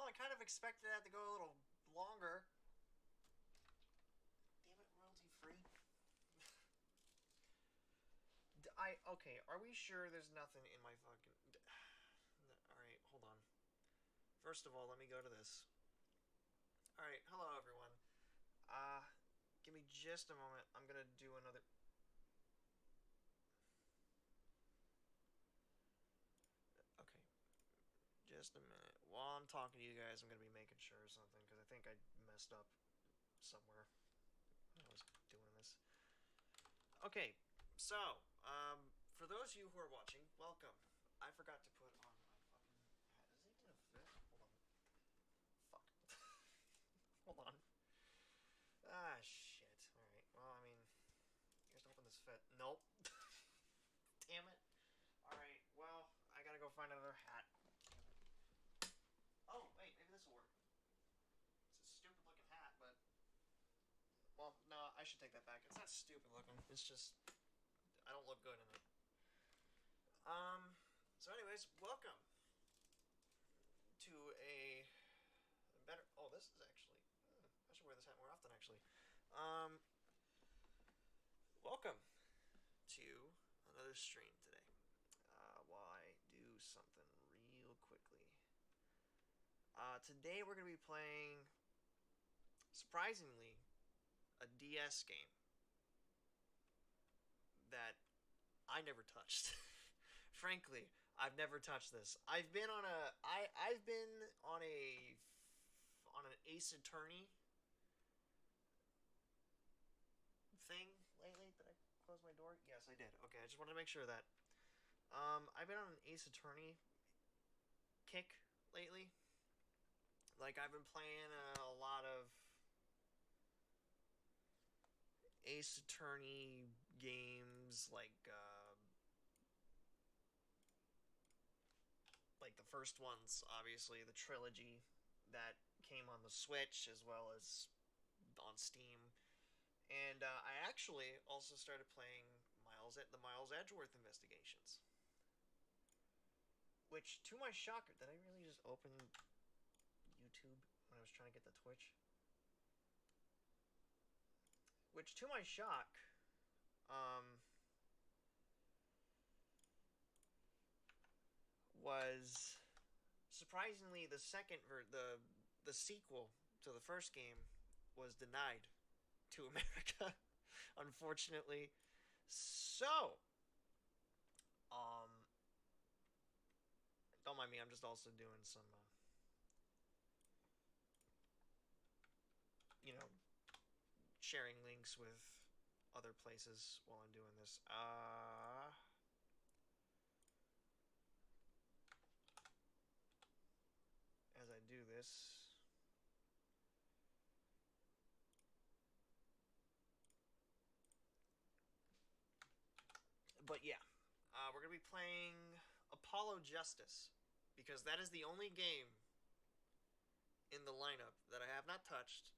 Well, I kind of expected that to go a little longer. Damn it, royalty free. Okay, are we sure there's nothing in my fucking... Alright, hold on. First of all, let me go to this. Alright, hello everyone. Uh, Give me just a moment. I'm gonna do another... Okay, just a minute. While I'm talking to you guys, I'm gonna be making sure or something, because I think I messed up somewhere when I was doing this. Okay, so, for those of you who are watching, welcome. I forgot to put on my fucking hat. Is it gonna fit? Hold on. Fuck. Hold on. Ah, shit. Alright, well, I mean, here's hoping this fit. Nope. Damn it. Alright, well, I gotta go find another hat. Oh, wait, maybe this will work. It's a stupid looking hat, but... Well, no, I should take that back. It's not stupid looking. It's just... I don't look good in it. So anyways, welcome to a better... Oh, this is actually... I should wear this hat more often, actually. Um, Welcome to another stream today. While I do something real quickly. Today we're going to be playing, surprisingly, a DS game that I never touched. Frankly, I've never touched this. I've been on an Ace Attorney thing lately. Did I close my door? Yes, I did. Okay, I just wanted to make sure of that. I've been on an Ace Attorney kick lately. Like, I've been playing a lot of Ace Attorney games, like the first ones, obviously, the trilogy that came on the Switch as well as on Steam. And I actually also started playing the Miles Edgeworth investigations. Which, to my shocker, did I really just open YouTube when I was trying to get the Twitch? Which, to my shock, was surprisingly the sequel to the first game was denied to America, unfortunately. So, um, don't mind me. I'm just also doing some, you know, sharing links with other places while I'm doing this. As I do this. But yeah, we're going to be playing Apollo Justice, because that is the only game in the lineup that I have not touched,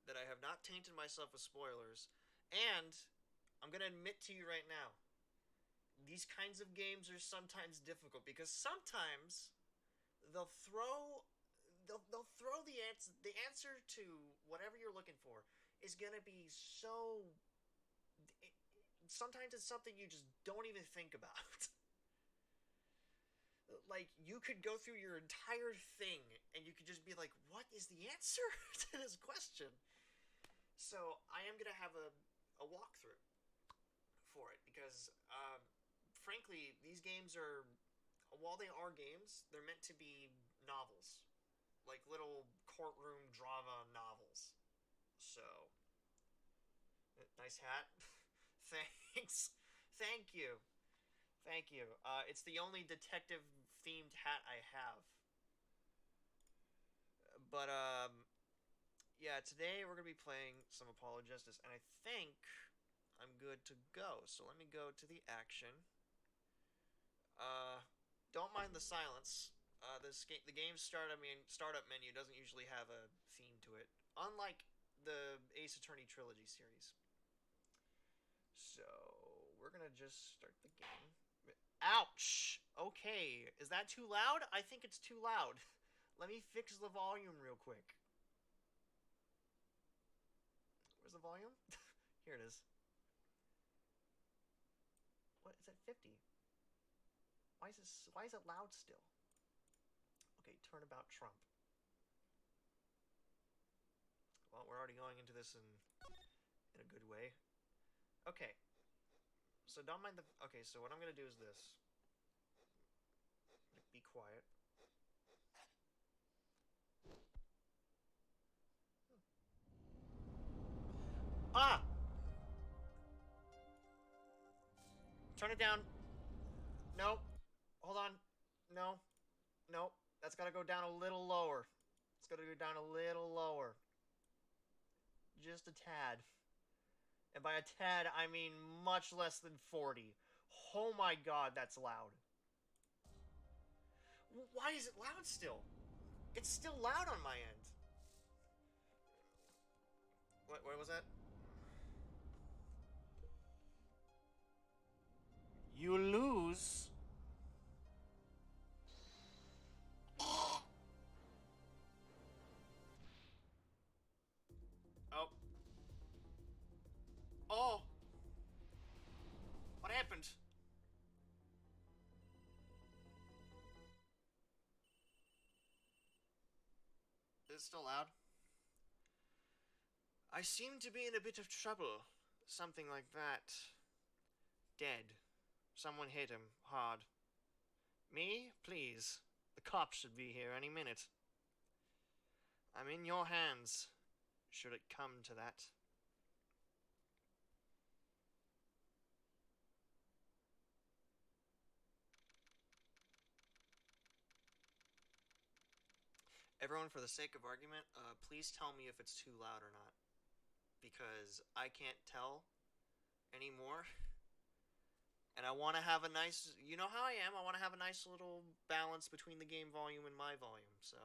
that I have not tainted myself with spoilers, and I'm going to admit to you right now, these kinds of games are sometimes difficult, because sometimes they'll throw the answer to whatever you're looking for is going to be so... Sometimes it's something you just don't even think about. Like, you could go through your entire thing and you could just be like, what is the answer to this question? So I am going to have a walkthrough for it, because frankly, these games are, while they are games, they're meant to be novels, like little courtroom drama novels. So, nice hat. Thanks. Thank you. Thank you. It's the only detective-themed hat I have. But, yeah, today we're going to be playing some Apollo Justice, and I think I'm good to go. So let me go to the action. Don't mind the silence. The game's startup menu doesn't usually have a theme to it, unlike the Ace Attorney trilogy series. So we're gonna just start the game. Ouch! Okay, is that too loud? I think it's too loud. Let me fix the volume real quick. Where's the volume? Here it is. What is at 50? Why is it loud still? Okay, turnabout Trump. Well, we're already going into this in a good way. Okay. So don't mind the... Okay, so what I'm going to do is this. Be quiet. Ah! Turn it down. Nope. Hold on. No. Nope. That's got to go down a little lower. It's got to go down a little lower. Just a tad. And by a tad, I mean much less than 40. Oh my god, that's loud. Why is it loud still? It's still loud on my end. What was that? You lose. Oh. Oh. What happened? Is it still loud? I seem to be in a bit of trouble. Something like that. Dead. Someone hit him hard. Me? Please. The cops should be here any minute. I'm in your hands, should it come to that. Everyone, for the sake of argument, please tell me if it's too loud or not. Because I can't tell anymore. And I want to have a nice... You know how I am. I want to have a nice little balance between the game volume and my volume. So,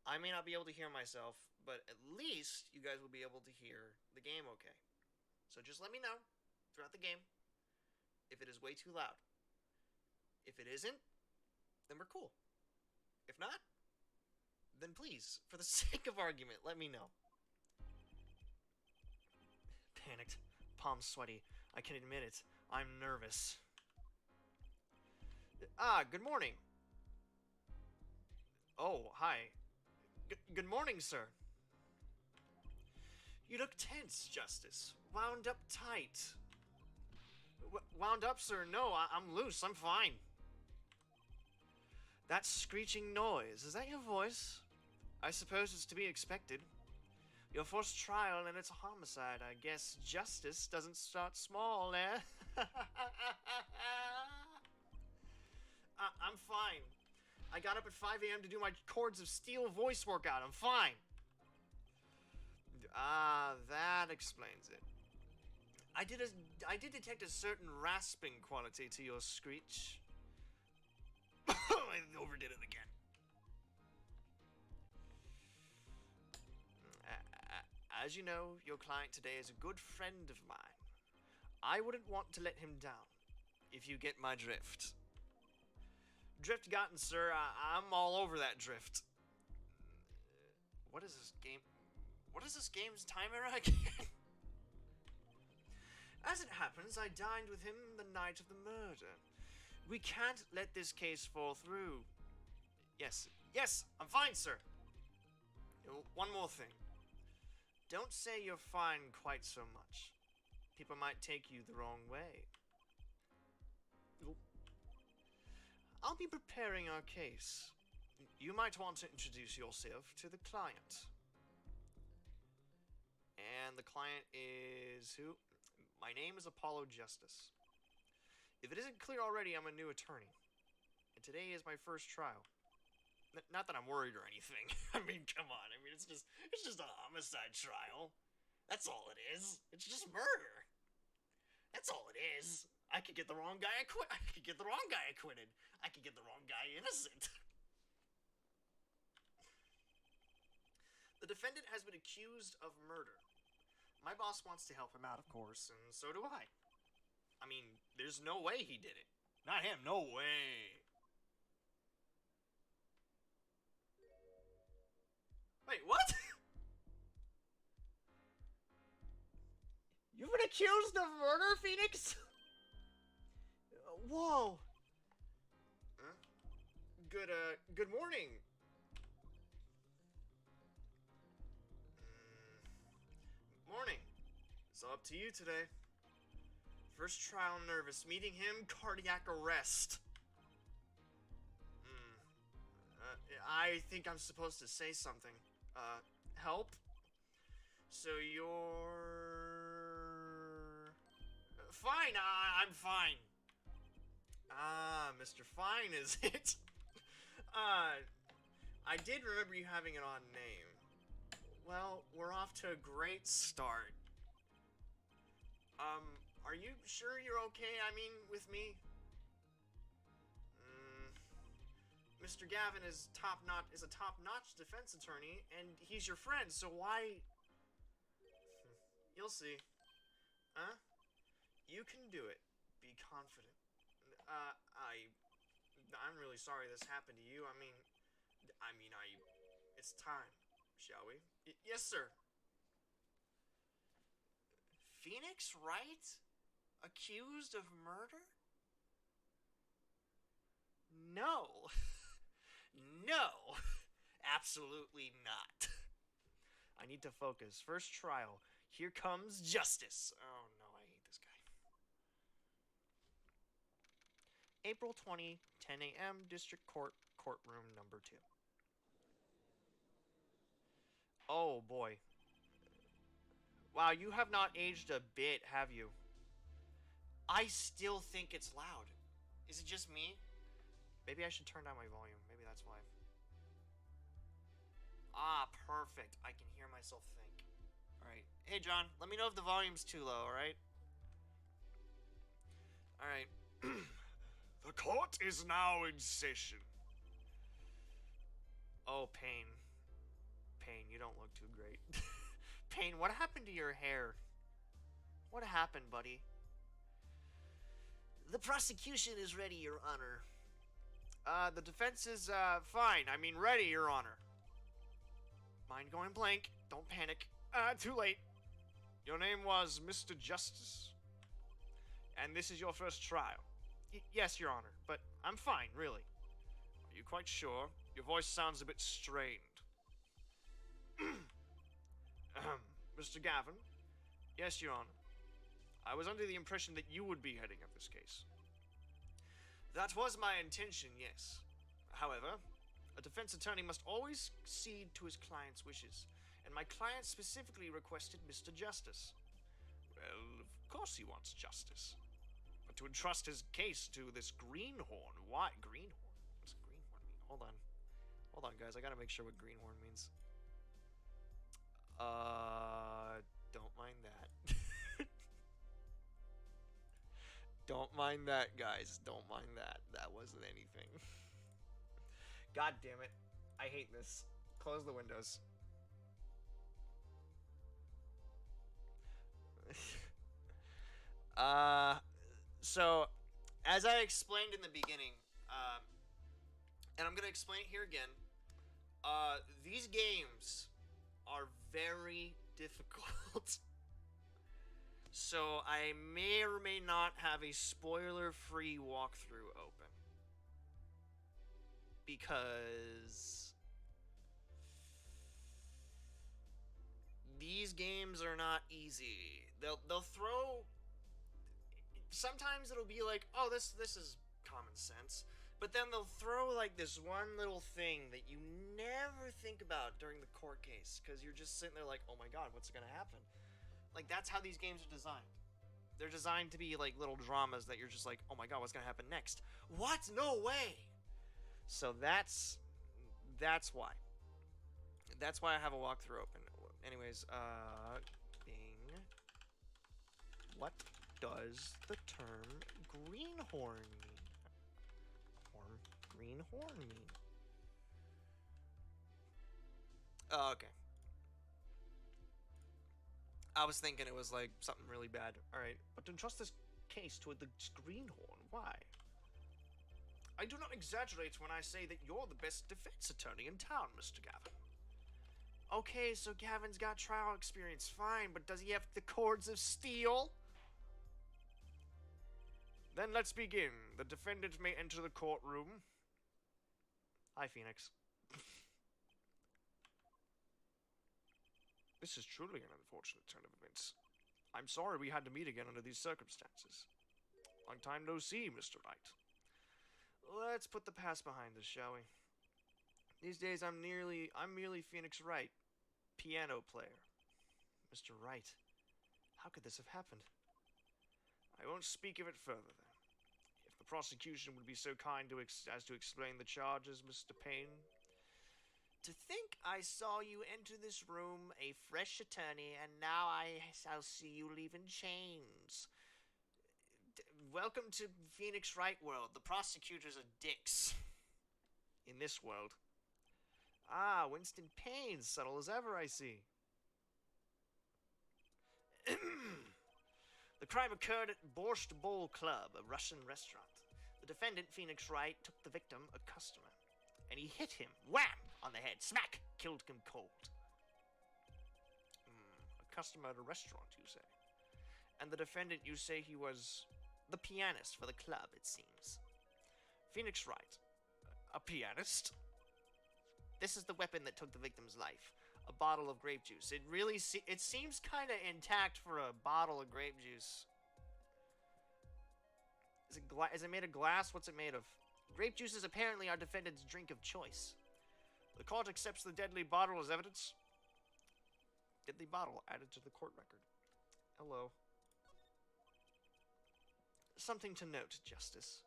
I may not be able to hear myself, but at least you guys will be able to hear the game okay. So just let me know throughout the game if it is way too loud. If it isn't, then we're cool. If not, then please, for the sake of argument, let me know. Panicked, palms sweaty. I can admit it. I'm nervous. Ah, good morning. Oh, hi. Good morning, sir. You look tense, Justice. Wound up tight. Wound up, sir? No, I'm loose. I'm fine. That screeching noise, is that your voice? I suppose it's to be expected. Your first trial and it's a homicide. I guess justice doesn't start small, eh? I'm fine. I got up at 5 a.m. to do my Chords of Steel voice workout. I'm fine. Ah, that explains it. I did detect a certain rasping quality to your screech. I overdid it again. As you know, your client today is a good friend of mine. I wouldn't want to let him down, if you get my drift. Drift gotten, sir. I'm all over that drift. What is this game? What is this game's timer again? As it happens, I dined with him the night of the murder. We can't let this case fall through. Yes, I'm fine, sir. One more thing. Don't say you're fine quite so much. People might take you the wrong way. I'll be preparing our case. You might want to introduce yourself to the client. And the client is who? My name is Apollo Justice. If it isn't clear already, I'm a new attorney. And today is my first trial. Not that I'm worried or anything. I mean, come on. I mean, it's just a homicide trial. That's all it is. It's just murder. That's all it is. I could get the wrong guy acquitted. I could get the wrong guy acquitted. I could get the wrong guy innocent. The defendant has been accused of murder. My boss wants to help him out, of course, and so do I. I mean, there's no way he did it. Not him, no way. Wait, what? You've been accused of murder, Phoenix? Whoa. Huh? Good morning. Morning. It's up to you today. First trial nervous. Meeting him, cardiac arrest. I think I'm supposed to say something. Help? So you're... Fine, I'm fine. Ah, Mr. Fine, is it? I did remember you having an odd name. Well, we're off to a great start. Are you sure you're okay? I mean, with me? Mr. Gavin is a top-notch defense attorney, and he's your friend, so why... You'll see. Huh? You can do it. Be confident. I'm really sorry this happened to you. It's time, shall we? Yes, sir. Phoenix Wright? Accused of murder? No. No. Absolutely not. I need to focus. First trial. Here comes justice. Oh no, I hate this guy. April 20, 10 a.m., District Court, courtroom number 2. Oh boy. Wow, you have not aged a bit, have you? I still think it's loud. Is it just me? Maybe I should turn down my volume. Maybe that's why. Ah, perfect. I can hear myself think. Alright. Hey, John, let me know if the volume's too low, alright? Alright. The court is now in session. Oh, Payne. Payne, you don't look too great. Payne, what happened to your hair? What happened, buddy? The prosecution is ready, Your Honor. The defense is, fine. I mean, ready, Your Honor. Mind going blank. Don't panic. Too late. Your name was Mr. Justice. And this is your first trial. Yes, Your Honor, but I'm fine, really. Are you quite sure? Your voice sounds a bit strained. Mr. Gavin? Yes, Your Honor. I was under the impression that you would be heading up this case. That was my intention, yes. However, a defense attorney must always cede to his client's wishes, and my client specifically requested Mr. Justice. Well, of course he wants justice. But to entrust his case to this greenhorn, why? Greenhorn? What's greenhorn mean? Hold on. Hold on, guys. I gotta make sure what greenhorn means. Don't mind that. Don't mind that, guys. Don't mind that. That wasn't anything. God damn it. I hate this. Close the windows. So, as I explained in the beginning, and I'm gonna explain it here again, these games are very difficult. So I may or may not have a spoiler-free walkthrough open. Because these games are not easy. They'll throw... Sometimes it'll be like, oh, this is common sense. But then they'll throw like this one little thing that you never think about during the court case. Because you're just sitting there like, oh my god, what's going to happen? Like, that's how these games are designed. They're designed to be like little dramas that you're just like, oh my god, what's going to happen next? What? No way! So that's why. That's why I have a walkthrough open. Anyways, Bing. What does the term greenhorn mean? Greenhorn mean? Oh, okay. I was thinking it was like something really bad. Alright, but to entrust this case to the greenhorn, why? I do not exaggerate when I say that you're the best defense attorney in town, Mr. Gavin. Okay, so Gavin's got trial experience, fine, but does he have the cords of steel? Then let's begin. The defendant may enter the courtroom. Hi, Phoenix. This is truly an unfortunate turn of events. I'm sorry we had to meet again under these circumstances. Long time no see, Mr. Wright. Let's put the past behind us, shall we? These days I'm merely Phoenix Wright, piano player. Mr. Wright, how could this have happened? I won't speak of it further, then. If the prosecution would be so kind as to explain the charges, Mr. Payne. To think I saw you enter this room, a fresh attorney, and now I'll see you leave in chains. Welcome to Phoenix Wright world. The prosecutors are dicks. In this world. Ah, Winston Payne, subtle as ever, I see. The crime occurred at Borscht Bowl Club, a Russian restaurant. The defendant, Phoenix Wright, took the victim, a customer, and he hit him, wham, on the head, smack, killed him cold. A customer at a restaurant, you say? And the defendant, you say he was the pianist for the club, it seems. Phoenix Wright, a pianist? This is the weapon that took the victim's life. A bottle of grape juice. It seems kind of intact for a bottle of grape juice. Is it made of glass? What's it made of? Grape juice is apparently our defendant's drink of choice. The court accepts the deadly bottle as evidence. Deadly bottle added to the court record. Hello. Something to note, Justice.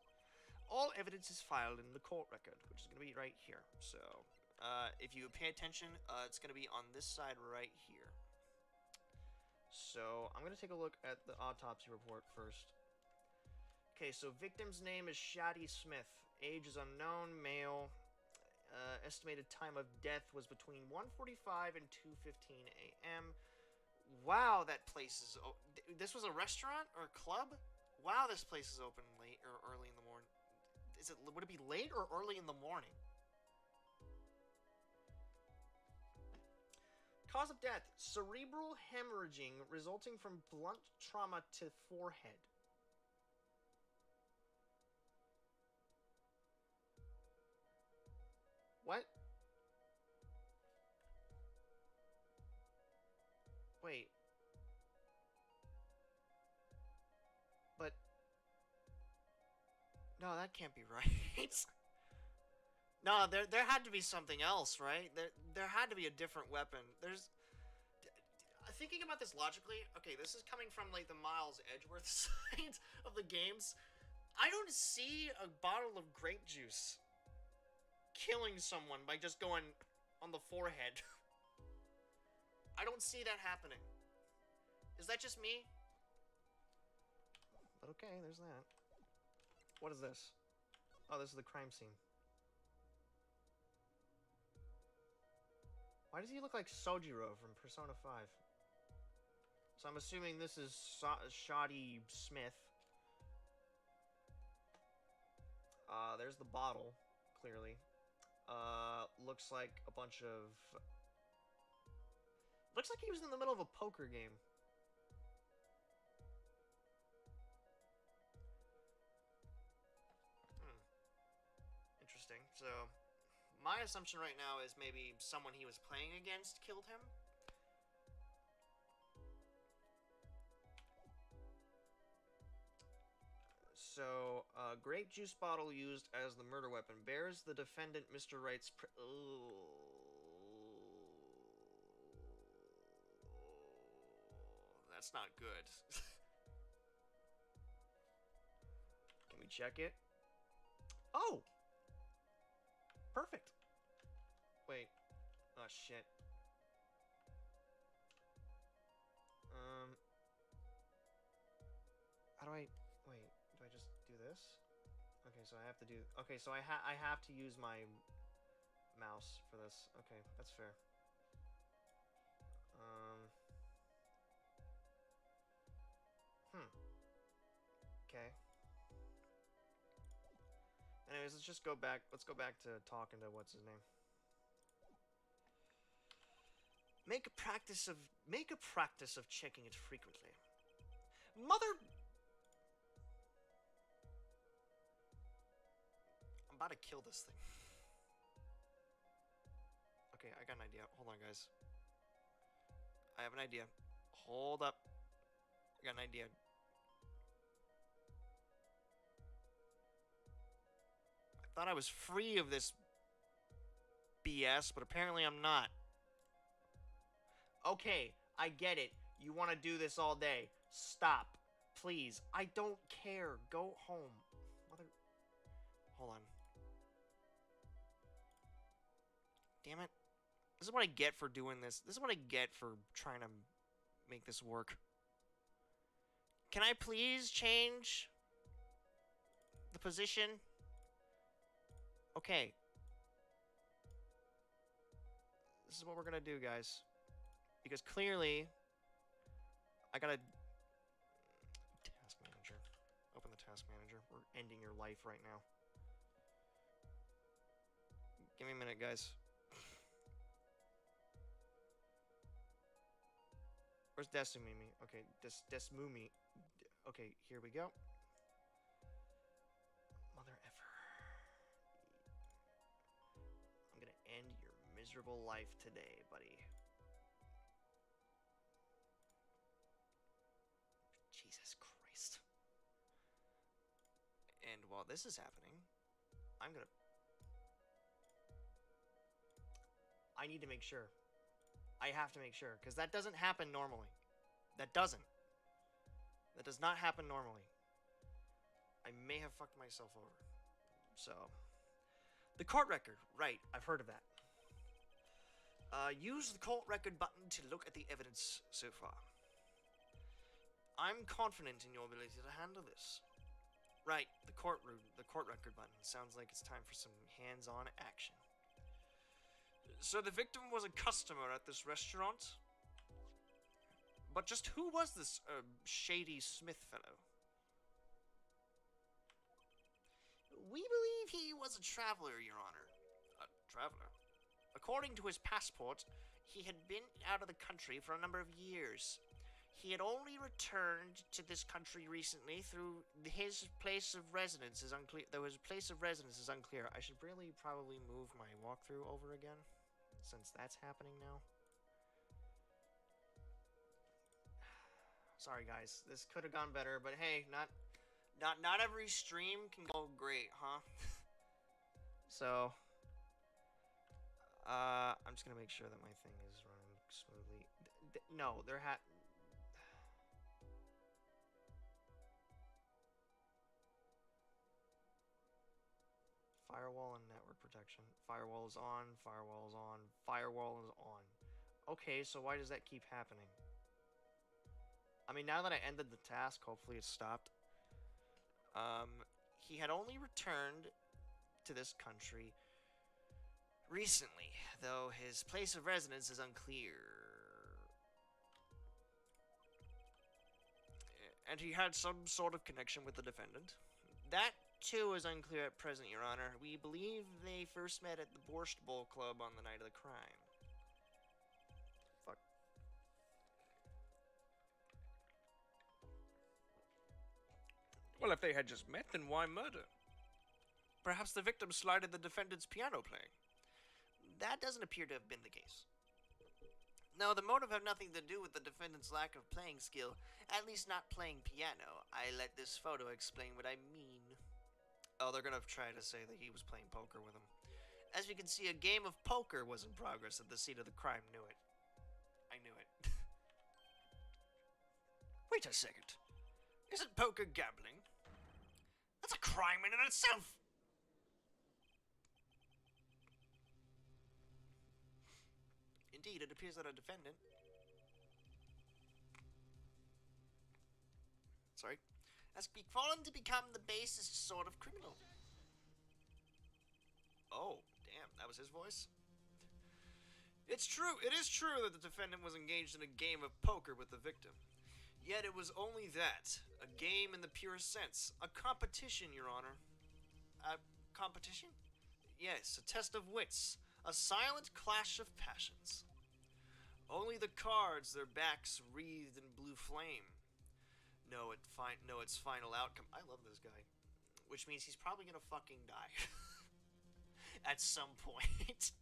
All evidence is filed in the court record, which is going to be right here. So, if you pay attention, it's going to be on this side right here. So, I'm going to take a look at the autopsy report first. Okay, so victim's name is Shadi Smith. Age is unknown, male. Estimated time of death was between 1:45 and 2:15 a.m. Wow, that place is... This was a restaurant or a club? Wow, this place is open late or early in the morning. Would it be late or early in the morning? Cause of death, cerebral hemorrhaging resulting from blunt trauma to forehead. What? Wait. But... No, that can't be right. No, there had to be something else, right? There had to be a different weapon. Thinking about this logically, okay, this is coming from, like, the Miles Edgeworth side of the games. I don't see a bottle of grape juice killing someone by just going on the forehead. I don't see that happening. Is that just me? But okay, there's that. What is this? Oh, this is the crime scene. Why does he look like Sojiro from Persona 5? So I'm assuming this is Shadi Smith. There's the bottle, clearly. Looks like a bunch of... Looks like he was in the middle of a poker game. Interesting. So, my assumption right now is maybe someone he was playing against killed him. So, grape juice bottle used as the murder weapon bears the defendant Mr. Wright's... That's not good. Can we check it? Oh! Perfect. Wait. Oh, shit. How do I... Wait. Do I just do this? Okay, so I have to do... Okay, so I have to use my mouse for this. Okay, that's fair. Okay. Anyways, let's just go back. Let's go back to talking to what's his name. Make a practice of checking it frequently. Mother, I'm about to kill this thing. Okay, I got an idea. Hold on, guys. I have an idea. Hold up. I got an idea. I thought I was free of this BS, but apparently I'm not. Okay, I get it. You want to do this all day. Stop. Please. I don't care. Go home. Mother... Hold on. Damn it. This is what I get for doing this. This is what I get for trying to make this work. Can I please change the position? Okay. This is what we're gonna do, guys. Because clearly, I gotta... Task manager. Open the task manager. We're ending your life right now. Give me a minute, guys. Where's Desumimi? Okay, Desmumi. Okay, here we go. Mother effer. I'm gonna end your miserable life today, buddy. Jesus Christ. And while this is happening, I'm gonna... I need to make sure. I have to make sure, because that doesn't happen normally. That doesn't. That does not happen normally. I may have fucked myself over. So... The court record. Right, I've heard of that. Use the court record button to look at the evidence so far. I'm confident in your ability to handle this. Right, the court record button. Sounds like it's time for some hands-on action. So the victim was a customer at this restaurant? But just who was this, shady Smith fellow? We believe he was a traveler, Your Honor. A traveler? According to his passport, he had been out of the country for a number of years. He had only returned to this country recently through his place of residence is unclear. Though his place of residence is unclear. I should really probably move my walkthrough over again, since that's happening now. Sorry, guys. This could have gone better, but hey, not every stream can go great, huh? So, I'm just gonna make sure that my thing is running smoothly. No, there had. Firewall and network protection. Firewall is on. Firewall is on. Firewall is on. Okay, so why does that keep happening? I mean, now that I ended the task, hopefully it stopped. He had only returned to this country recently, though his place of residence is unclear. And he had some sort of connection with the defendant. That, too, is unclear at present, Your Honor. We believe they first met at the Borscht Bowl Club on the night of the crime. Fuck. Well, if they had just met, then why murder? Perhaps the victim slighted the defendant's piano playing. That doesn't appear to have been the case. No, the motive had nothing to do with the defendant's lack of playing skill, at least not playing piano. I let this photo explain what I mean. Oh, they're gonna try to say that he was playing poker with him. As we can see, a game of poker was in progress at the scene of the crime. Knew it. I knew it. Wait a second. Isn't poker gambling? That's a crime in and itself! Indeed, it appears that a defendant... Sorry. Has fallen to become the basest sort of criminal. Oh, damn, that was his voice? It's true, it is true that the defendant was engaged in a game of poker with the victim. Yet it was only that, a game in the purest sense. A competition, Your Honor. A competition? Yes, a test of wits. A silent clash of passions. Only the cards, their backs wreathed in blue flame. Know its final outcome. I love this guy. Which means he's probably gonna fucking die. At some point.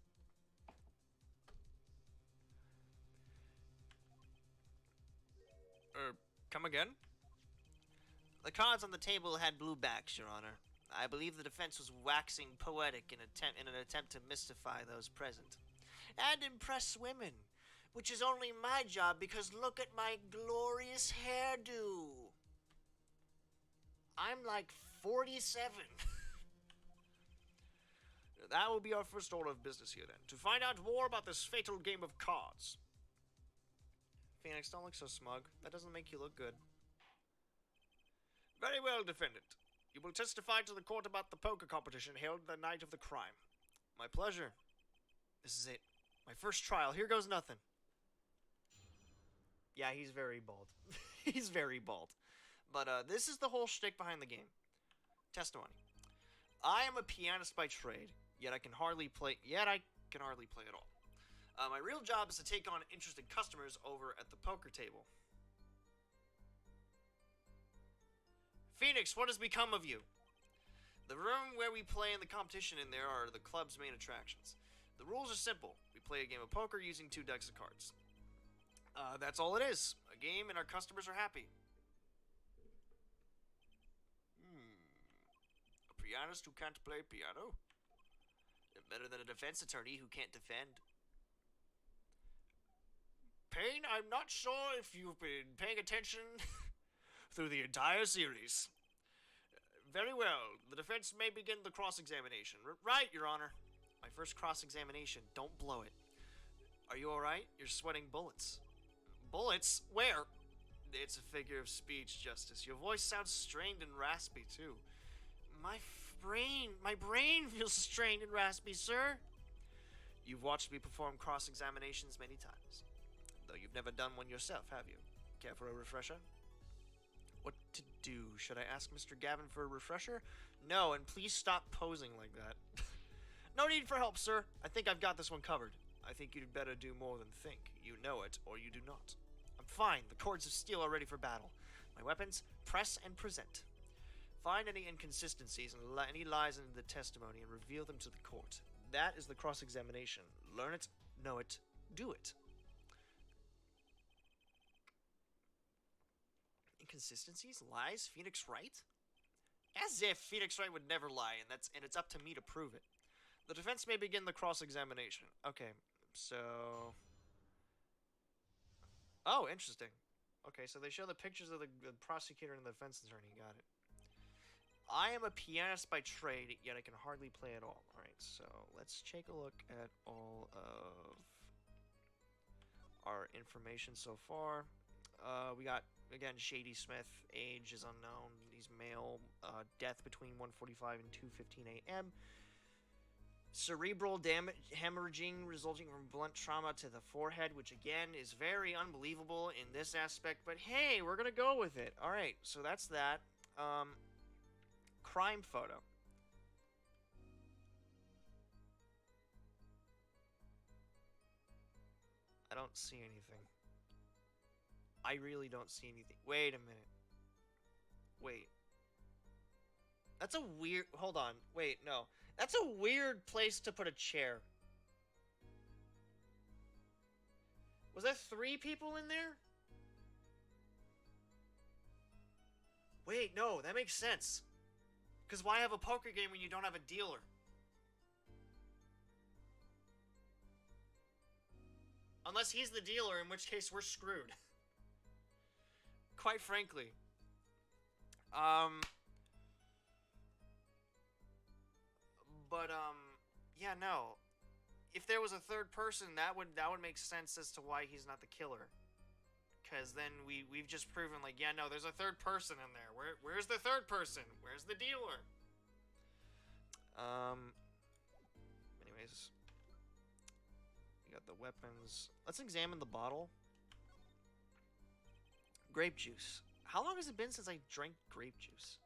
Come again? The cards on the table had blue backs, Your Honor. I believe the defense was waxing poetic in an attempt to mystify those present. And impress women. Which is only my job because look at my glorious hairdo. I'm like 47. That will be our first order of business here then. To find out more about this fatal game of cards. Phoenix, don't look so smug. That doesn't make you look good. Very well, defendant. You will testify to the court about the poker competition held the night of the crime. My pleasure. This is it. My first trial. Here goes nothing. Yeah, he's very bald. He's very bald. But this is the whole shtick behind the game. Testimony. I am a pianist by trade, yet I can hardly play at all. My real job is to take on interested customers over at the poker table. Phoenix, what has become of you? The room where we play in the competition in there are the club's main attractions. The rules are simple. We play a game of poker using 2 decks of cards. That's all it is. A game and our customers are happy. A pianist who can't play piano? Better than a defense attorney who can't defend. Payne, I'm not sure if you've been paying attention through the entire series. Very well. The defense may begin the cross-examination. Right, Your Honor. My first cross-examination. Don't blow it. Are you alright? You're sweating bullets. Bullets? Where? It's a figure of speech, Justice. Your voice sounds strained and raspy, too. My brain feels strained and raspy, sir. You've watched me perform cross-examinations many times. Though you've never done one yourself, have you? Care for a refresher? What to do? Should I ask Mr. Gavin for a refresher? No, and please stop posing like that. No need for help, sir. I think I've got this one covered. I think you'd better do more than think. You know it, or you do not. I'm fine. The cords of steel are ready for battle. My weapons, press and present. Find any inconsistencies and any lies in the testimony and reveal them to the court. That is the cross-examination. Learn it, know it, do it. Inconsistencies? Lies? Phoenix Wright? As if Phoenix Wright would never lie, and it's up to me to prove it. The defense may begin the cross-examination. Okay, so... Oh, interesting. Okay, so they show the pictures of the prosecutor and the defense attorney. Got it. I am a pianist by trade, yet I can hardly play at all. Alright, so let's take a look at all of our information so far. We got, again, Shady Smith. Age is unknown. He's male. Death between 1:45 and 2:15 a.m. Cerebral hemorrhaging resulting from blunt trauma to the forehead, which again is very unbelievable in this aspect, but hey, we're gonna go with it. Alright, so that's that. Crime photo. I don't see anything. I really don't see anything. Wait a minute. Wait. That's a weird... Hold on. Wait, no. That's a weird place to put a chair. Was there 3 people in there? Wait, no. That makes sense. Because why have a poker game when you don't have a dealer? Unless he's the dealer, in which case we're screwed. Quite frankly. Yeah, no. If there was a third person, that would make sense as to why he's not the killer. Because then we've just proven, like, yeah, no, there's a third person in there. Where's the third person? Where's the dealer? Anyways. We got the weapons. Let's examine the bottle. Grape juice. How long has it been since I drank grape juice?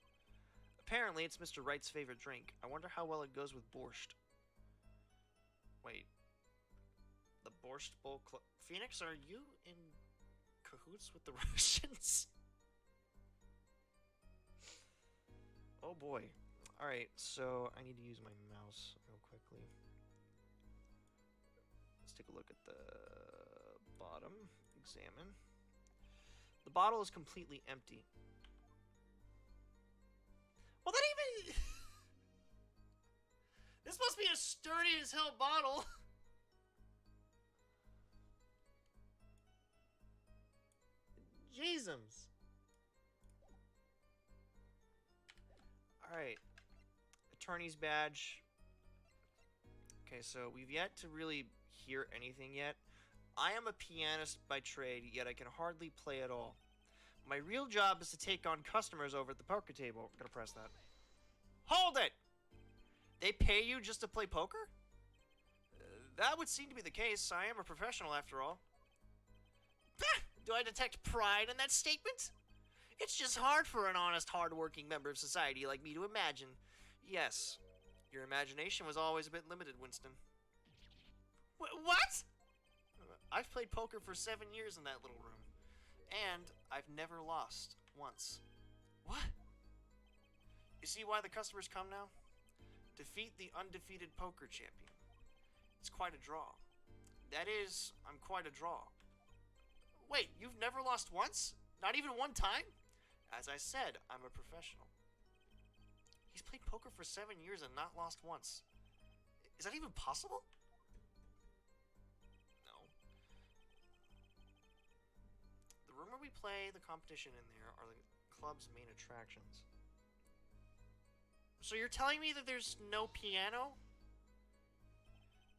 Apparently, it's Mr. Wright's favorite drink. I wonder how well it goes with borscht. Wait. The Borscht Bowl Club. Phoenix, are you in cahoots with the Russians? Oh boy. Alright, so I need to use my mouse real quickly. Let's take a look at the bottom. Examine. The bottle is completely empty. Well, that even... This must be a sturdy as hell bottle. Jeezums. Alright. Attorney's badge. Okay, so we've yet to really hear anything yet. I am a pianist by trade, yet I can hardly play at all. My real job is to take on customers over at the poker table. I'm gonna press that. Hold it! They pay you just to play poker? That would seem to be the case. I am a professional after all. Do I detect pride in that statement? It's just hard for an honest, hard-working member of society like me to imagine. Yes, your imagination was always a bit limited, Winston. What? I've played poker for 7 years in that little room. And I've never lost once. What? You see why the customers come now? Defeat the undefeated poker champion. It's quite a draw. That is, I'm quite a draw. Wait, you've never lost once? Not even one time? As I said, I'm a professional. He's played poker for 7 years and not lost once. Is that even possible? No. The room where we play the competition in there are the club's main attractions. So you're telling me that there's no piano?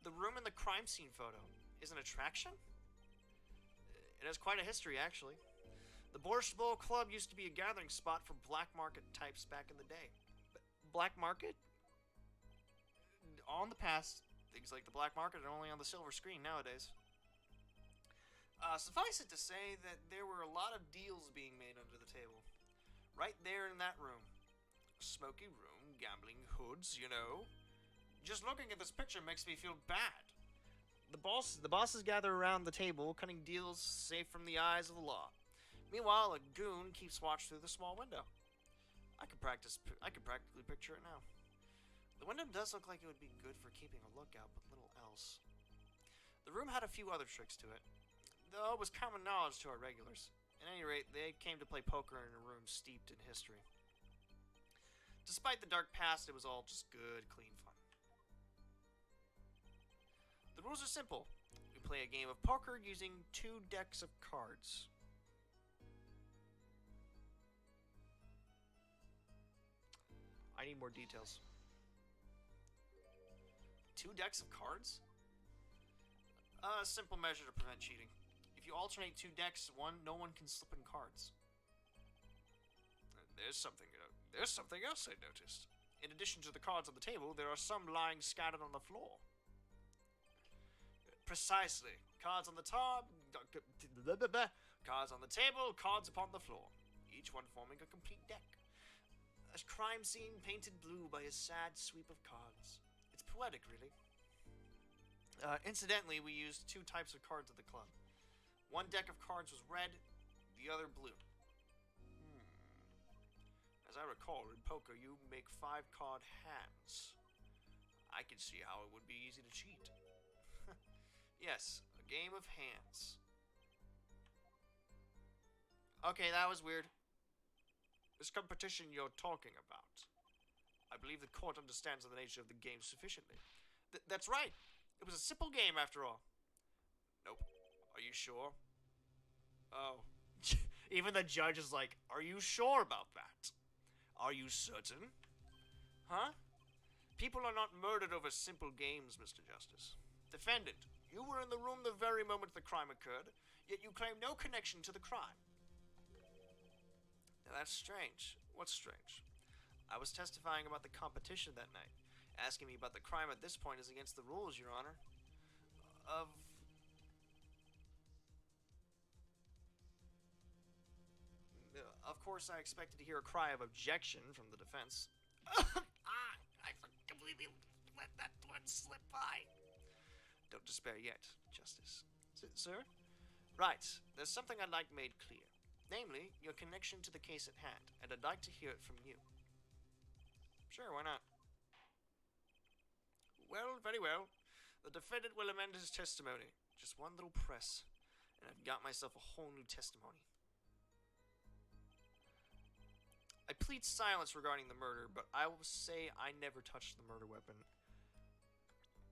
The room in the crime scene photo is an attraction? It has quite a history, actually. The Borscht Bowl Club used to be a gathering spot for black market types back in the day. Black market? All in the past. Things like the black market are only on the silver screen nowadays. Suffice it to say that there were a lot of deals being made under the table. Right there in that room. Smoky room, gambling hoods, you know. Just looking at this picture makes me feel bad. The bosses gather around the table, cutting deals safe from the eyes of the law. Meanwhile, a goon keeps watch through the small window. I could practically picture it now. The window does look like it would be good for keeping a lookout, but little else. The room had a few other tricks to it, though it was common knowledge to our regulars. At any rate, they came to play poker in a room steeped in history. Despite the dark past, it was all just good, clean fun. The rules are simple. We play a game of poker using 2 decks of cards. I need more details. 2 decks of cards? A simple measure to prevent cheating. If you alternate 2 decks, no one can slip in cards. There's something else I noticed. In addition to the cards on the table, there are some lying scattered on the floor. Precisely. Cards on the top, cards on the table, cards upon the floor. Each one forming a complete deck. A crime scene painted blue by a sad sweep of cards. It's poetic, really. Incidentally, we used 2 types of cards at the club. One deck of cards was red, the other blue. As I recall, in poker, you make 5-card hands. I can see how it would be easy to cheat. Yes, a game of hands. Okay, that was weird. This competition you're talking about. I believe the court understands the nature of the game sufficiently. That's right. It was a simple game after all. Nope. Are you sure? Oh. Even the judge is like, are you sure about that? Are you certain? Huh? People are not murdered over simple games, Mr. Justice. Defendant, you were in the room the very moment the crime occurred, yet you claim no connection to the crime. Now that's strange. What's strange? I was testifying about the competition that night. Asking me about the crime at this point is against the rules, Your Honor. Of course, I expected to hear a cry of objection from the defense. I completely let that one slip by. Don't despair yet, Justice. Sir? Right. There's something I'd like made clear. Namely, your connection to the case at hand, and I'd like to hear it from you. Sure, why not? Well, very well. The defendant will amend his testimony. Just one little press, and I've got myself a whole new testimony. I plead silence regarding the murder, but I will say I never touched the murder weapon.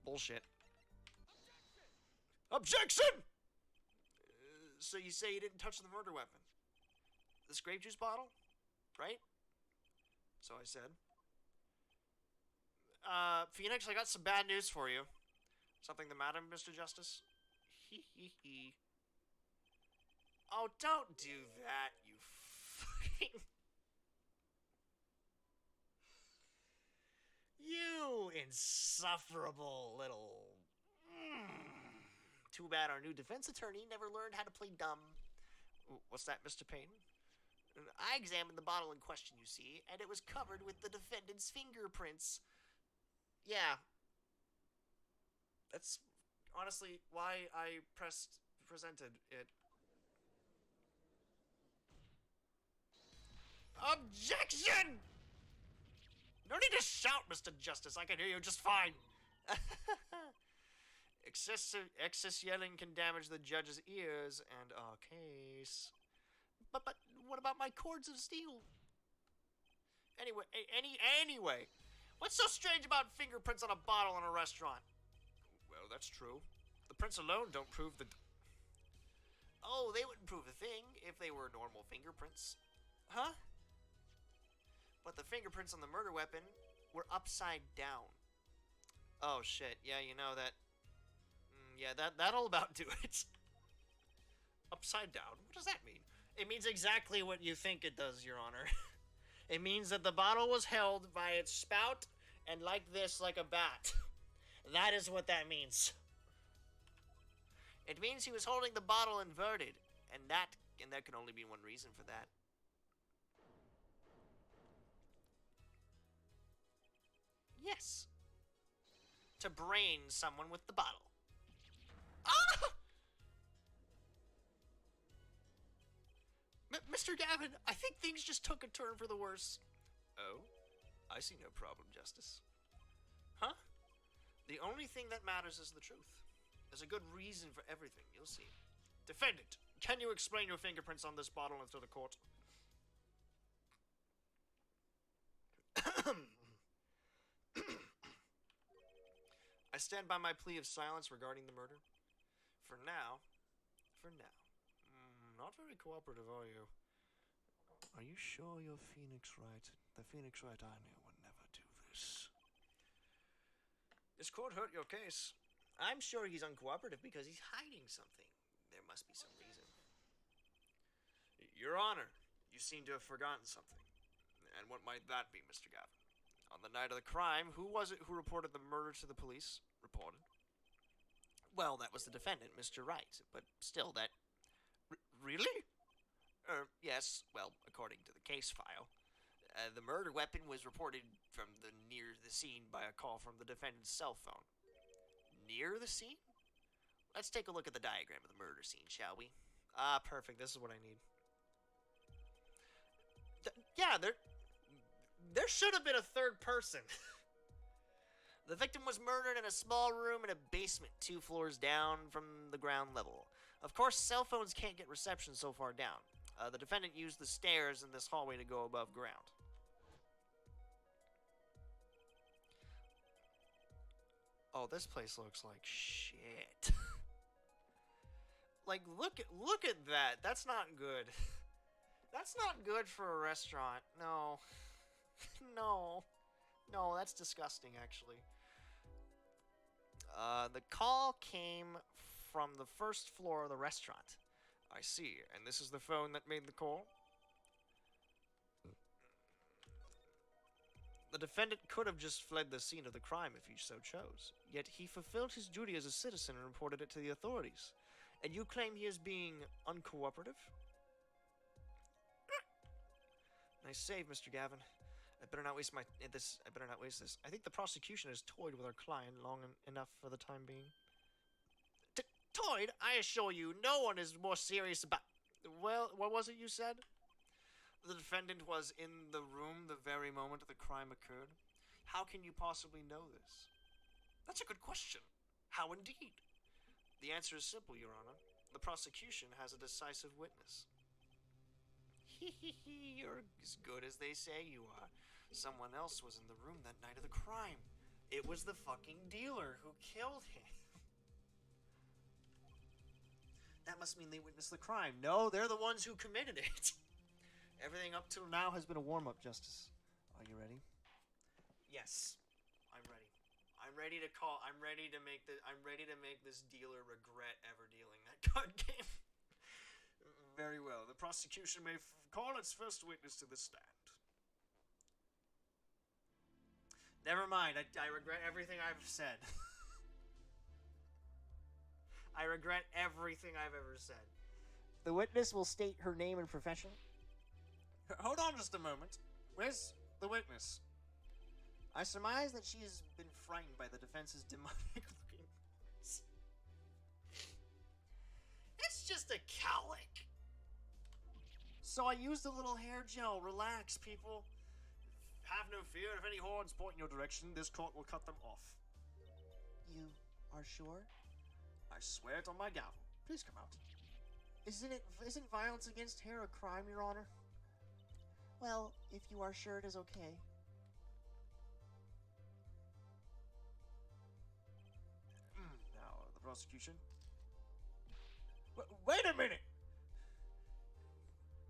Bullshit. Objection! So you say you didn't touch the murder weapon? This grape juice bottle? Right? So I said. Phoenix, I got some bad news for you. Something the matter, Mr. Justice? Hee hee hee. Oh, don't do that, you fucking... You insufferable little... Too bad our new defense attorney never learned how to play dumb. What's that, Mr. Payne? I examined the bottle in question, you see, and it was covered with the defendant's fingerprints. Yeah. That's honestly why I presented it. Objection! No need to shout, Mr. Justice. I can hear you just fine. Excess yelling can damage the judge's ears and our case. But what about my cords of steel? Anyway, what's so strange about fingerprints on a bottle in a restaurant? Well, that's true. The prints alone don't prove the... Oh, they wouldn't prove a thing if they were normal fingerprints. Huh? But the fingerprints on the murder weapon were upside down. Oh, shit. Yeah, you know that... yeah, that'll about do it. Upside down? What does that mean? It means exactly what you think it does, Your Honor. It means that the bottle was held by its spout and like this, like a bat. That is what that means. It means he was holding the bottle inverted, and there can only be one reason for that. Yes. To brain someone with the bottle. Ah! Mr. Gavin, I think things just took a turn for the worse. Oh? I see no problem, Justice. Huh? The only thing that matters is the truth. There's a good reason for everything, you'll see. Defendant, can you explain your fingerprints on this bottle to the court? I stand by my plea of silence regarding the murder. For now. Not very cooperative, are you? Are you sure you're Phoenix Wright? The Phoenix Wright I knew would never do this. This court hurt your case. I'm sure he's uncooperative because he's hiding something. There must be some reason. Your Honor, you seem to have forgotten something. And what might that be, Mr. Gavin? On the night of the crime, who was it who reported the murder to the police? Reported? Well, that was the defendant, Mr. Wright. But still, that... Really? Yes, well, according to the case file. The murder weapon was reported from near the scene by a call from the defendant's cell phone. Near the scene? Let's take a look at the diagram of the murder scene, shall we? Ah, perfect. This is what I need. Yeah, there should have been a third person. The victim was murdered in a small room in a basement 2 floors down from the ground level. Of course, cell phones can't get reception so far down. The defendant used the stairs in this hallway to go above ground. Oh, this place looks like shit. Like, look at that. That's not good. That's not good for a restaurant. No. No. No, that's disgusting, actually. The call came from the first floor of the restaurant. I see. And this is the phone that made the call? The defendant could have just fled the scene of the crime if he so chose. Yet he fulfilled his duty as a citizen and reported it to the authorities. And you claim he is being uncooperative? Nice save, Mr. Gavin. I better not waste this. I think the prosecution has toyed with our client long enough for the time being. employed, I assure you, no one is more serious about. Well, what was it you said? The defendant was in the room the very moment the crime occurred. How can you possibly know this? That's a good question. How indeed? The answer is simple, Your Honor. The prosecution has a decisive witness. You're as good as they say you are. Someone else was in the room that night of the crime. It was the fucking dealer who killed him. That must mean they witnessed the crime. No, they're the ones who committed it. Everything up till now has been a warm-up, Justice. Are you ready? Yes, I'm ready. I'm ready to make this dealer regret ever dealing that card game. Very well. The prosecution may call its first witness to the stand. Never mind. I regret everything I've said. I regret everything I've ever said. The witness will state her name and profession. Hold on just a moment. Where's the witness? I surmise that she has been frightened by the defense's demonic-looking voice. It's just a cowlick. So I used a little hair gel. Relax, people. Have no fear. If any horns point in your direction, this court will cut them off. You are sure? I swear it on my gavel. Please come out. Isn't violence against hair a crime, Your Honor? Well, if you are sure it is okay. Now, the prosecution. Wait a minute!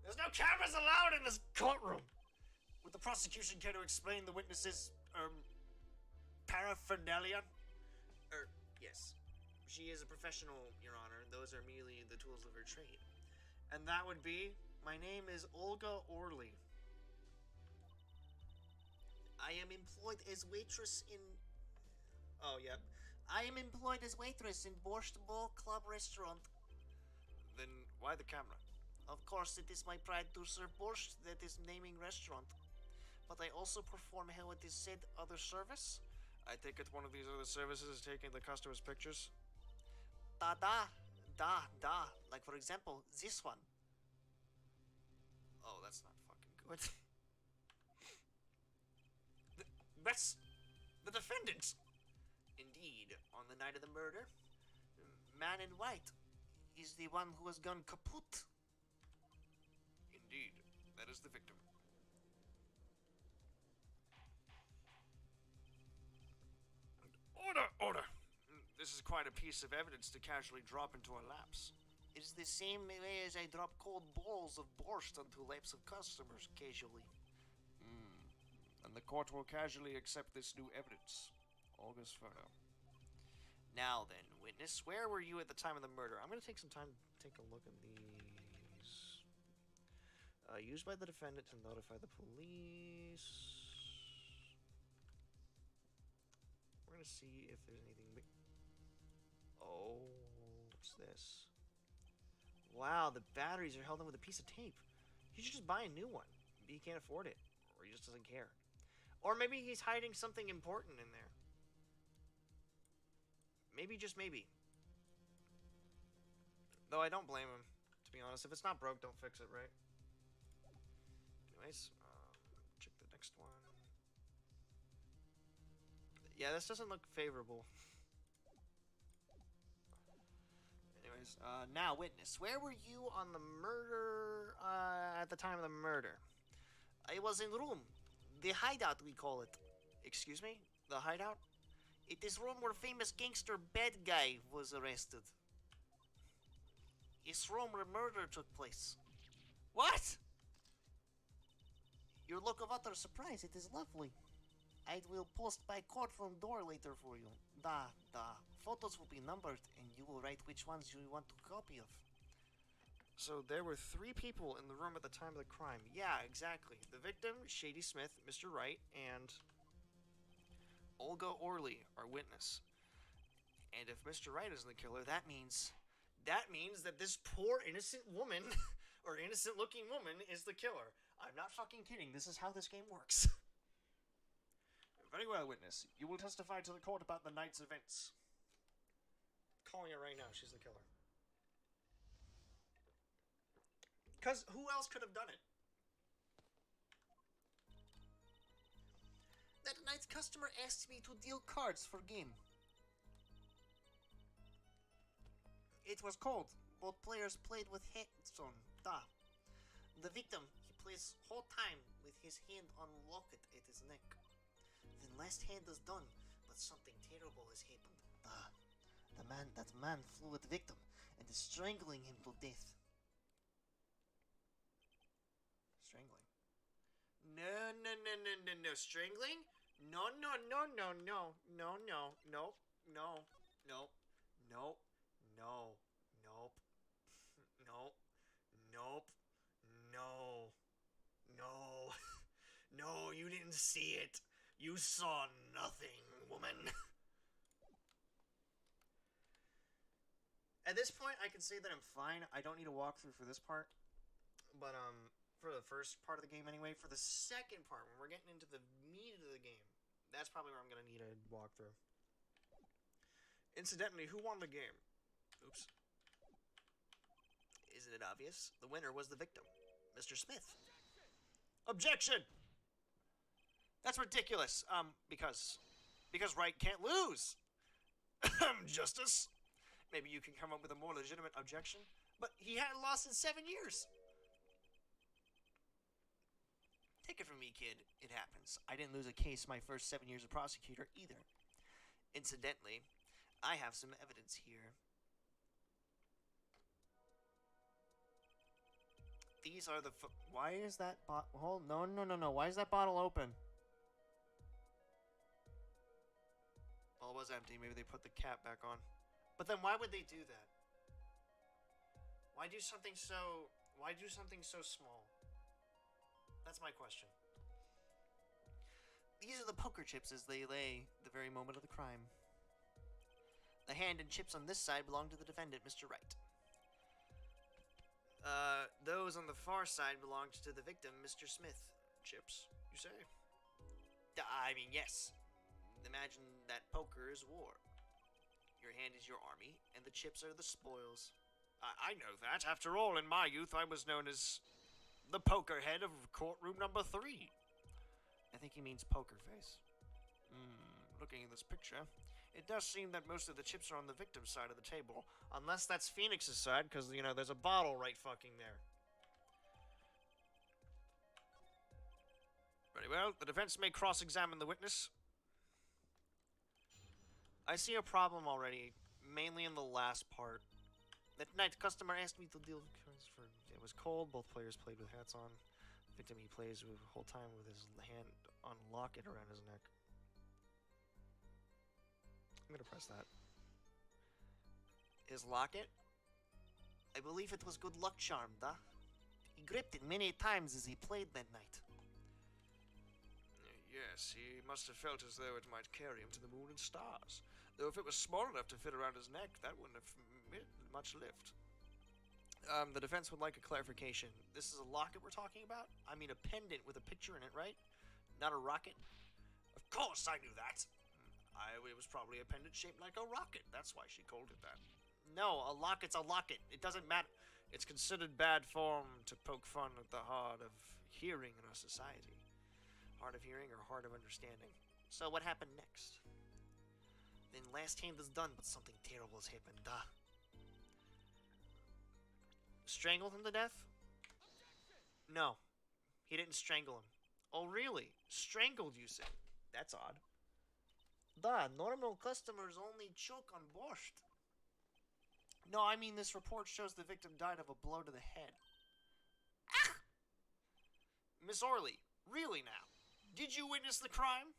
There's no cameras allowed in this courtroom! Would the prosecution care to explain the witness's, paraphernalia? Yes. She is a professional, Your Honor. Those are merely the tools of her trade. And that would be, my name is Olga Orley. I am employed as waitress in... Oh, yeah. I am employed as waitress in Borscht Bowl Club Restaurant. Then why the camera? Of course, it is my pride to serve borscht that is naming restaurant. But I also perform how it is said other service. I take it one of these other services is taking the customer's pictures? Da. Like, for example, this one. Oh, that's not fucking good. That's the defendant. Indeed, on the night of the murder, man in white is the one who has gone kaput. Indeed, that is the victim. Order! This is quite a piece of evidence to casually drop into a lapse. It is the same way as I drop cold bowls of borscht onto laps of customers casually. And the court will casually accept this new evidence. August photo. Now then, witness, where were you at the time of the murder? I'm going to take some time to take a look at these. Used by the defendant to notify the police. We're going to see if there's anything... Oh, what's this? Wow, the batteries are held in with a piece of tape. You should just buy a new one. Maybe he can't afford it. Or he just doesn't care. Or maybe he's hiding something important in there. Maybe, just maybe. Though I don't blame him, to be honest. If it's not broke, don't fix it, right? Anyways, check the next one. Yeah, this doesn't look favorable. Anyways, now, witness. Where were you on the murder, at the time of the murder? I was in room. The hideout, we call it. Excuse me? The hideout? It is room where famous gangster bad guy was arrested. It's room where murder took place. What? Your look of utter surprise, it is lovely. I will post by courtroom door later for you. Da. Photos will be numbered, and you will write which ones you want a copy of. So there were 3 people in the room at the time of the crime. Yeah, exactly. The victim, Shady Smith, Mr. Wright, and Olga Orley, our witness. And if Mr. Wright isn't the killer, that means that this poor innocent woman, or innocent-looking woman, is the killer. I'm not fucking kidding. This is how this game works. Very well, witness. You will testify to the court about the night's events. calling it right now. She's the killer. Because who else could have done it? That night's customer asked me to deal cards for game. It was cold. Both players played with hats on. The victim, he plays whole time with his hand on locket at his neck. Then last hand is done, but something terrible has happened. That man flew at the victim and is strangling him to death. Strangling? No. Strangling? No. No, you didn't see it. You saw nothing, woman. At this point, I can say that I'm fine. I don't need a walkthrough for this part. But, for the first part of the game anyway, for the second part, when we're getting into the meat of the game, that's probably where I'm going to need a walkthrough. Incidentally, who won the game? Oops. Isn't it obvious? The winner was the victim, Mr. Smith. Objection! That's ridiculous. Because Wright can't lose. Justice. Maybe you can come up with a more legitimate objection. But he hadn't lost in 7 years. Take it from me, kid. It happens. I didn't lose a case my first 7 years as prosecutor either. Incidentally, I have some evidence here. These are the... Why is that bottle... No. Why is that bottle open? Well, it was empty. Maybe they put the cap back on. But then why would they do that? Why do something so small? That's my question. These are the poker chips as they lay the very moment of the crime. The hand and chips on this side belong to the defendant, Mr. Wright. Those on the far side belonged to the victim, Mr. Smith. Chips, you say? I mean, yes. Imagine that poker is war. Your hand is your army, and the chips are the spoils. I know that. After all, in my youth, I was known as the poker head of courtroom number 3. I think he means poker face. Looking at this picture, it does seem that most of the chips are on the victim's side of the table. Unless that's Phoenix's side, because, you know, there's a bottle right fucking there. Very well. The defense may cross-examine the witness. I see a problem already, mainly in the last part. That night, the customer asked me to deal with cards for... It was cold, both players played with hats on. The victim, he plays with the whole time with his hand on locket around his neck. I'm gonna press that. His locket? I believe it was good luck charm, da. He gripped it many times as he played that night. Yes, he must have felt as though it might carry him to the moon and stars. Though if it was small enough to fit around his neck, that wouldn't have much lift. The defense would like a clarification. This is a locket we're talking about? I mean a pendant with a picture in it, right? Not a rocket? Of course I knew that! It was probably a pendant shaped like a rocket. That's why she called it that. No, a locket's a locket. It doesn't matter. It's considered bad form to poke fun at the heart of hearing in our society. Hard of hearing or hard of understanding. So what happened next? Then last hand is done, but something terrible has happened. Strangled him to death? No. He didn't strangle him. Oh, really? Strangled, you say? That's odd. Normal customers only choke on borscht. No, I mean this report shows the victim died of a blow to the head. Ah! Miss Orley, really now? Did you witness the crime?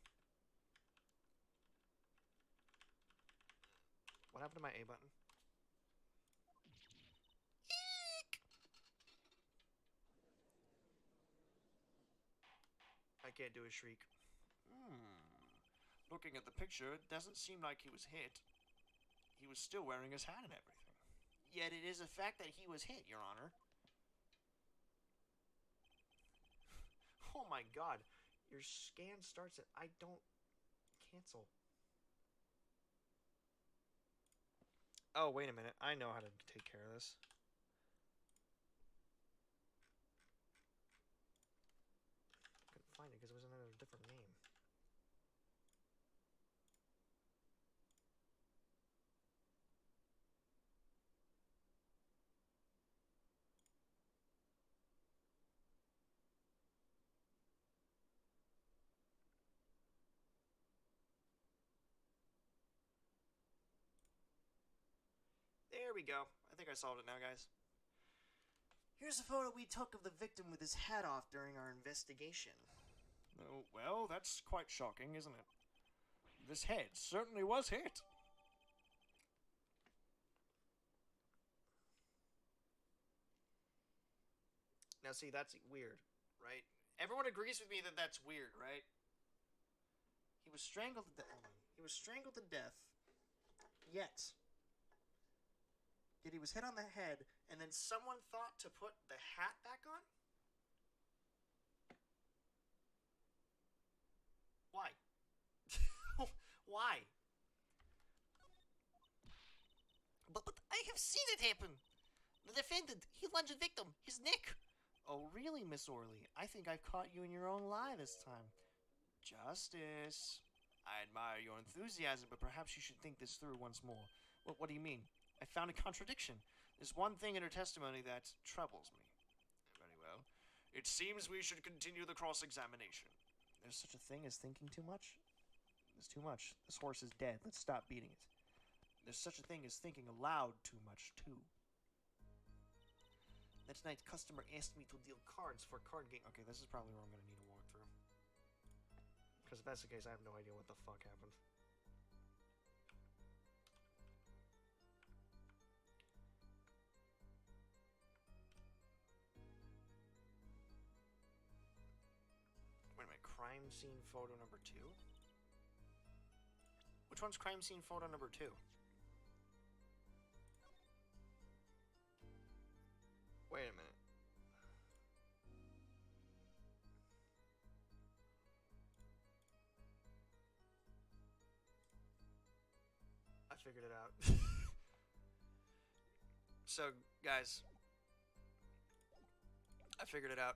What happened to my A button? Eek! I can't do a shriek. Looking at the picture, it doesn't seem like he was hit. He was still wearing his hat and everything. Yet it is a fact that he was hit, Your Honor. Oh my god. Your scan starts at... I don't... Cancel. Oh, wait a minute. I know how to take care of this. Couldn't find it because it was under a different name. There we go. I think I solved it now, guys. Here's a photo we took of the victim with his hat off during our investigation. Oh, well, that's quite shocking, isn't it? This head certainly was hit. Now, see, that's weird, right? Everyone agrees with me that that's weird, right? He was strangled to death. He was strangled to death. Yet he was hit on the head, and then someone thought to put the hat back on? Why? Why? But I have seen it happen. The defendant, he lunged at victim, his neck. Oh, really, Miss Orley? I think I've caught you in your own lie this time. Justice. I admire your enthusiasm, but perhaps you should think this through once more. What do you mean? I found a contradiction. There's one thing in her testimony that troubles me. Very well. It seems we should continue the cross-examination. There's such a thing as thinking too much? There's too much. This horse is dead. Let's stop beating it. There's such a thing as thinking aloud too much, too. That night, customer asked me to deal cards for card game. Okay, this is probably where I'm going to need a walkthrough. Because if that's the case, I have no idea what the fuck happened. Wait a minute, crime scene photo number 2? Which one's crime scene photo number 2? Wait a minute. I figured it out. So, guys, I figured it out.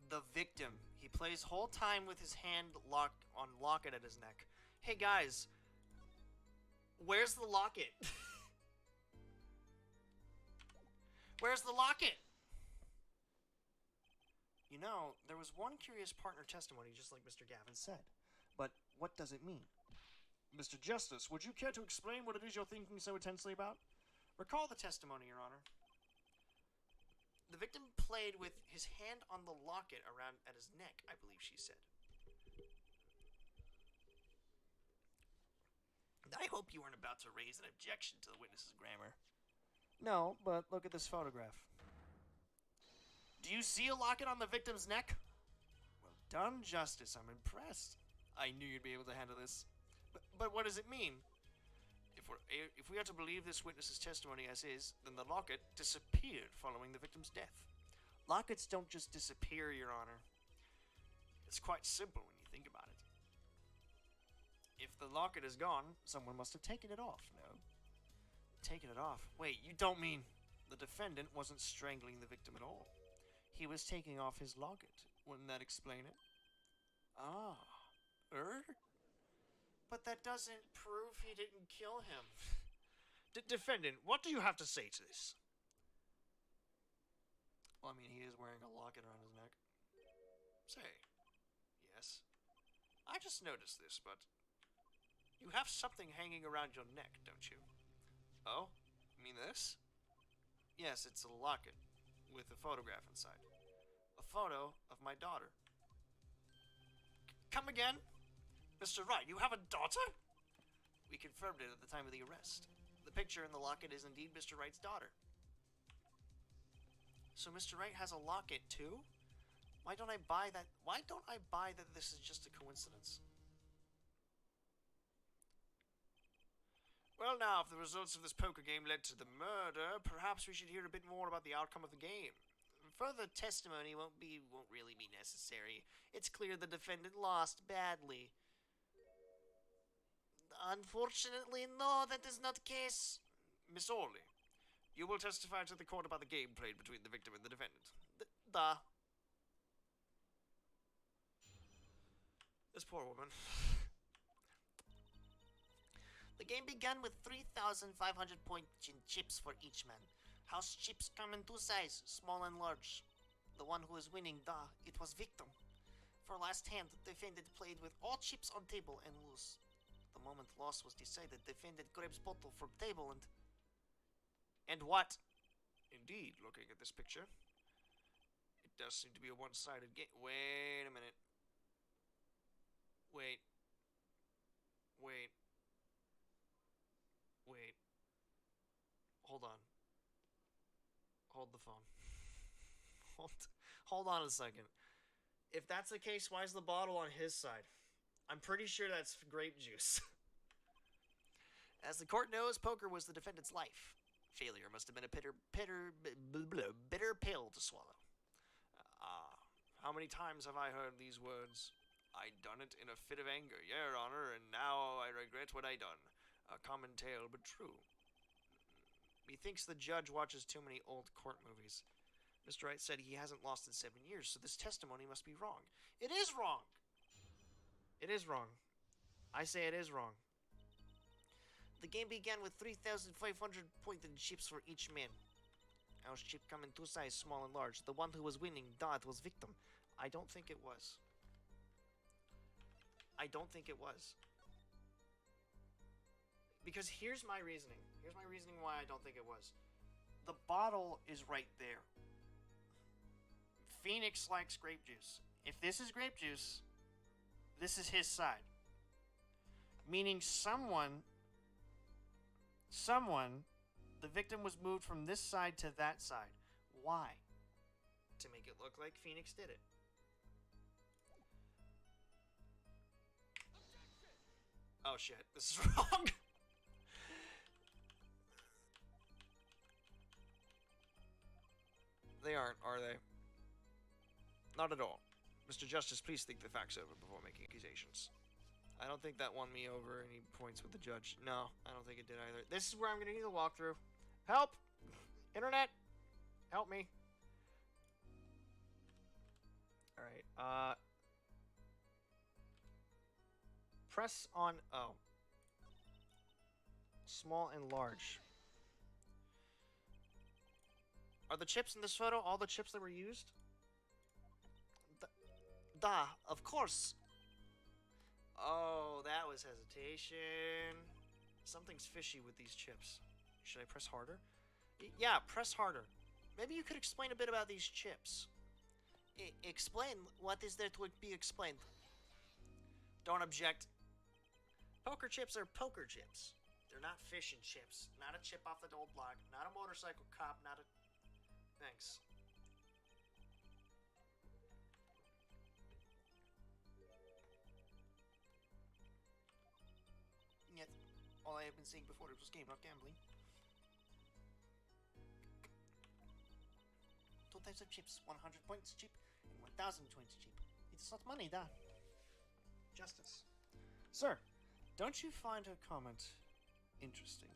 The victim. He plays whole time with his hand on locket at his neck. Hey, guys. Where's the locket? Where's the locket? You know, there was one curious partner testimony, just like Mr. Gavin said. But what does it mean? Mr. Justice, would you care to explain what it is you're thinking so intensely about? Recall the testimony, Your Honor. The victim played with his hand on the locket around at his neck, I believe she said. I hope you weren't about to raise an objection to the witness's grammar. No, but look at this photograph. Do you see a locket on the victim's neck? Well done, Justice. I'm impressed. I knew you'd be able to handle this. But what does it mean? If we are to believe this witness's testimony as is, then the locket disappeared following the victim's death. Lockets don't just disappear, Your Honor. It's quite simple when you think about it. If the locket is gone, someone must have taken it off, no? Taken it off? Wait, you don't mean... The defendant wasn't strangling the victim at all. He was taking off his locket. Wouldn't that explain it? Ah. But that doesn't prove he didn't kill him. Defendant, what do you have to say to this? Well, I mean, he is wearing a locket around his neck. Say, yes. I just noticed this, but you have something hanging around your neck, don't you? Oh? You mean this? Yes, it's a locket with a photograph inside. A photo of my daughter. Come again? Mr. Wright, you have a daughter? We confirmed it at the time of the arrest. The picture in the locket is indeed Mr. Wright's daughter. So Mr. Wright has a locket too? Why don't I buy that? Why don't I buy that this is just a coincidence? Well, now, if the results of this poker game led to the murder, perhaps we should hear a bit more about the outcome of the game. Further testimony won't really be necessary. It's clear the defendant lost badly. Unfortunately, no, that is not the case. Miss Orley, you will testify to the court about the game played between the victim and the defendant. Duh. This poor woman. The game began with 3,500 points in chips for each man. House chips come in two sizes, small and large. The one who is winning, duh, it was victim. For last hand, defendant played with all chips on table and lose. The moment loss was decided, defendant grabs bottle from table and... And what? Indeed, looking at this picture, it does seem to be a one-sided game. Wait a minute. Wait. Wait. Wait. Hold on. Hold the phone. Hold on a second. If that's the case, why is the bottle on his side? I'm pretty sure that's grape juice. As the court knows, poker was the defendant's life. Failure must have been a bitter pill to swallow. How many times have I heard these words? I done it in a fit of anger, your honor, and now I regret what I done. A common tale, but true. Methinks the judge watches too many old court movies. Mr. Wright said he hasn't lost in 7 years, so this testimony must be wrong. It is wrong! It is wrong. I say it is wrong. The game began with 3,500 pointed chips for each man. House chip come in two sizes, small and large. The one who was winning, it was victim. I don't think it was. I don't think it was. Because here's my reasoning. Here's my reasoning why I don't think it was. The bottle is right there. Phoenix likes grape juice. If this is grape juice, this is his side. Meaning someone, the victim was moved from this side to that side. Why? To make it look like Phoenix did it. Oh shit, this is wrong. They aren't, are they? Not at all. Mr. Justice, please think the facts over before making accusations. I don't think that won me over any points with the judge. No, I don't think it did either. This is where I'm going to need a walkthrough. Help! Internet! Help me. Alright, press on O. Small and large. Are the chips in this photo all the chips that were used? Duh, of course. Oh, that was hesitation. Something's fishy with these chips. Should I press harder? Yeah, press harder. Maybe you could explain a bit about these chips. Explain? What is there to be explained? Don't object. Poker chips are poker chips. They're not fish and chips. Not a chip off the old block. Not a motorcycle cop. Not a... Thanks. Yet, all I have been saying before it was game, not gambling. 2 types of chips, 100 points cheap and 1,000 points cheap. It's not money, da. Justice. Sir, don't you find her comment interesting?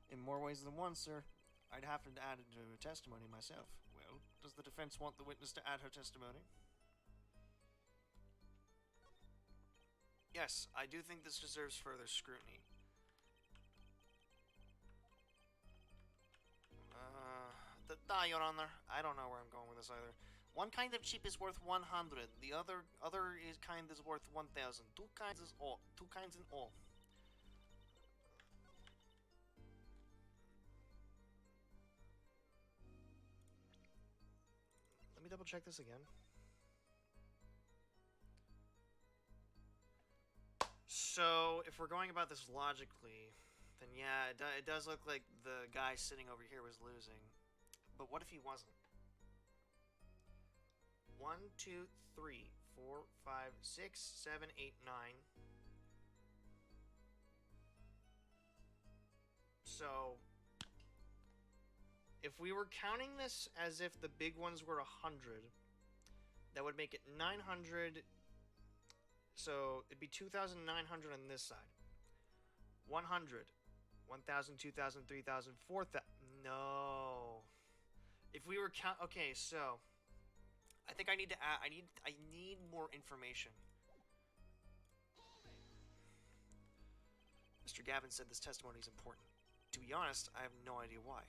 In more ways than one, sir. I'd have to add it to her testimony myself. Well, does the defense want the witness to add her testimony? Yes, I do think this deserves further scrutiny. Your Honor, I don't know where I'm going with this either. One kind of chip is worth 100. The other kind is worth 1,000. Two kinds in all. Let me double check this again. So, if we're going about this logically, then yeah, it does look like the guy sitting over here was losing. But what if he wasn't? 1, 2, 3, 4, 5, 6, 7, 8, 9. So, if we were counting this as if the big ones were 100, that would make it 900. So, it'd be 2,900 on this side. 100. 1,000, 2,000, 3,000, 4,000. No. If we were count, okay, so I think I need to add. I need more information. Mr. Gavin said this testimony is important. To be honest, I have no idea why.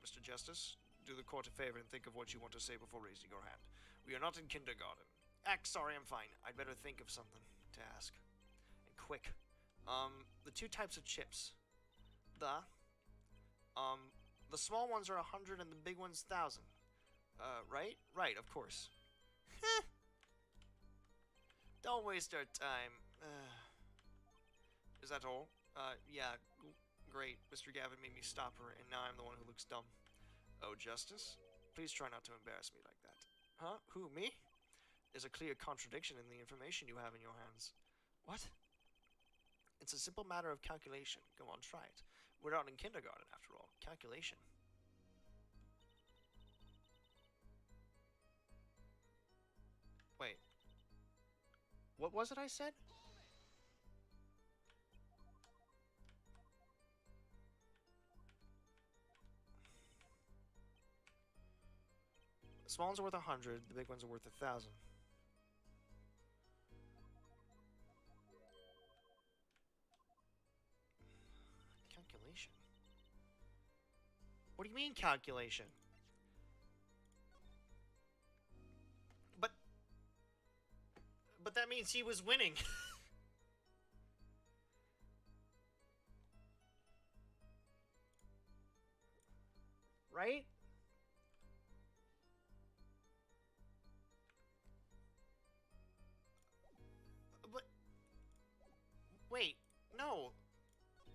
Mr. Justice, do the court a favor and think of what you want to say before raising your hand. We are not in kindergarten. Sorry, I'm fine. I'd better think of something to ask. And quick. The two types of chips. The small ones are 100 and the big one's 1,000. Right? Right, of course. Don't waste our time. Is that all? Yeah, great. Mr. Gavin made me stop her, and now I'm the one who looks dumb. Oh, Justice? Please try not to embarrass me like that. Huh? Who, me? There's a clear contradiction in the information you have in your hands. What? It's a simple matter of calculation. Go on, try it. We're not in kindergarten, after all. Calculation. Wait. What was it I said? The small ones are worth 100, the big ones are worth 1,000. Calculation? What do you mean, calculation? But that means he was winning. Right? But wait, no.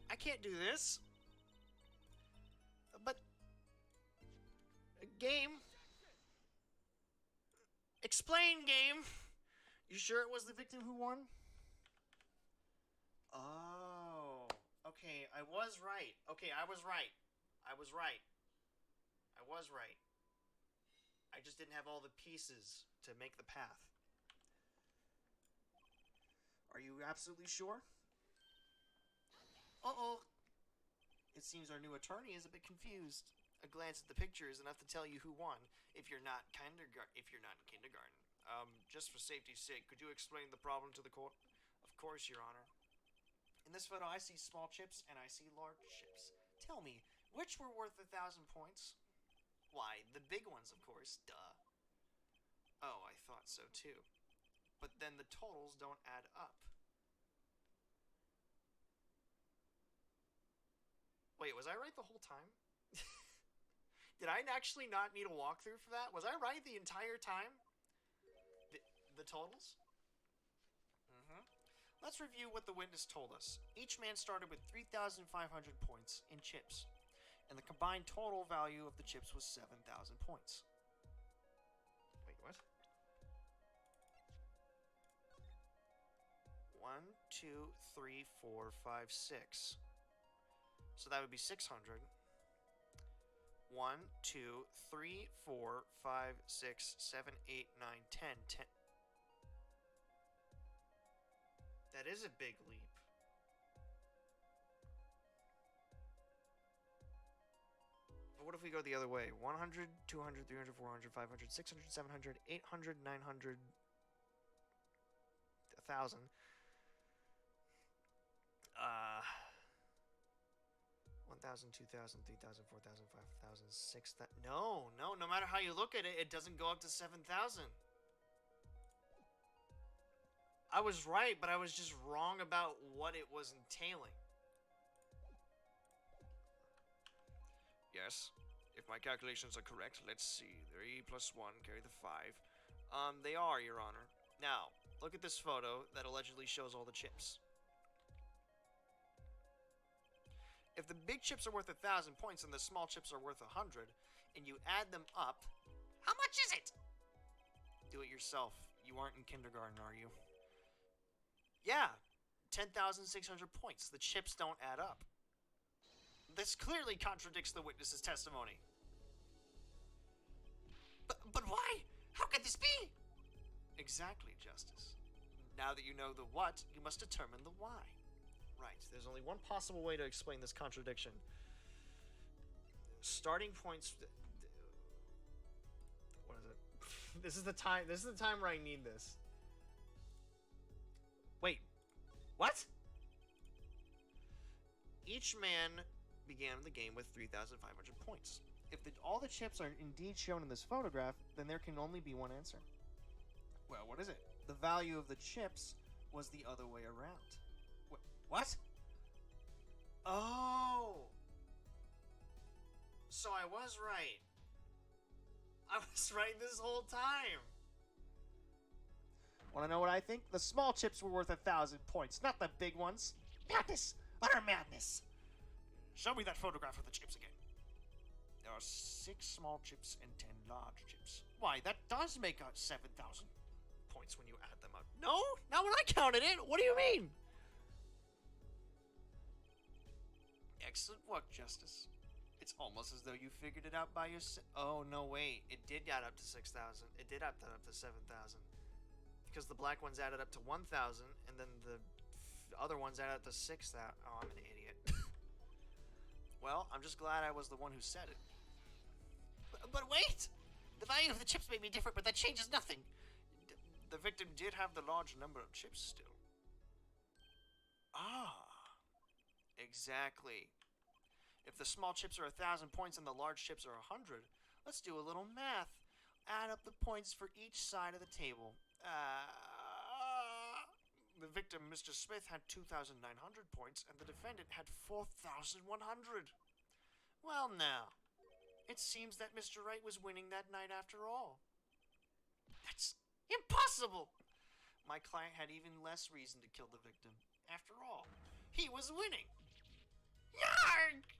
I can't do this. But game. Explain, game. You sure it was the victim who won? Oh. Okay, I was right. Okay, I was right. I was right. I was right. I just didn't have all the pieces to make the path. Are you absolutely sure? Uh-oh. It seems our new attorney is a bit confused. A glance at the picture is enough to tell you who won if you're not in kindergarten. Just for safety's sake, could you explain the problem to the court? Of course, Your Honor. In this photo, I see small chips and I see large chips. Tell me, which were worth 1,000 points? Why, the big ones, of course. Duh. Oh, I thought so too. But then the totals don't add up. Wait, was I right the whole time? Did I actually not need a walkthrough for that? Was I right the entire time? The totals? Let's review what the witness told us. Each man started with 3,500 points in chips, and the combined total value of the chips was 7,000 points. Wait, what? 1, 2, 3, 4, 5, 6. So that would be 600. 1, 2, 3, 4, 5, 6, 7, 8, 9, 10. 10. That is a big leap. But what if we go the other way? 100, 200, 300, 400, 500, 600, 700, 800, 900, 1,000. 1,000, 2,000, 3,000, 4,000, 5,000, 6,000. No matter how you look at it, it doesn't go up to 7,000. I was right, but I was just wrong about what it was entailing. Yes, if my calculations are correct, let's see. 3 plus 1 carry the 5. They are, Your Honor. Now, look at this photo that allegedly shows all the chips. If the big chips are worth 1,000 points and the small chips are worth 100, and you add them up, how much is it? Do it yourself. You aren't in kindergarten, are you? Yeah, 10,600 points. The chips don't add up. This clearly contradicts the witness's testimony. But why? How could this be? Exactly, Justice. Now that you know the what, you must determine the why. Right. There's only one possible way to explain this contradiction. Starting points. What is it? This is the time. This is the time where I need this. Wait. What? Each man began the game with 3,500 points. If all the chips are indeed shown in this photograph, then there can only be one answer. Well, what is it? The value of the chips was the other way around. What? Oh! So I was right. I was right this whole time. Want to know what I think? The small chips were worth 1,000 points, not the big ones. Madness! Utter madness! Show me that photograph of the chips again. There are 6 small chips and 10 large chips. Why, that does make out 7,000 points when you add them up. No, not when I counted it. What do you mean? Excellent work, Justice. It's almost as though you figured it out by yourself. Oh, no, wait. It did add up to 6,000. It did add up to 7,000. Because the black ones added up to 1,000, and then the other ones added up to 6,000. Oh, I'm an idiot. Well, I'm just glad I was the one who said it. But wait! The value of the chips may be different, but that changes nothing. The victim did have the large number of chips still. Ah. Exactly. If the small chips are 1,000 points and the large chips are 100, let's do a little math. Add up the points for each side of the table. The victim, Mr. Smith, had 2,900 points, and the defendant had 4,100. Well, now, it seems that Mr. Wright was winning that night after all. That's impossible! My client had even less reason to kill the victim. After all, he was winning. Yarg!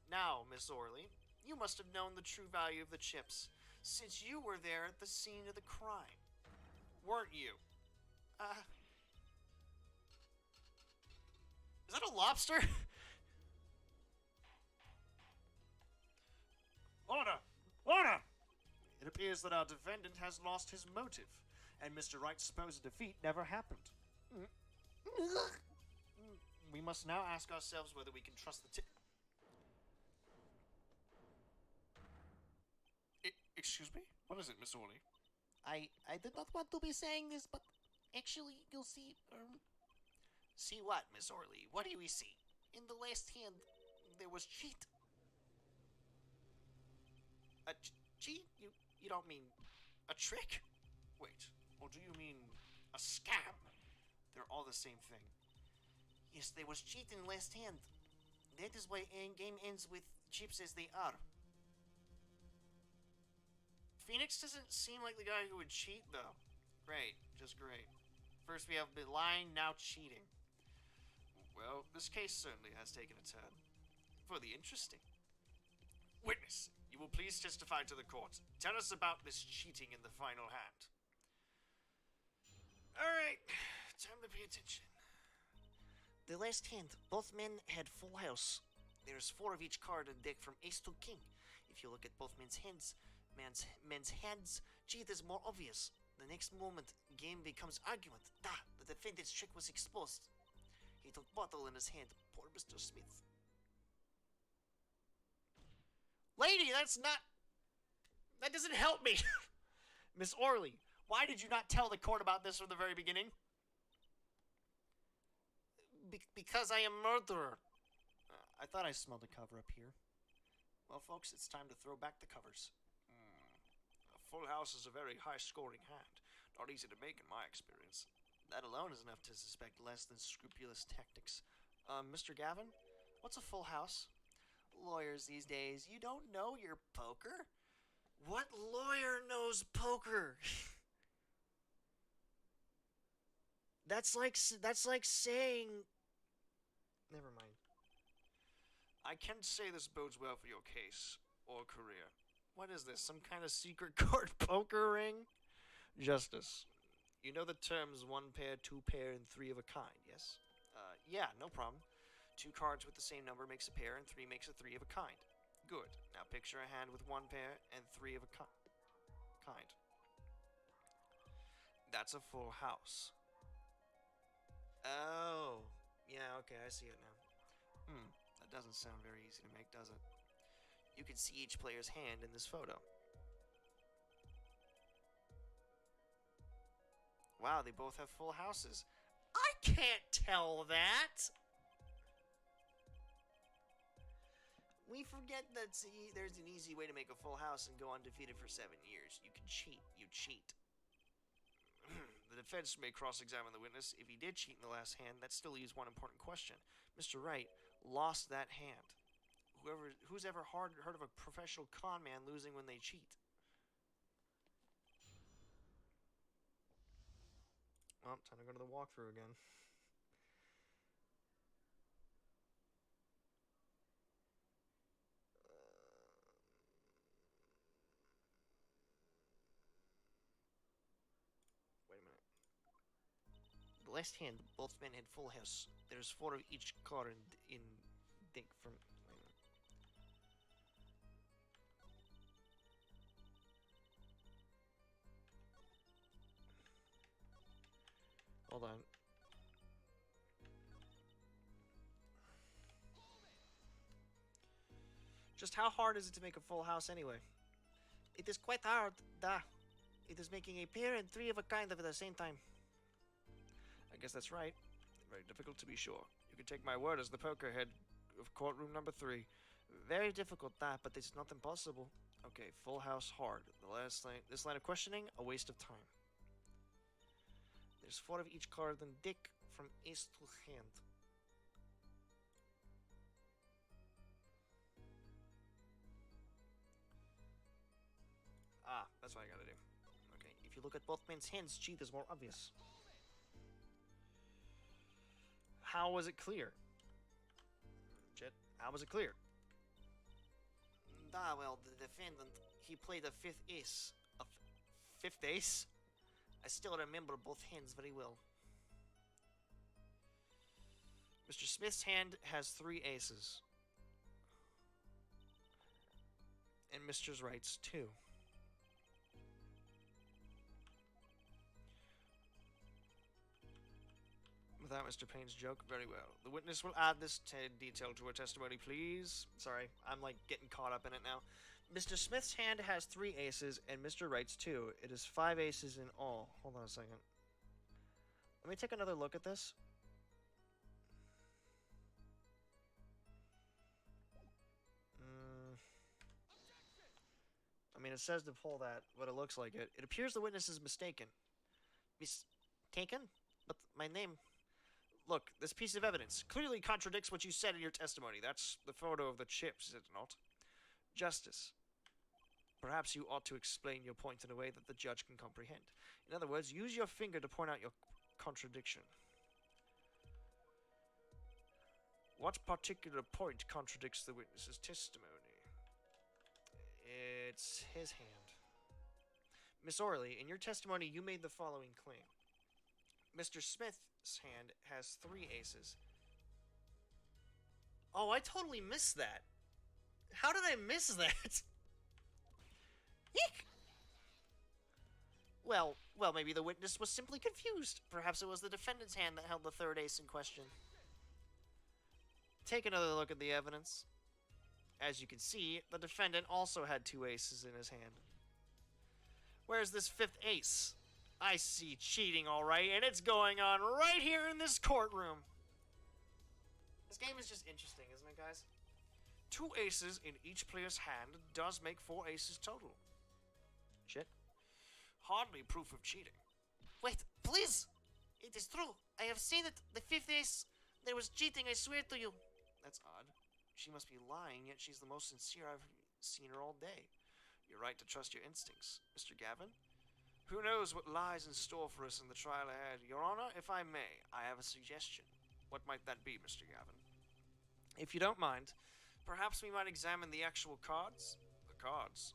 Now, Miss Orley, you must have known the true value of the chips, since you were there at the scene of the crime. Weren't you? Is that a lobster? Order! Order! It appears that our defendant has lost his motive, and Mr. Wright's supposed defeat never happened. We must now ask ourselves whether we can trust the Excuse me? What is it, Miss Orley? I did not want to be saying this, but actually, you'll see, See what, Miss Orley? What do we see? in the last hand, there was cheat. A cheat? You don't mean a trick? Wait, or do you mean a scam? They're all the same thing. Yes, there was cheat in last hand. That is why game ends with chips as they are. Phoenix doesn't seem like the guy who would cheat, though. Great, just great. First we have lying, now cheating. Well, this case certainly has taken a turn. For the interesting. Witness, you will please testify to the court. Tell us about this cheating in the final hand. Alright, time to pay attention. The last hand, both men had full house. There's 4 of each card in deck from ace to king. If you look at both men's hands, cheat is more obvious. The next moment, game becomes argument. The defendant's trick was exposed. He took bottle in his hand. Poor Mr. Smith. Lady, that doesn't help me. Miss Orley, why did you not tell the court about this from the very beginning? Because I am murderer. I thought I smelled a cover up here. Well, folks, it's time to throw back the covers. A full house is a very high-scoring hand. Not easy to make in my experience. That alone is enough to suspect less than scrupulous tactics. Mr. Gavin, what's a full house? Lawyers these days, you don't know your poker? What lawyer knows poker? That's like saying... Never mind. I can't say this bodes well for your case or career. What is this, some kind of secret card poker ring? Justice, you know the terms 1 pair, 2 pair, and 3 of a kind, yes? Yeah, no problem. 2 cards with the same number makes a pair, and 3 makes a 3 of a kind. Good. Now picture a hand with 1 pair and 3 of a kind. That's a full house. Oh, Yeah, okay, I see it now. That doesn't sound very easy to make, does it? You can see each player's hand in this photo. Wow, they both have full houses. I can't tell that! We forget that there's an easy way to make a full house and go undefeated for 7 years. You can cheat. You cheat. The defense may cross-examine the witness. If he did cheat in the last hand, that still leaves one important question. Mr. Wright lost that hand. Who's ever heard of a professional con man losing when they cheat? Well, time to go to the walkthrough again. Wait a minute. The last hand, both men had full house. There's 4 of each card in deck from. Wait a minute. Hold on. Just how hard is it to make a full house anyway? It is quite hard, da. It is making a pair and 3 of a kind at the same time. I guess that's right. Very difficult to be sure. You can take my word as the poker head of courtroom number 3. Very difficult, da, but it's not impossible. Okay, full house hard. This line of questioning, a waste of time. There's 4 of each card in deck from ace to hand. Ah, that's what I gotta do. Okay, if you look at both men's hands, cheat is more obvious. How was it clear? Jet, how was it clear? Da, well, the defendant, he played a 5th ace. A 5th ace? I still remember both hands very well. Mr. Smith's hand has 3 aces. And Mr. Wright's 2. Without Mr. Payne's joke, very well. The witness will add this detail to her testimony, please. Sorry, I'm like getting caught up in it now. Mr. Smith's hand has 3 aces, and Mr. Wright's 2. It is 5 aces in all. Hold on a second. Let me take another look at this. I mean, it says to pull that, but it looks like it. It appears the witness is mistaken. Mistaken? But my name... Look, this piece of evidence clearly contradicts what you said in your testimony. That's the photo of the chips, is it not? Justice. Perhaps you ought to explain your point in a way that the judge can comprehend. In other words, use your finger to point out your contradiction. What particular point contradicts the witness's testimony? It's his hand. Miss Orley, in your testimony, you made the following claim. Mr. Smith's hand has 3 aces. Oh, I totally missed that. How did I miss that? Eek! Well, maybe the witness was simply confused. Perhaps it was the defendant's hand that held the 3rd ace in question. Take another look at the evidence. As you can see, the defendant also had 2 aces in his hand. Where's this 5th ace? I see cheating, alright, and it's going on right here in this courtroom. This game is just interesting, isn't it, guys? 2 aces in each player's hand does make 4 aces total. Shit. Hardly proof of cheating. Wait, please! It is true. I have seen it. The 5th ace. There was cheating, I swear to you. That's odd. She must be lying, yet she's the most sincere I've seen her all day. You're right to trust your instincts, Mr. Gavin. Who knows what lies in store for us in the trial ahead? Your Honor, if I may, I have a suggestion. What might that be, Mr. Gavin? If you don't mind, perhaps we might examine the actual cards? The cards?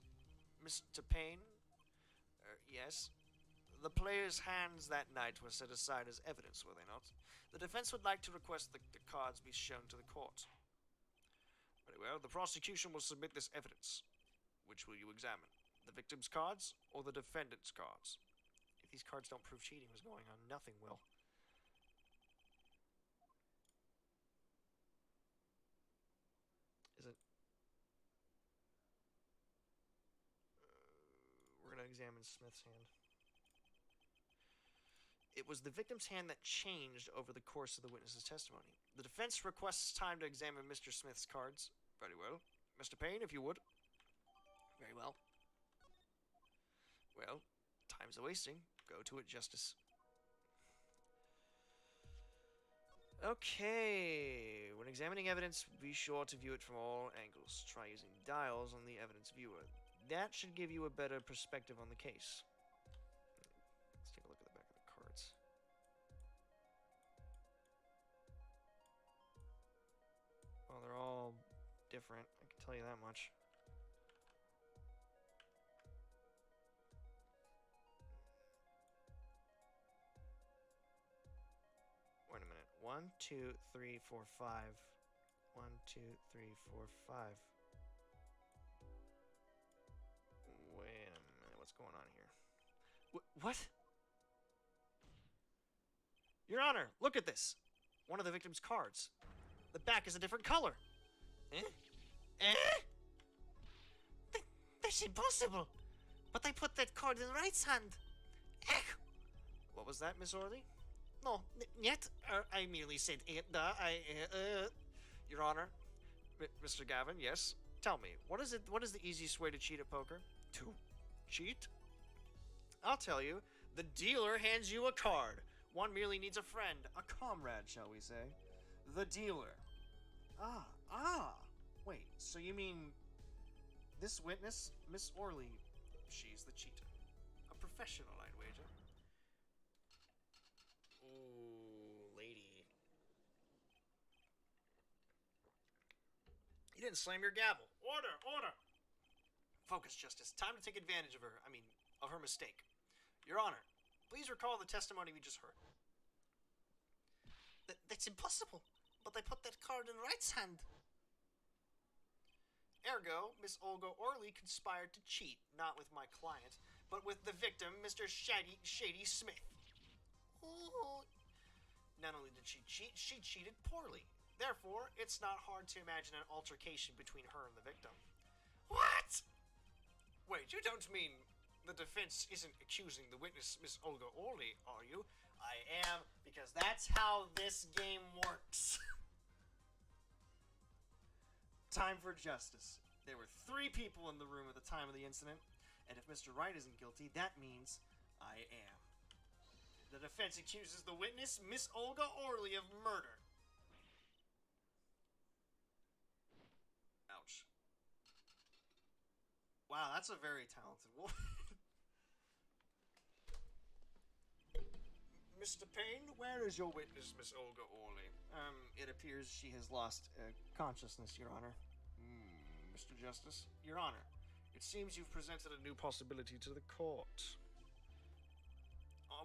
Mr. Payne? Yes? The players' hands that night were set aside as evidence, were they not? The defense would like to request the cards be shown to the court. Very well, the prosecution will submit this evidence. Which will you examine? The victim's cards or the defendant's cards? If these cards don't prove cheating was going on, nothing will. examine Smith's hand. It was the victim's hand that changed over the course of the witness's testimony. The defense requests time to examine Mr. Smith's cards. Very well. Mr. Payne, if you would. Very well. Well, time's a-wasting. Go to it, Justice. Okay. When examining evidence, be sure to view it from all angles. Try using dials on the evidence viewer. That should give you a better perspective on the case. Let's take a look at the back of the cards. Well, they're all different, I can tell you that much. Wait a minute. 1, 2, 3, 4, 5. 1, 2, 3, 4, 5. Wait a minute. What's going on here? What? Your Honor, look at this. One of the victim's cards. The back is a different color. Eh? That's impossible. But I put that card in Wright's hand. Ech. What was that, Miss Orley? No, yet. I merely said it. Your Honor, Mr. Gavin, yes. Tell me, what is the easiest way to cheat at poker? To cheat? I'll tell you. The dealer hands you a card. One merely needs a friend, a comrade, shall we say. The dealer. Wait, so you mean this witness, Miss Orley, she's the cheater. A professional, I'd wager. Ooh, lady. You didn't slam your gavel. Order! Focus, Justice. Time to take advantage of her mistake. Your Honor, please recall the testimony we just heard. That's impossible. But I put that card in Wright's hand. Ergo, Miss Olga Orley conspired to cheat, not with my client, but with the victim, Mr. Shady Smith. Oh. Not only did she cheat, she cheated poorly. Therefore, it's not hard to imagine an altercation between her and the victim. What? Wait, you don't mean the defense isn't accusing the witness, Miss Olga Orley, are you? I am, because that's how this game works. Time for justice. There were 3 people in the room at the time of the incident, and if Mr. Wright isn't guilty, that means I am. The defense accuses the witness, Miss Olga Orley, of murder. Ouch. Wow, that's a very talented woman. Mr. Payne, where is your witness, Miss Olga Orley? It appears she has lost consciousness, Your Honor. Mr. Justice, Your Honor, it seems you've presented a new possibility to the court.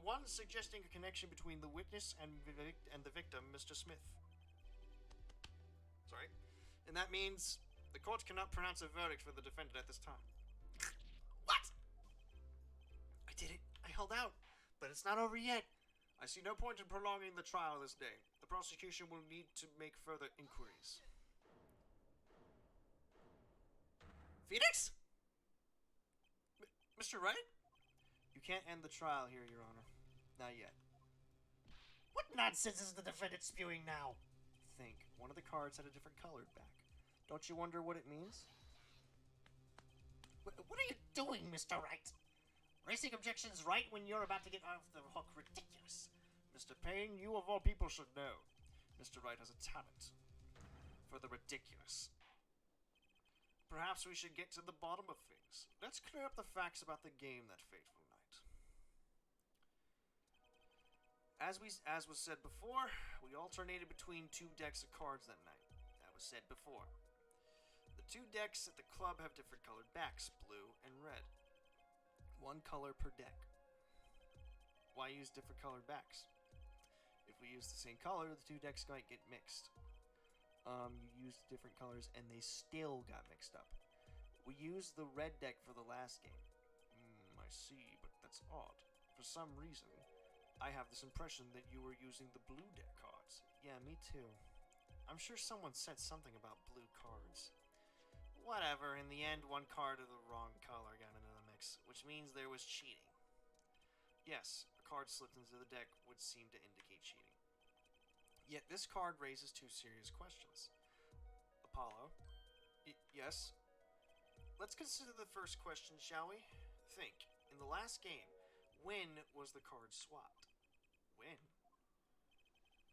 One suggesting a connection between the witness and the victim, Mr. Smith. Sorry. And that means the court cannot pronounce a verdict for the defendant at this time. What? I did it. I held out. But it's not over yet. I see no point in prolonging the trial this day. The prosecution will need to make further inquiries. Phoenix? Mr. Wright? You can't end the trial here, Your Honor. Not yet. What nonsense is the defendant spewing now? Think. One of the cards had a different colored back. Don't you wonder what it means? What are you doing, Mr. Wright? Raising objections right when you're about to get off the hook. Ridiculous. Mr. Payne, you of all people should know. Mr. Wright has a talent for the ridiculous. Perhaps we should get to the bottom of things. Let's clear up the facts about the game that fateful night. As was said before, we alternated between 2 decks of cards that night. That was said before. The 2 decks at the club have different colored backs, blue and red. 1 color per deck. Why use different colored backs? If we use the same color, the 2 decks might get mixed. You used different colors and they still got mixed up. We used the red deck for the last game. I see, but that's odd. For some reason, I have this impression that you were using the blue deck cards. Yeah, me too. I'm sure someone said something about blue cards. Whatever, in the end, 1 card of the wrong color got into the mix. blanks, which means there was cheating. Yes, a card slipped into the deck would seem to indicate cheating. Yet this card raises two serious questions. Apollo? Yes? Let's consider the first question, shall we? Think. In the last game, when was the card swapped? When?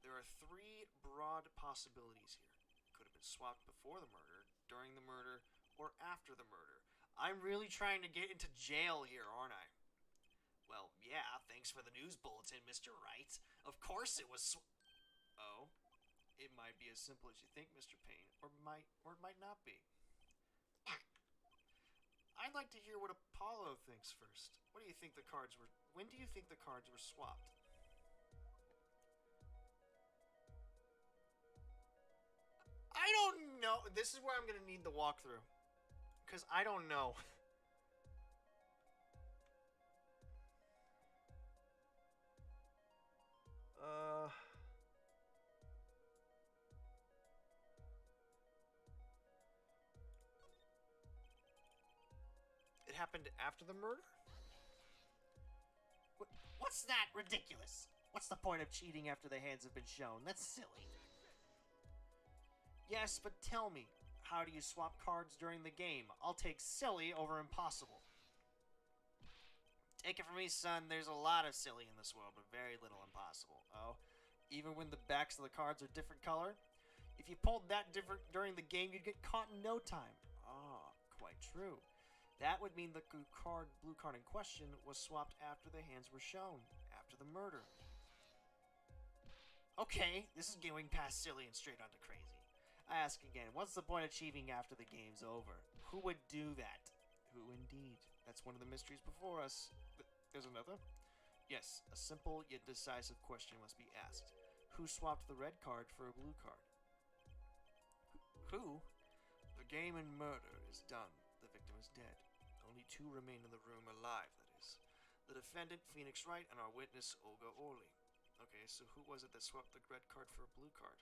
There are three broad possibilities here. It could have been swapped before the murder, during the murder, or after the murder. I'm really trying to get into jail here, aren't I? Well, yeah, thanks for the news bulletin, Mr. Wright. Of course it was Oh? It might be as simple as you think, Mr. Payne, or it might not be. I'd like to hear what Apollo thinks first. When do you think the cards were swapped? I don't know. This is where I'm going to need the walkthrough. Because I don't know. It happened after the murder? What's that? Ridiculous. What's the point of cheating after the hands have been shown? That's silly. Yes, but tell me, how do you swap cards during the game? I'll take silly over impossible. Take it from me, son, there's a lot of silly in this world, but very little impossible. Oh, even when the backs of the cards are different color? If you pulled that different during the game, you'd get caught in no time. Ah, quite true. That would mean the blue card in question was swapped after the hands were shown, after the murder. Okay, this is going past silly and straight onto crazy. I ask again, what's the point of cheating after the game's over? Who would do that? Who indeed? That's one of the mysteries before us. There's another? Yes, a simple yet decisive question must be asked. Who swapped the red card for a blue card? Who? The game and murder is done. The victim is dead. Only two remain in the room alive, that is. The defendant, Phoenix Wright, and our witness, Olga Orley. Okay, so who was it that swapped the red card for a blue card?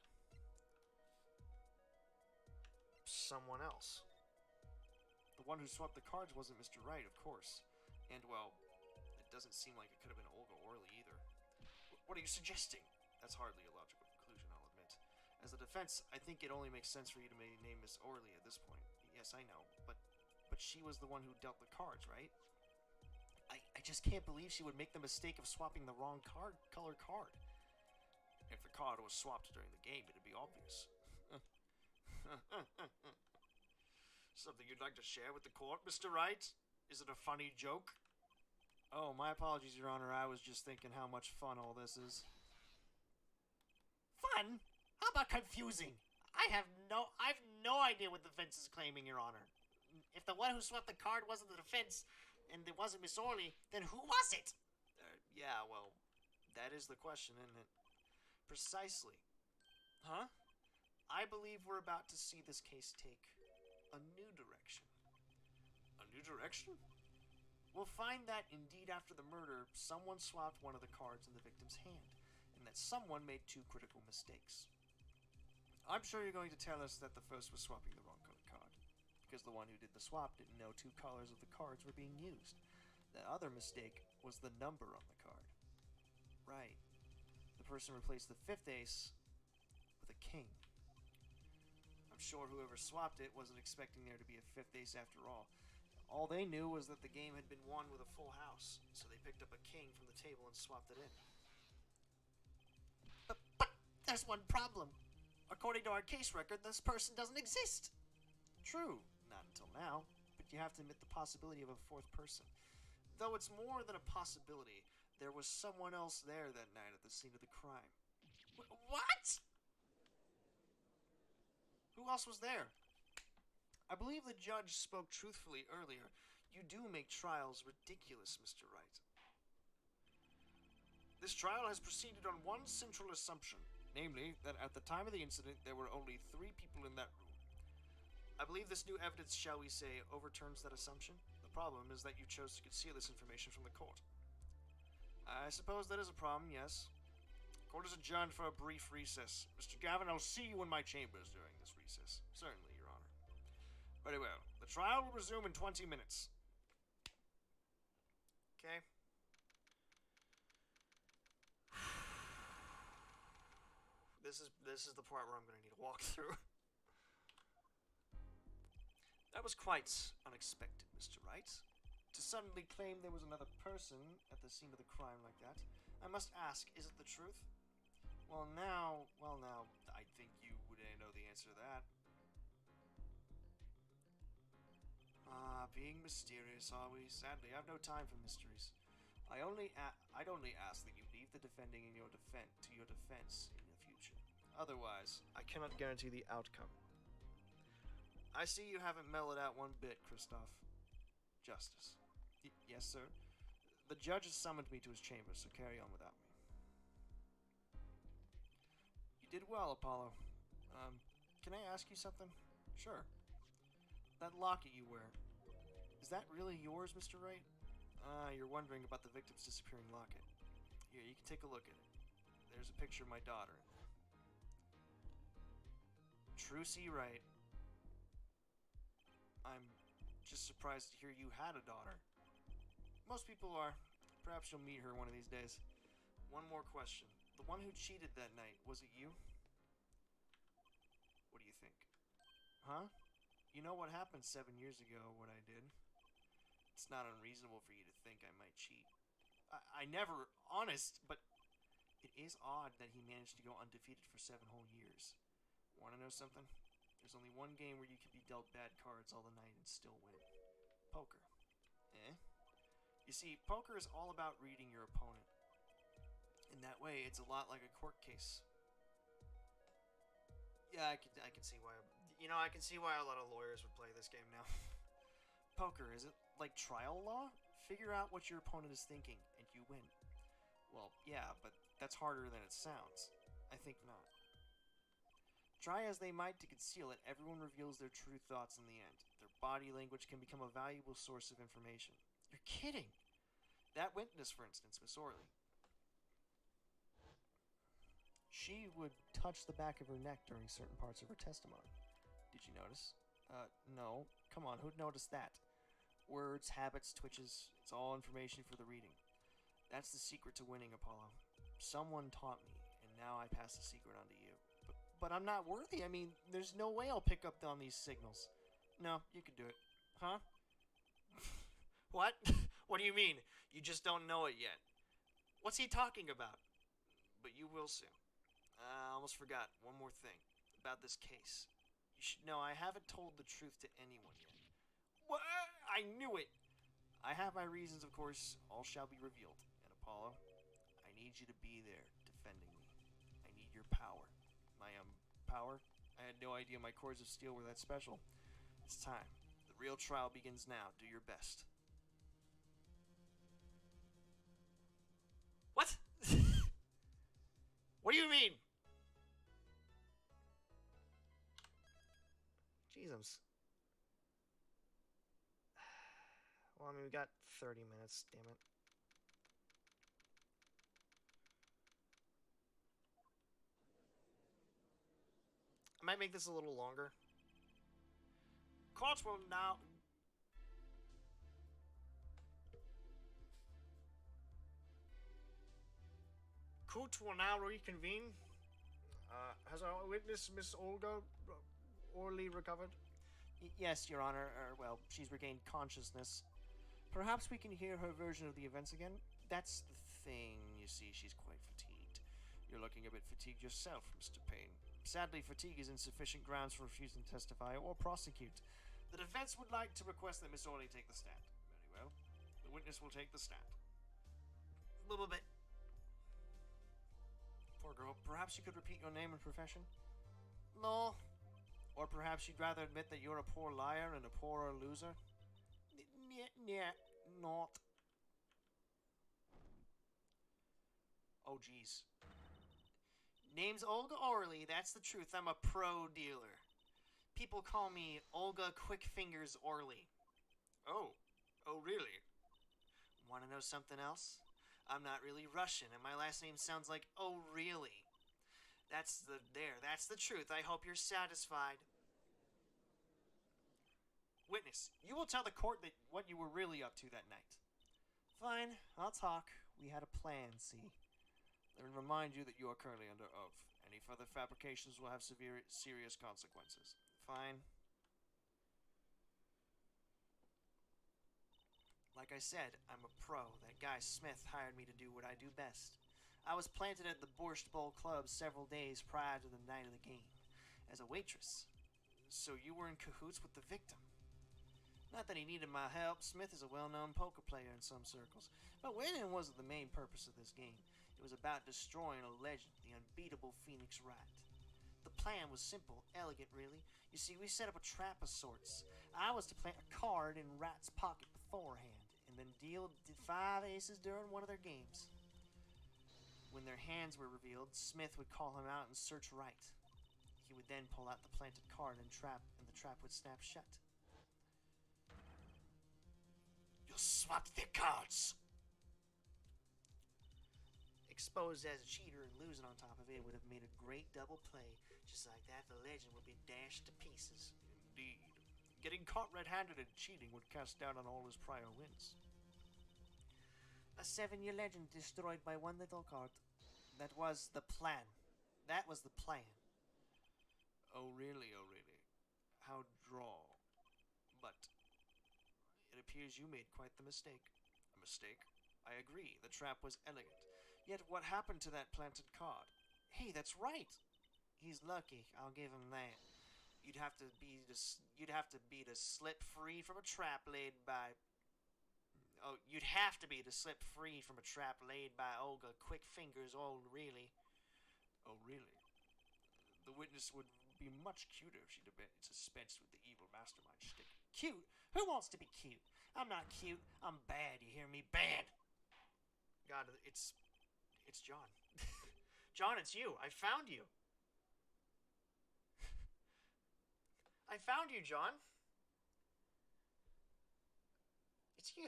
Someone else. The one who swapped the cards wasn't Mr. Wright, of course. And, well, it doesn't seem like it could have been Olga Orley either. What are you suggesting? That's hardly a logical conclusion, I'll admit. As a defense, I think it only makes sense for you to name Miss Orley at this point. Yes, I know, but she was the one who dealt the cards, right? I just can't believe she would make the mistake of swapping the wrong color card. If the card was swapped during the game, it'd be obvious. Something you'd like to share with the court, Mr. Wright? Is it a funny joke? Oh, my apologies, Your Honor. I was just thinking how much fun all this is. Fun? How about confusing? I've no idea what the defense is claiming, Your Honor. If the one who swept the card wasn't the defense, and it wasn't Miss Orley, then who was it? Yeah, well, that is the question, isn't it? Precisely. Huh? I believe we're about to see this case take a new direction. A new direction? We'll find that, indeed, after the murder, someone swapped one of the cards in the victim's hand, and that someone made two critical mistakes. I'm sure you're going to tell us that the first was swapping the wrong color card, because the one who did the swap didn't know two colors of the cards were being used. The other mistake was the number on the card. Right. The person replaced the fifth ace with a king. I'm sure whoever swapped it wasn't expecting there to be a fifth ace after all. All they knew was that the game had been won with a full house, so they picked up a king from the table and swapped it in. But there's one problem. According to our case record, this person doesn't exist. True, not until now, but you have to admit the possibility of a fourth person. Though it's more than a possibility, there was someone else there that night at the scene of the crime. What? Who else was there? I believe the judge spoke truthfully earlier. You do make trials ridiculous, Mr. Wright. This trial has proceeded on one central assumption, namely, that at the time of the incident, there were only 3 people in that room. I believe this new evidence, shall we say, overturns that assumption. The problem is that you chose to conceal this information from the court. I suppose that is a problem, yes. Court is adjourned for a brief recess. Mr. Gavin, I'll see you in my chambers during this recess. Certainly, Your Honor. Very well. The trial will resume in 20 minutes. This is the part where I'm going to need a walkthrough. That was quite unexpected, Mr. Wright. To suddenly claim there was another person at the scene of the crime like that, I must ask, is it the truth? Well now, I think you would know the answer to that. Being mysterious, are we? Sadly, I have no time for mysteries. I'd only ask that you leave the defending in your to your defense in the future. Otherwise, I cannot guarantee the outcome. I see you haven't mellowed out one bit, Christoph. Justice. Yes, sir. The judge has summoned me to his chamber, so carry on without me. You did well, Apollo. Can I ask you something? Sure. That locket you wear, is that really yours, Mr. Wright? You're wondering about the victim's disappearing locket. Here, you can take a look at it. There's a picture of my daughter in there. Trucy Wright. I'm just surprised to hear you had a daughter. Most people are. Perhaps you'll meet her one of these days. One more question. The one who cheated that night, was it you? What do you think? Huh? You know what happened 7 years ago, what I did? It's not unreasonable for you to think I might cheat. I never, honest, but it is odd that he managed to go undefeated for 7 whole years. Wanna know something? There's only one game where you can be dealt bad cards all the night and still win. Poker. Eh? You see, poker is all about reading your opponent. In that way, it's a lot like a court case. Yeah, I can see why. I can see why a lot of lawyers would play this game now. Poker, is it like trial law? Figure out what your opponent is thinking, and you win. Well, yeah, but that's harder than it sounds. I think not. Try as they might to conceal it, everyone reveals their true thoughts in the end. Their body language can become a valuable source of information. You're kidding! That witness, for instance, Miss Orley. She would touch the back of her neck during certain parts of her testimony. Did you notice? No. Come on, who'd notice that? Words, habits, twitches, it's all information for the reading. That's the secret to winning, Apollo. Someone taught me, and now I pass the secret on to you. But I'm not worthy. I mean, there's no way I'll pick up on these signals. No, you could do it. Huh? What? What do you mean? You just don't know it yet. What's he talking about? But you will soon. I almost forgot one more thing about this case. You should know I haven't told the truth to anyone yet. What? I knew it! I have my reasons, of course. All shall be revealed. And Apollo, I need you to be there, defending me. I need your power. My, power? I had no idea my cords of steel were that special. It's time. The real trial begins now. Do your best. What? What do you mean? Jesus. Well, I mean, we got 30 minutes, damn it. I might make this a little longer. Courts will now... Court will now reconvene. Has our witness, Miss Olga Orley, recovered? Yes, Your Honor. Well, she's regained consciousness. Perhaps we can hear her version of the events again? That's the thing, you see, she's quite fatigued. You're looking a bit fatigued yourself, Mr. Payne. Sadly, fatigue is insufficient grounds for refusing to testify or prosecute. The defense would like to request that Miss Orley take the stand. Very well. The witness will take the stand. A little bit. Poor girl, perhaps you could repeat your name and profession? No. Or perhaps you'd rather admit that you're a poor liar and a poorer loser? Not. Oh, jeez. Name's Olga Orley, that's the truth. I'm a pro dealer. People call me Olga Quick Fingers Orley. Oh. Oh, really? Want to know something else? I'm not really Russian, and my last name sounds like oh really. That's the truth. I hope you're satisfied. Witness, you will tell the court that what you were really up to that night. Fine, I'll talk. We had a plan, see? Let me remind you that you are currently under oath. Any further fabrications will have serious consequences. Fine. Like I said, I'm a pro. That guy Smith hired me to do what I do best. I was planted at the Borscht Bowl Club several days prior to the night of the game, as a waitress. So you were in cahoots with the victim? Not that he needed my help. Smith is a well-known poker player in some circles. But winning wasn't the main purpose of this game. It was about destroying a legend, the unbeatable Phoenix Wright. The plan was simple, elegant really. You see, we set up a trap of sorts. I was to plant a card in Wright's pocket beforehand, and then deal 5 aces during one of their games. When their hands were revealed, Smith would call him out and search Wright. He would then pull out the planted card and the trap would snap shut. You swapped the cards! Exposed as a cheater and losing on top of it would have made a great double play. Just like that, the legend would be dashed to pieces. Indeed. Getting caught red-handed and cheating would cast doubt on all his prior wins. A 7-year legend destroyed by one little card. That was the plan. That was the plan. Oh really, oh really. How droll. But it appears you made quite the mistake. A mistake? I agree, the trap was elegant. Yet what happened to that planted card? Hey, that's right. He's lucky, I'll give him that. You'd have to be to slip free from a trap laid by... Oh, you'd have to be to slip free from a trap laid by Olga Quick Fingers, oh really. Oh really? The witness would be much cuter if she dispensed with the evil mastermind shtick. Cute? Who wants to be cute? I'm not cute. I'm bad, you hear me? Bad! God, it's John. John, it's you. I found you. I found you, John. It's you.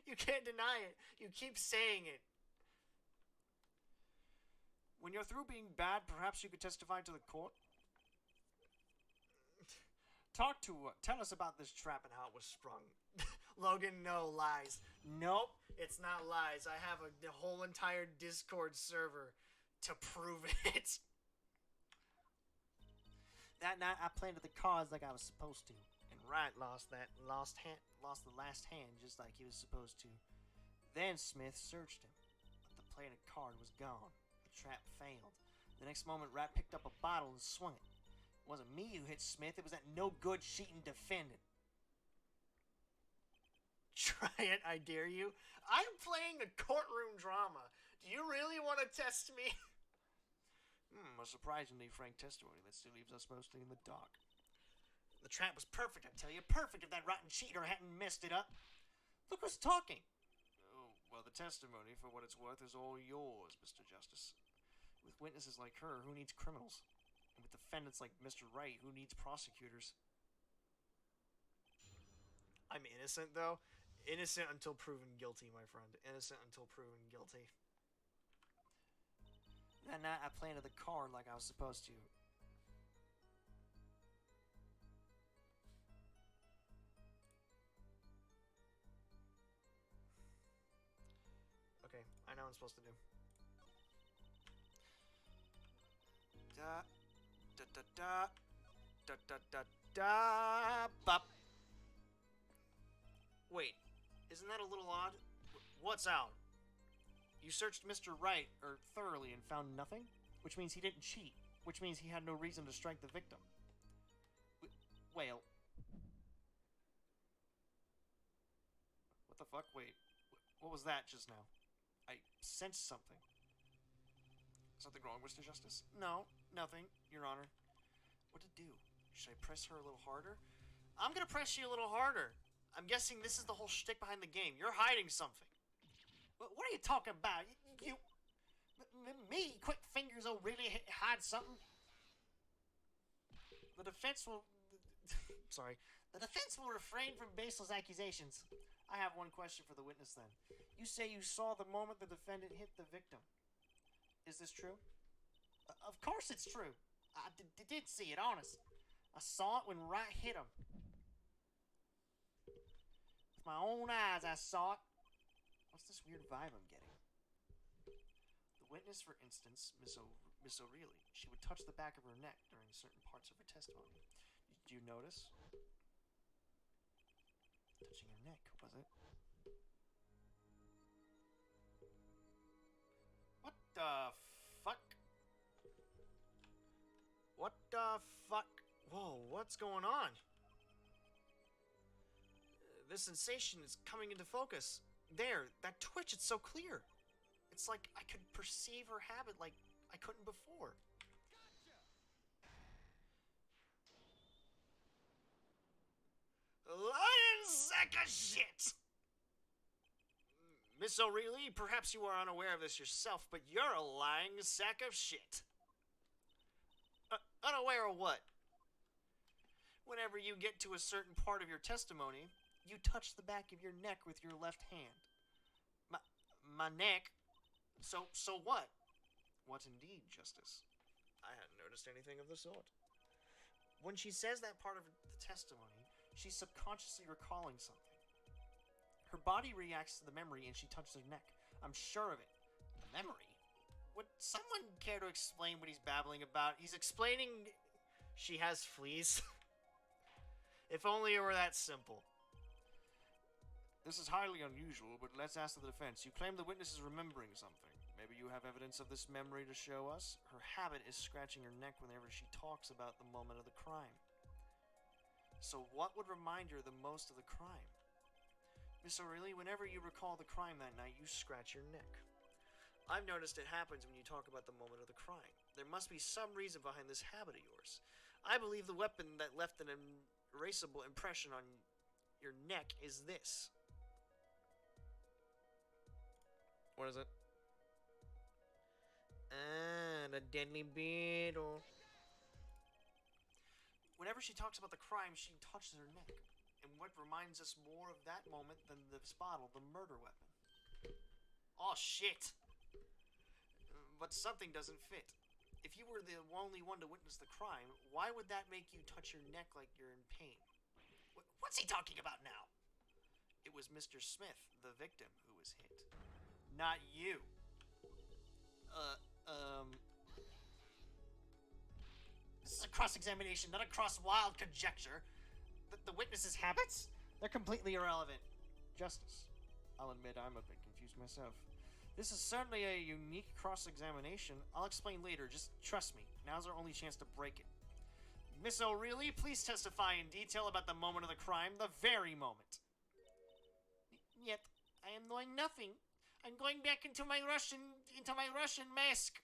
You can't deny it. You keep saying it. When you're through being bad, perhaps you could testify to the court? Tell us about this trap and how it was sprung. Logan, no lies. Nope, it's not lies. I have the whole entire Discord server to prove it. That night, I planted the cards like I was supposed to, and Wright lost the last hand just like he was supposed to. Then Smith searched him, but the planted card was gone. The trap failed. The next moment, Wright picked up a bottle and swung it. It wasn't me who hit Smith. It was that no-good cheating defendant. Try it, I dare you. I'm playing a courtroom drama. Do you really want to test me? A surprisingly frank testimony that still leaves us mostly in the dark. The trap was perfect, I tell you. Perfect if that rotten cheater hadn't messed it up. Look who's talking. Oh, well, the testimony, for what it's worth, is all yours, Mr. Justice. With witnesses like her, who needs criminals? And with defendants like Mr. Wright, who needs prosecutors? I'm innocent, though. Innocent until proven guilty, my friend. Innocent until proven guilty. That night, I planted the card like I was supposed to. Okay, I know what I'm supposed to do. Da da da da da da da da bop. Wait, isn't that a little odd? What's out? You searched Mr. Wright thoroughly and found nothing, which means he didn't cheat, which means he had no reason to strike the victim. Well, what the fuck? Wait, what was that just now? I sensed something. Something wrong, Mr. Justice? No, nothing, Your Honor. What to do? Should I press her a little harder? I'm gonna press you a little harder. I'm guessing this is the whole shtick behind the game. You're hiding something. What are you talking about? Me? Quick Fingers will really hide something? The defense will... Sorry. The defense will refrain from baseless accusations. I have one question for the witness then. You say you saw the moment the defendant hit the victim. Is this true? Of course it's true. I did see it, honest. I saw it when Wright hit him. With my own eyes, I saw it. What's this weird vibe I'm getting? The witness, for instance, Miss O'Reilly, she would touch the back of her neck during certain parts of her testimony. Did you notice? Touching her neck, was it? What the fuck? What the fuck? Whoa, what's going on? This sensation is coming into focus. There, that twitch, it's so clear. It's like I could perceive her habit like I couldn't before. Lying sack of shit! Miss O'Reilly, perhaps you are unaware of this yourself, but you're a lying sack of shit. Unaware of what? Whenever you get to a certain part of your testimony, you touch the back of your neck with your left hand. My neck? So what? What indeed, Justice? I hadn't noticed anything of the sort. When she says that part of the testimony, she's subconsciously recalling something. Her body reacts to the memory and she touches her neck. I'm sure of it. The memory? Would someone care to explain what he's babbling about? He's explaining she has fleas. If only it were that simple. This is highly unusual, but let's ask the defense. You claim the witness is remembering something. Maybe you have evidence of this memory to show us? Her habit is scratching her neck whenever she talks about the moment of the crime. So what would remind her the most of the crime? Miss O'Reilly, whenever you recall the crime that night, you scratch your neck. I've noticed it happens when you talk about the moment of the crime. There must be some reason behind this habit of yours. I believe the weapon that left an erasable impression on your neck is this. What is it? The deadly beetle. Whenever she talks about the crime, she touches her neck. And what reminds us more of that moment than this bottle, the murder weapon? Oh, shit. But something doesn't fit. If you were the only one to witness the crime, why would that make you touch your neck like you're in pain? What's he talking about now? It was Mr. Smith, the victim, who was hit. Not you. This is a cross-examination, not a cross-wild conjecture. The witness's habits? They're completely irrelevant. Justice. I'll admit I'm a bit confused myself. This is certainly a unique cross-examination. I'll explain later, just trust me. Now's our only chance to break it. Miss O'Reilly, please testify in detail about the moment of the crime, the very moment. Yet, I am knowing nothing. I'm going back into my Russian mask.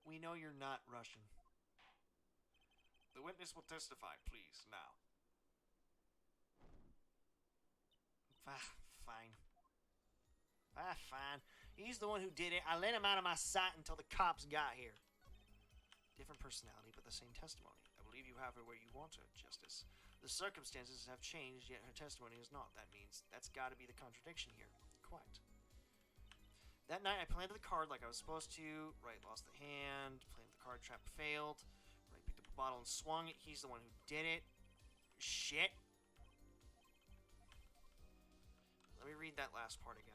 We know you're not Russian. The witness will testify, please, now. Fine. Fine. He's the one who did it. I let him out of my sight until the cops got here. Different personality, but the same testimony. I believe you have her where you want her, Justice. The circumstances have changed, yet her testimony is not. That means that's got to be the contradiction here. Quite. That night, I planted the card like I was supposed to. Right, lost the hand. Planted the card, trap failed. Right, picked up a bottle and swung it. He's the one who did it. Shit. Let me read that last part again.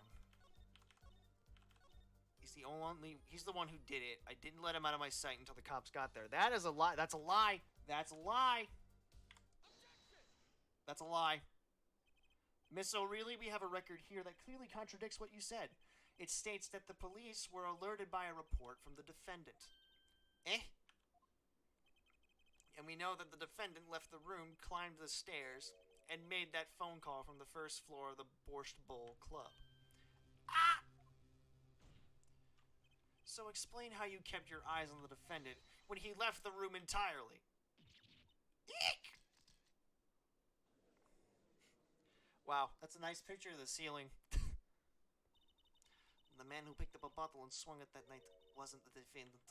He's the one who did it. I didn't let him out of my sight until the cops got there. That is a lie. That's a lie. That's a lie. That's a lie. Miss O'Reilly, we have a record here that clearly contradicts what you said. It states that the police were alerted by a report from the defendant. And we know that the defendant left the room, climbed the stairs, and made that phone call from the first floor of the Borscht Bowl Club. Ah! So explain how you kept your eyes on the defendant when he left the room entirely. Eek! Wow, that's a nice picture of the ceiling. The man who picked up a bottle and swung it that night wasn't the defendant.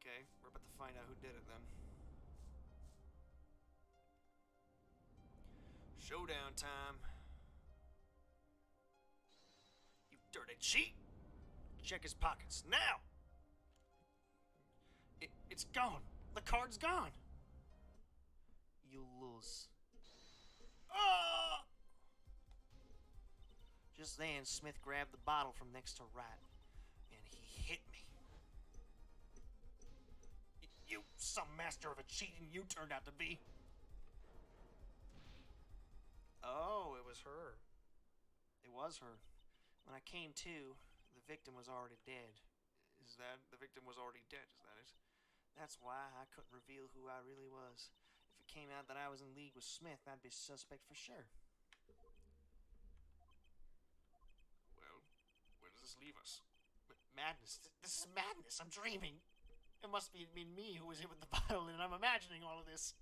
Okay, we're about to find out who did it then. Showdown time. dirty cheat! Check his pockets, now! It's gone. The card's gone. You lose. Ah! Just then, Smith grabbed the bottle from next to Rat, and he hit me. You, some master of a cheating you turned out to be. Oh, it was her. It was her. When I came to, the victim was already dead. Is that the victim was already dead? Is that it? That's why I couldn't reveal who I really was. If it came out that I was in league with Smith, I'd be suspect for sure. Well, where does this leave us? Madness. This is madness. I'm dreaming. It must be me who was hit with the bottle, and I'm imagining all of this.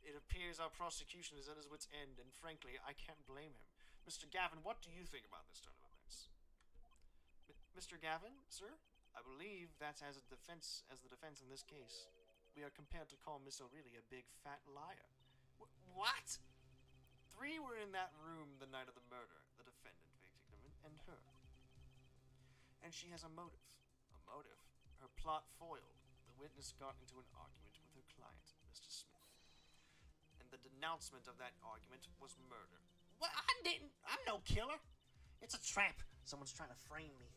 It appears our prosecution is at his wit's end, and frankly, I can't blame him. Mr. Gavin, what do you think about this turn of events? Mr. Gavin, sir? I believe that's as the defense in this case. We are compelled to call Miss O'Reilly a big fat liar. What? 3 were in that room the night of the murder, the defendant, victim, and her. And she has a motive. A motive? Her plot foiled. The witness got into an argument with her client, Mr. Smith. And the denouncement of that argument was murder. What? I'm no killer. It's a trap. Someone's trying to frame me.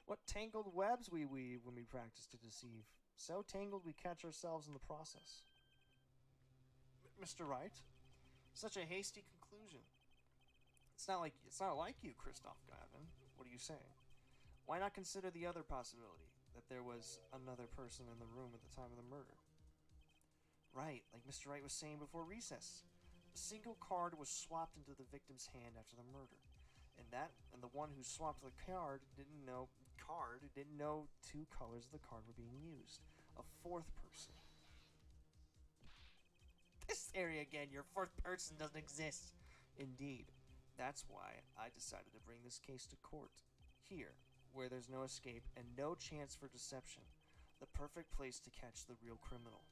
What tangled webs we weave when we practice to deceive. So tangled we catch ourselves in the process. Mr. Wright? Such a hasty conclusion. It's not like you, Christoph Gavin. What are you saying? Why not consider the other possibility, that there was another person in the room at the time of the murder? Right, like Mr. Wright was saying before recess. A single card was swapped into the victim's hand after the murder. And the one who swapped the card didn't know 2 colors of the card were being used. A 4th person. This area again, your 4th person doesn't exist. Indeed. That's why I decided to bring this case to court. Here, where there's no escape and no chance for deception. The perfect place to catch the real criminal.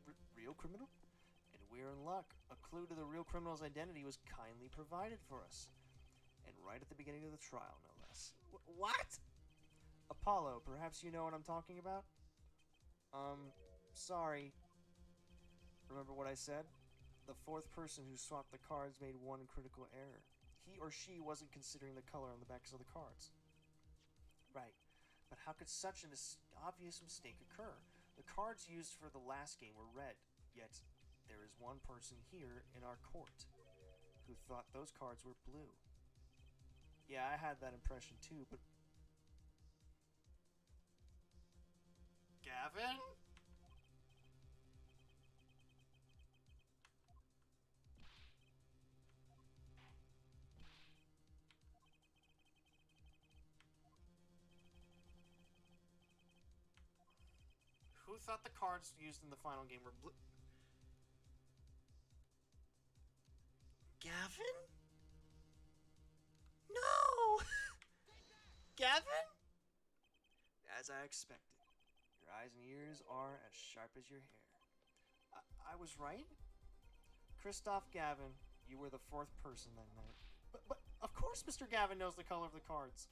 The real criminal? And we're in luck. A clue to the real criminal's identity was kindly provided for us. And right at the beginning of the trial, no less. What? Apollo, perhaps you know what I'm talking about? Sorry. Remember what I said? The 4th person who swapped the cards made one critical error. He or she wasn't considering the color on the backs of the cards. Right. But how could such an obvious mistake occur? The cards used for the last game were red, yet there is one person here in our court who thought those cards were blue. Yeah, I had that impression too, but... Gavin? Who thought the cards used in the final game were blue? Gavin? No! Gavin? As I expected. Your eyes and ears are as sharp as your hair. I was right? Christoph Gavin, you were the 4th person that night. But of course Mr. Gavin knows the color of the cards.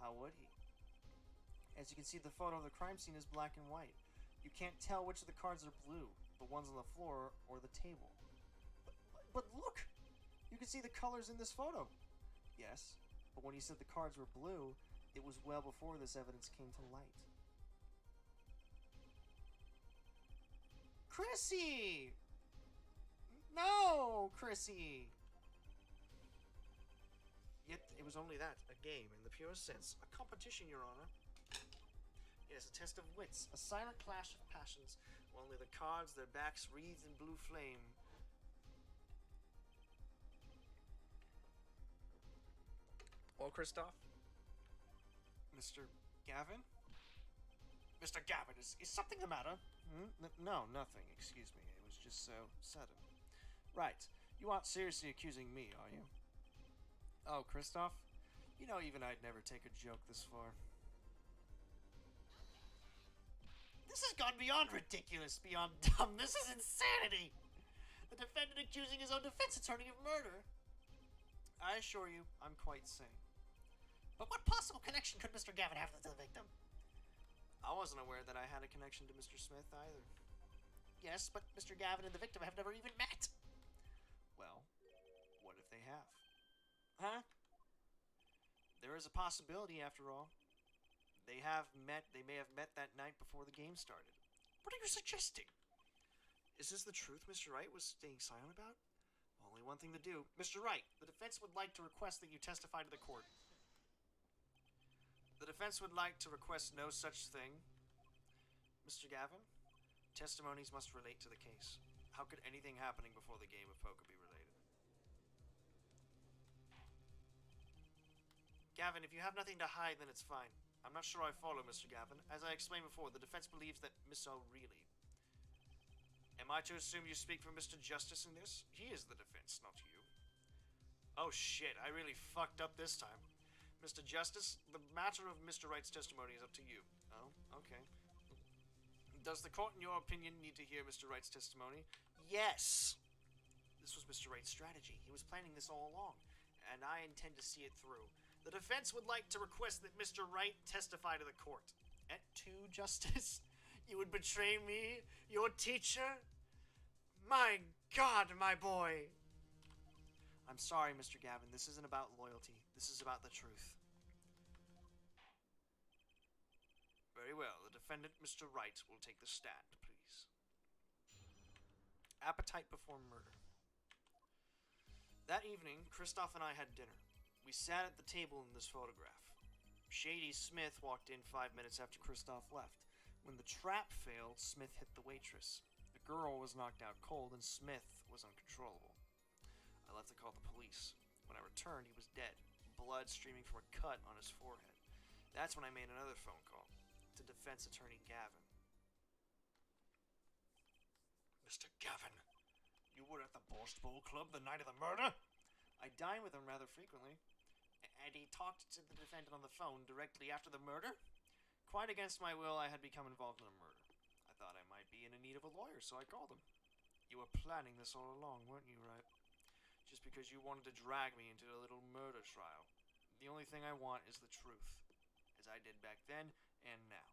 How would he? As you can see, the photo of the crime scene is black and white. You can't tell which of the cards are blue, the ones on the floor or the table. But look! You can see the colors in this photo. Yes, but when you said the cards were blue, it was well before this evidence came to light. Chrissy! No, Chrissy! Yet it was only that, a game in the purest sense. A competition, Your Honor. Yes, a test of wits, a silent clash of passions, while only the cards, their backs wreathed in blue flame. Well, Christoph? Mr. Gavin? Mr. Gavin, is something the matter? No, nothing. Excuse me. It was just so sudden. Right. You aren't seriously accusing me, are you? Oh, Christoph? You know even I'd never take a joke this far. This has gone beyond ridiculous, beyond dumb. This is insanity! The defendant accusing his own defense attorney of murder. I assure you, I'm quite sane. But what possible connection could Mr. Gavin have to the victim? I wasn't aware that I had a connection to Mr. Smith either. Yes, but Mr. Gavin and the victim have never even met. Well, what if they have? Huh? There is a possibility, after all. They may have met that night before the game started. What are you suggesting? Is this the truth Mr. Wright was staying silent about? Only one thing to do. Mr. Wright, the defense would like to request that you testify to the court. The defense would like to request no such thing. Mr. Gavin, testimonies must relate to the case. How could anything happening before the game of poker be related? Gavin, if you have nothing to hide, then it's fine. I'm not sure I follow, Mr. Gavin. As I explained before, the defense believes that Miss O'Reilly. Am I to assume you speak for Mr. Justice in this? He is the defense, not you. Oh shit, I really fucked up this time. Mr. Justice, the matter of Mr. Wright's testimony is up to you. Oh, okay. Does the court, in your opinion, need to hear Mr. Wright's testimony? Yes! This was Mr. Wright's strategy. He was planning this all along, and I intend to see it through. The defense would like to request that Mr. Wright testify to the court. Et tu, Justice? You would betray me, your teacher? My God, my boy! I'm sorry, Mr. Gavin. This isn't about loyalty. This is about the truth. Very well. The defendant, Mr. Wright, will take the stand, please. Appetite before murder. That evening, Christoph and I had dinner. We sat at the table in this photograph. Shady Smith walked in 5 minutes after Christoph left. When the trap failed, Smith hit the waitress. The girl was knocked out cold, and Smith was uncontrollable. I left to call the police. When I returned, he was dead, blood streaming from a cut on his forehead. That's when I made another phone call to defense attorney Gavin. Mr. Gavin, you were at the Borscht Bowl Club the night of the murder? I dine with him rather frequently. And he talked to the defendant on the phone directly after the murder? Quite against my will, I had become involved in a murder. I thought I might be in need of a lawyer, so I called him. You were planning this all along, weren't you, Wright? Just because you wanted to drag me into a little murder trial. The only thing I want is the truth, as I did back then and now.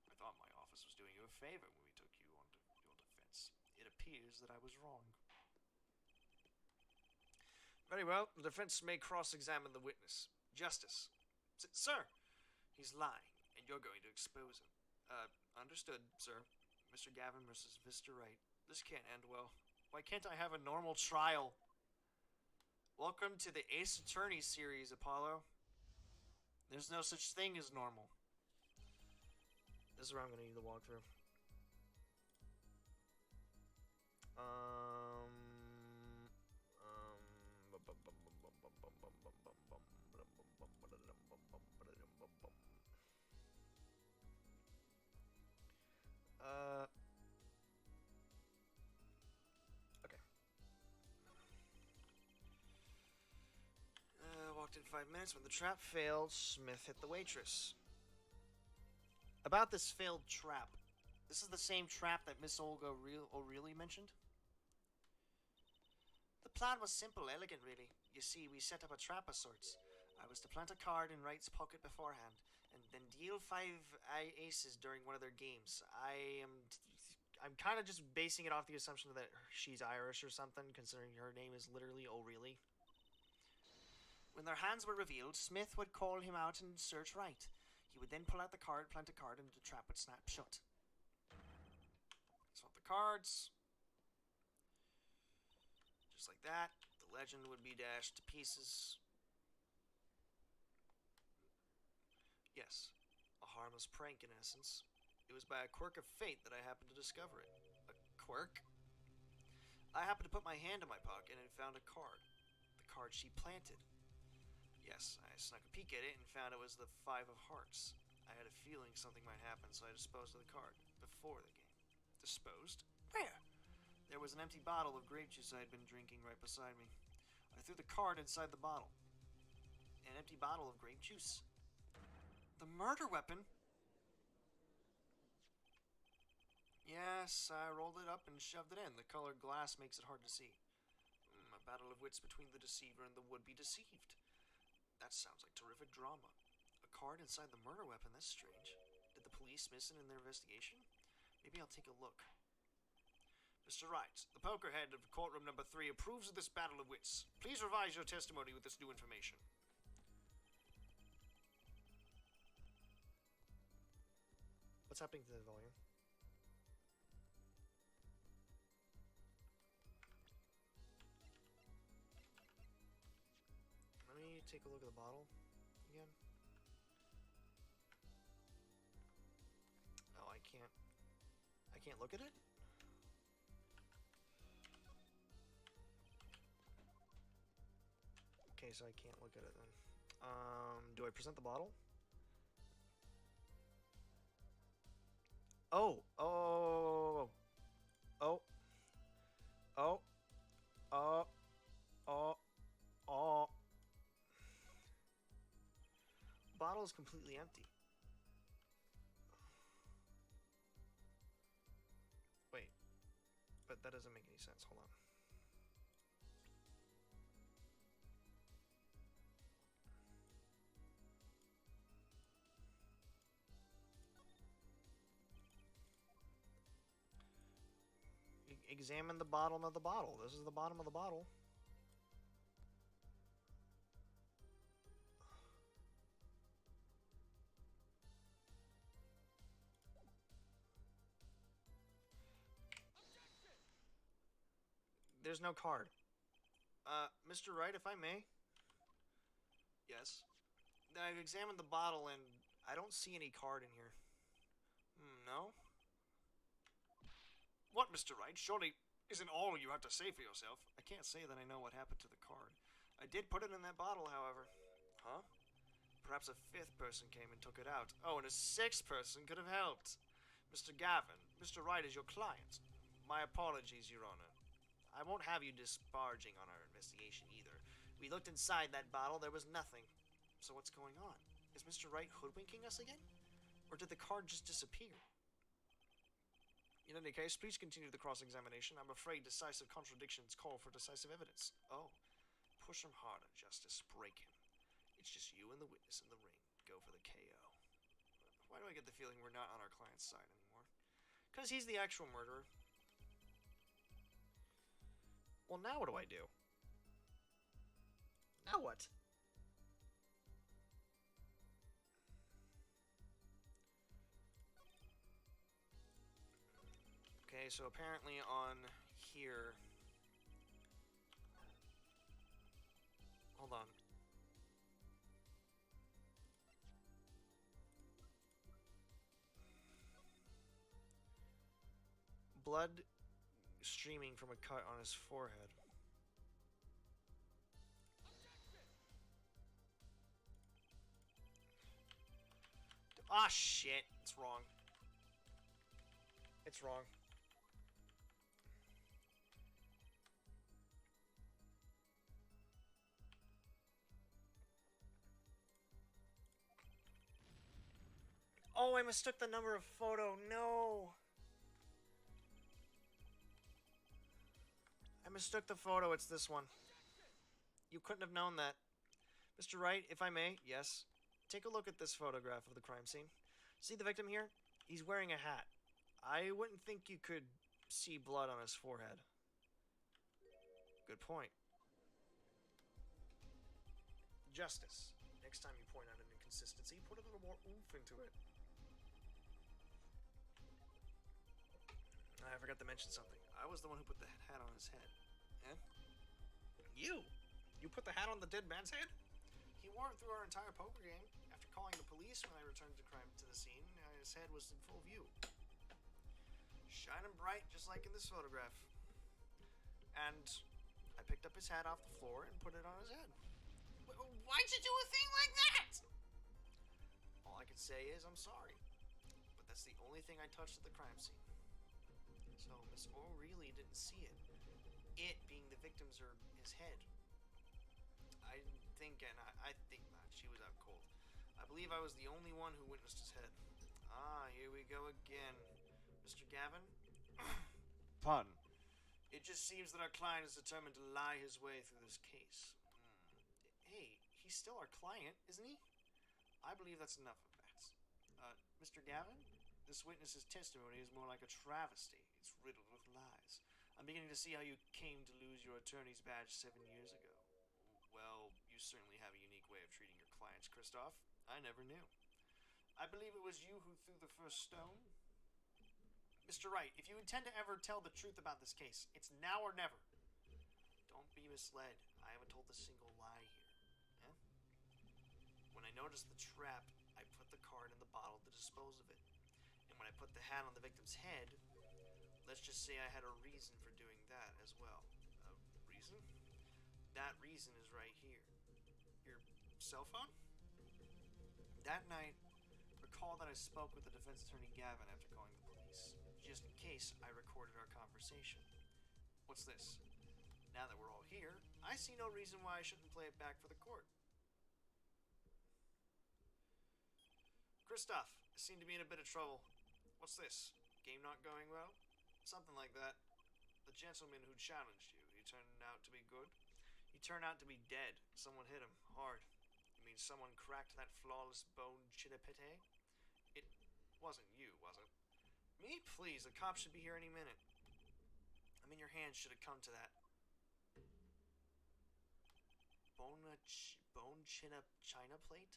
I thought my office was doing you a favor when we took you onto your defense. It appears that I was wrong. Very well, the defense may cross-examine the witness. Justice. Sir, he's lying, and you're going to expose him. Understood, sir. Mr. Gavin versus Mr. Wright. This can't end well. Why can't I have a normal trial? Welcome to the Ace Attorney series, Apollo. There's no such thing as normal. This is where I'm going to need the walkthrough. Okay. Walked in 5 minutes. When the trap failed, Smith hit the waitress. About this failed trap. This is the same trap that Miss Olga O'Reilly mentioned? The plan was simple, elegant, really. You see, we set up a trap of sorts. I was to plant a card in Wright's pocket beforehand, and then deal 5 aces during one of their games. I'm kind of just basing it off the assumption that she's Irish or something, considering her name is literally O'Reilly. When their hands were revealed, Smith would call him out and search Wright. He would then pull out the card, plant a card, and the trap would snap shut. Swap the cards. Just like that. The legend would be dashed to pieces. Yes, a harmless prank in essence. It was by a quirk of fate that I happened to discover it. A quirk? I happened to put my hand in my pocket and found a card. The card she planted. Yes, I snuck a peek at it and found it was the 5 of hearts. I had a feeling something might happen, so I disposed of the card before the game. Disposed? Where? There was an empty bottle of grape juice I had been drinking right beside me. I threw the card inside the bottle. An empty bottle of grape juice. The murder weapon? Yes, I rolled it up and shoved it in. The colored glass makes it hard to see. A battle of wits between the deceiver and the would-be deceived. That sounds like terrific drama. A card inside the murder weapon, that's strange. Did the police miss it in their investigation? Maybe I'll take a look. Mr. Wright, the poker head of courtroom number 3 approves of this battle of wits. Please revise your testimony with this new information. What's happening to the volume? Let me take a look at the bottle again. Oh, I can't look at it? Okay, so I can't look at it then. Do I present the bottle? Oh, oh, oh, oh, oh, oh, oh. Bottle is completely empty. Wait, but that doesn't make any sense. Hold on. Examine the bottom of the bottle. This is the bottom of the bottle. There's no card. Mr. Wright, if I may? Yes? I've examined the bottle and I don't see any card in here. No? What, Mr. Wright? Surely isn't all you have to say for yourself. I can't say that I know what happened to the card. I did put it in that bottle, however. Huh? Perhaps a 5th person came and took it out. Oh, and a 6th person could have helped. Mr. Gavin, Mr. Wright is your client. My apologies, Your Honor. I won't have you disparaging on our investigation either. We looked inside that bottle, there was nothing. So what's going on? Is Mr. Wright hoodwinking us again? Or did the card just disappear? In any case, please continue the cross-examination. I'm afraid decisive contradictions call for decisive evidence. Oh. Push him harder, Justice. Break him. It's just you and the witness in the ring. Go for the KO. Why do I get the feeling we're not on our client's side anymore? Because he's the actual murderer. Well, now what do I do? Now what? Okay, so apparently on here... Hold on. Blood streaming from a cut on his forehead. Ah, shit. It's wrong. It's wrong. Oh, I mistook the number of photo. No. I mistook the photo. It's this one. You couldn't have known that. Mr. Wright, if I may, yes. Take a look at this photograph of the crime scene. See the victim here? He's wearing a hat. I wouldn't think you could see blood on his forehead. Good point. Justice. Next time you point out an inconsistency, put a little more oomph into it. I forgot to mention something. I was the one who put the hat on his head. Eh? You? You put the hat on the dead man's head? He wore it through our entire poker game. After calling the police when I returned to the scene, his head was in full view. Shining bright, just like in this photograph. And I picked up his hat off the floor and put it on his head. Why'd you do a thing like that? All I can say is I'm sorry. But that's the only thing I touched at the crime scene. So Miss O really didn't see it. It being the victim's or his head. I think not. She was out cold. I believe I was the only one who witnessed his head. Ah, here we go again. Mr. Gavin, Pardon. It just seems that our client is determined to lie his way through this case. Hey, he's still our client, isn't he? I believe that's enough of that. Mr. Gavin, this witness's testimony is more like a travesty. It's riddled with lies. I'm beginning to see how you came to lose your attorney's badge 7 years ago. Well, you certainly have a unique way of treating your clients, Christoph. I never knew. I believe it was you who threw the first stone. Mr. Wright, if you intend to ever tell the truth about this case, it's now or never. Don't be misled. I haven't told a single lie here. Eh? When I noticed the trap, I put the card in the bottle to dispose of it. And when I put the hat on the victim's head, let's just say I had a reason for doing that as well. A reason? That reason is right here. Your cell phone? That night, recall that I spoke with the defense attorney Gavin after calling the police. Just in case, I recorded our conversation. What's this? Now that we're all here, I see no reason why I shouldn't play it back for the court. Christoph, I seem to be in a bit of trouble. What's this? Game not going well? Something like that. The gentleman who challenged you, he turned out to be good? He turned out to be dead. Someone hit him hard. You mean someone cracked that flawless bone chinapete? It wasn't you, was it? Me? Please, the cops should be here any minute. I mean, your hands should have come to that. Bone china plate?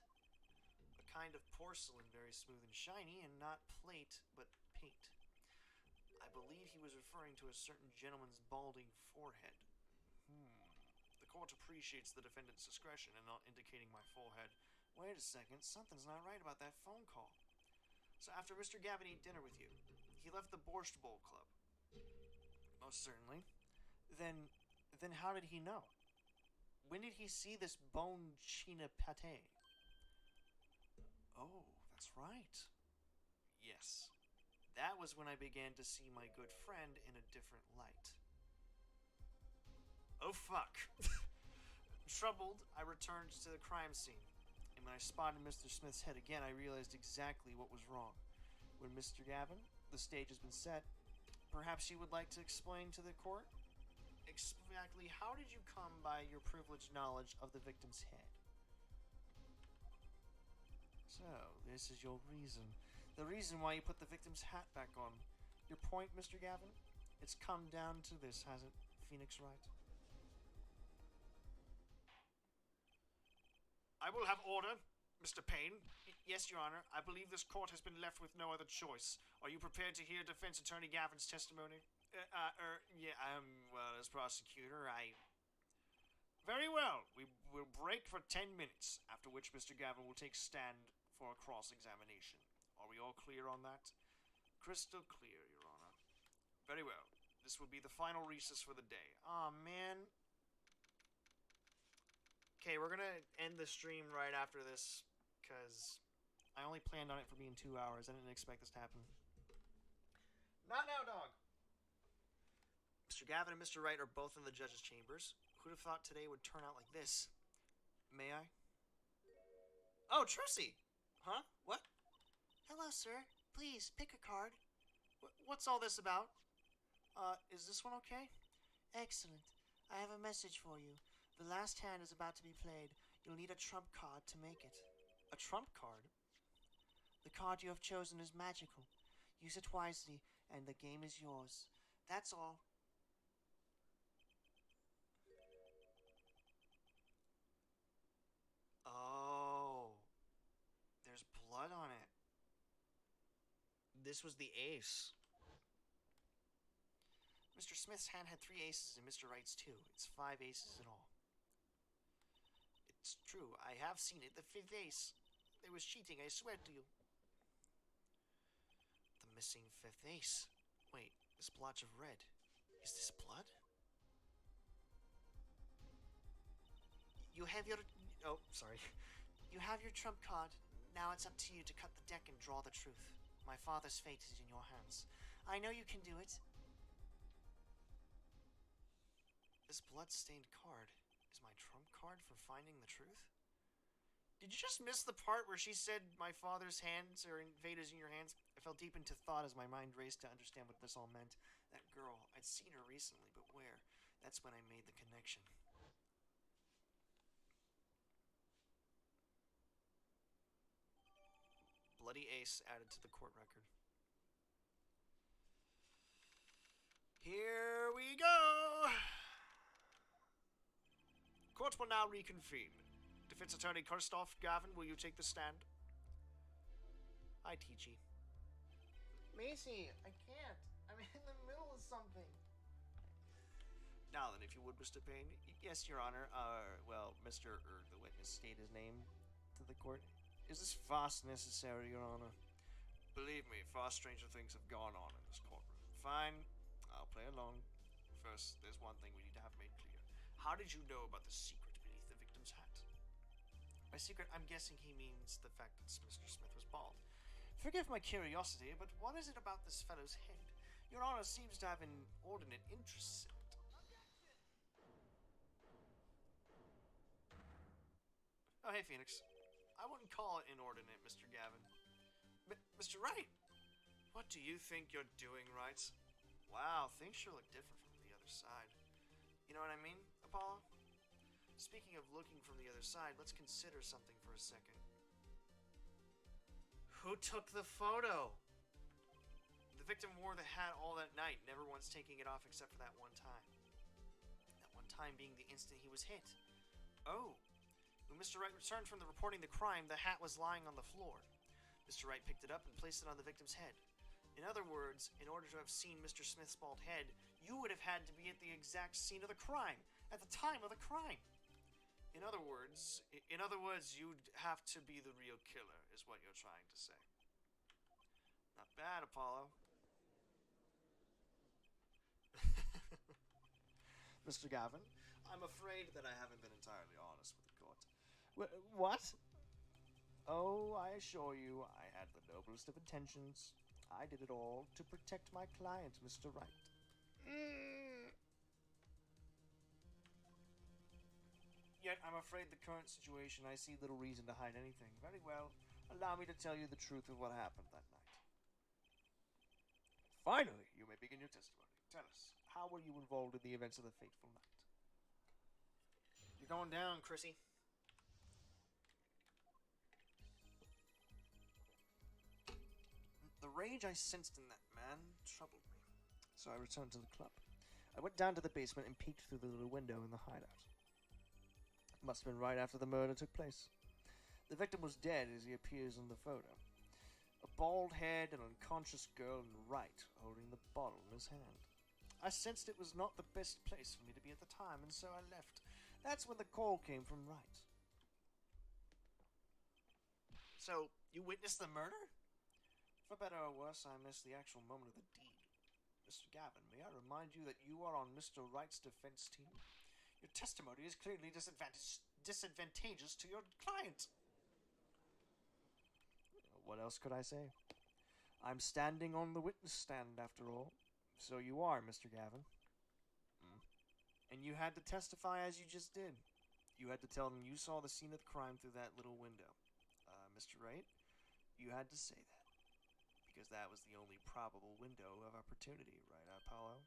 A kind of porcelain, very smooth and shiny, and not plate, but paint. I believe he was referring to a certain gentleman's balding forehead. The court appreciates the defendant's discretion in not indicating my forehead. Wait a second, something's not right about that phone call. So after Mr. Gavin ate dinner with you, he left the Borscht Bowl Club? Most certainly. Then how did he know? When did he see this bone china pate? Oh, that's right. Yes. That was when I began to see my good friend in a different light. Oh, fuck. Troubled, I returned to the crime scene. And when I spotted Mr. Smith's head again, I realized exactly what was wrong. When Mr. Gavin, the stage has been set, perhaps you would like to explain to the court? Exactly how did you come by your privileged knowledge of the victim's head? So, this is your reason. The reason why you put the victim's hat back on. Your point, Mr. Gavin? It's come down to this, hasn't it, Phoenix Wright? I will have order, Mr. Payne. Yes, Your Honor. I believe this court has been left with no other choice. Are you prepared to hear Defense Attorney Gavin's testimony? Well, as prosecutor, Very well. We will break for 10 minutes, after which Mr. Gavin will take stand for a cross-examination. Are we all clear on that? Crystal clear, Your Honor. Very well. This will be the final recess for the day. Aw, man. Okay, we're gonna end the stream right after this, because I only planned on it for being 2 hours. I didn't expect this to happen. not now, dog. Mr. Gavin and Mr. Wright are both in the judge's chambers. Who'd have thought today would turn out like this? May I? Oh, Trucy! Huh? What? Hello, sir. Please, pick a card. What's all this about? Is this one okay? Excellent. I have a message for you. The last hand is about to be played. You'll need a trump card to make it. A trump card? The card you have chosen is magical. Use it wisely, and the game is yours. That's all. Oh. There's blood on it. This was the ace. Mr. Smith's hand had 3 aces and Mr. Wright's 2. It's 5 aces in all. It's true. I have seen it. The 5th ace. There was cheating, I swear to you. The missing 5th ace. Wait, this blotch of red. Is this blood? You have your... Oh, sorry. You have your trump card. Now it's up to you to cut the deck and draw the truth. My father's fate is in your hands. I know you can do it. This blood-stained card is my trump card for finding the truth? Did you just miss the part where she said my father's hands are invaders in your hands? I fell deep into thought as my mind raced to understand what this all meant. That girl, I'd seen her recently, but where? That's when I made the connection. Bloody ace added to the court record. Here we go! Court will now reconvene. Defense Attorney Karstoff, Gavin, will you take the stand? Hi, Teachy. Macy, I can't. I'm in the middle of something. Now then, if you would, Mr. Payne. Yes, Your Honor. Well, Mr. The witness state his name to the court. Is this fast necessary, Your Honor? Believe me, far stranger things have gone on in this courtroom. Fine, I'll play along. First, there's one thing we need to have made clear. How did you know about the secret beneath the victim's hat? By secret, I'm guessing he means the fact that Mr. Smith was bald. Forgive my curiosity, but what is it about this fellow's head? Your Honor seems to have inordinate interests in it. Oh, hey, Phoenix. I wouldn't call it inordinate, Mr. Gavin. Mr. Wright! What do you think you're doing, Wright? Wow, things sure look different from the other side. You know what I mean, Apollo? Speaking of looking from the other side, let's consider something for a second. Who took the photo? The victim wore the hat all that night, never once taking it off except for that one time. That one time being the instant he was hit. Oh. When Mr. Wright returned from reporting the crime, the hat was lying on the floor. Mr. Wright picked it up and placed it on the victim's head. In other words, in order to have seen Mr. Smith's bald head, you would have had to be at the exact scene of the crime, at the time of the crime. In other words, you'd have to be the real killer, is what you're trying to say. Not bad, Apollo. Mr. Gavin, I'm afraid that I haven't been entirely honest with the court. What? Oh, I assure you, I had the noblest of intentions. I did it all to protect my client, Mr. Wright. Yet, I'm afraid the current situation, I see little reason to hide anything. Very well, allow me to tell you the truth of what happened that night. Finally, you may begin your testimony. Tell us, how were you involved in the events of the fateful night? You're going down, Chrissy. The rage I sensed in that man troubled me, so I returned to the club. I went down to the basement and peeked through the little window in the hideout. It must have been right after the murder took place. The victim was dead as he appears in the photo. A bald head and unconscious girl in right, holding the bottle in his hand. I sensed it was not the best place for me to be at the time, and so I left. That's when the call came from Wright. So, you witnessed the murder? For better or worse, I missed the actual moment of the deed. Mr. Gavin, may I remind you that you are on Mr. Wright's defense team? Your testimony is clearly disadvantageous to your client. What else could I say? I'm standing on the witness stand, after all. So you are, Mr. Gavin. And you had to testify as you just did. You had to tell them you saw the scene of the crime through that little window. Mr. Wright, you had to say that. Because that was the only probable window of opportunity, right, Apollo?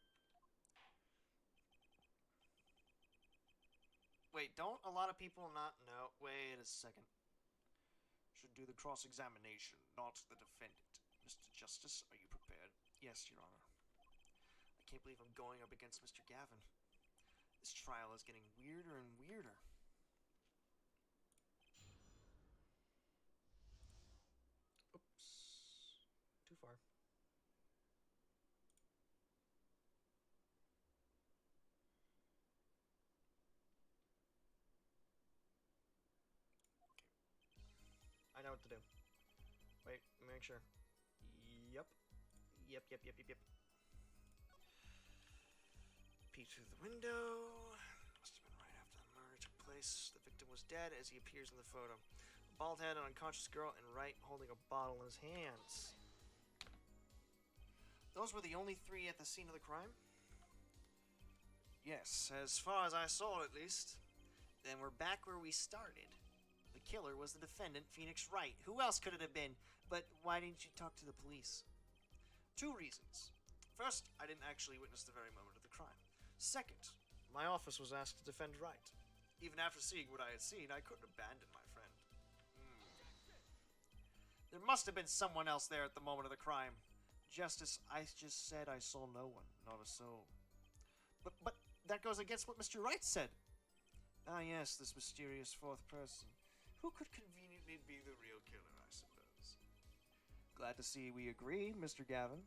Wait, don't a lot of people not know? Wait a second. Should do the cross-examination, not the defendant. Mr. Justice, are you prepared? Yes, Your Honor. I can't believe I'm going up against Mr. Gavin. This trial is getting weirder and weirder. Oops. Too far. I know what to do. Wait, make sure. Yep. Yep. Peek through the window. Must have been right after the murder took place. The victim was dead as he appears in the photo. A bald head, an unconscious girl, and Wright holding a bottle in his hands. Those were the only three at the scene of the crime? Yes, as far as I saw at least. Then we're back where we started. The the killer was the defendant, Phoenix Wright. Who else could it have been? But why didn't you talk to the police? 2 reasons. First, I didn't actually witness the very moment of the crime. Second, my office was asked to defend Wright. Even after seeing what I had seen, I couldn't abandon my friend. There must have been someone else there at the moment of the crime. Justice, I just said I saw no one, not a soul. But that goes against what Mr. Wright said. Ah yes, this mysterious 4th person. Who could conveniently be the real killer, I suppose? Glad to see we agree, Mr. Gavin.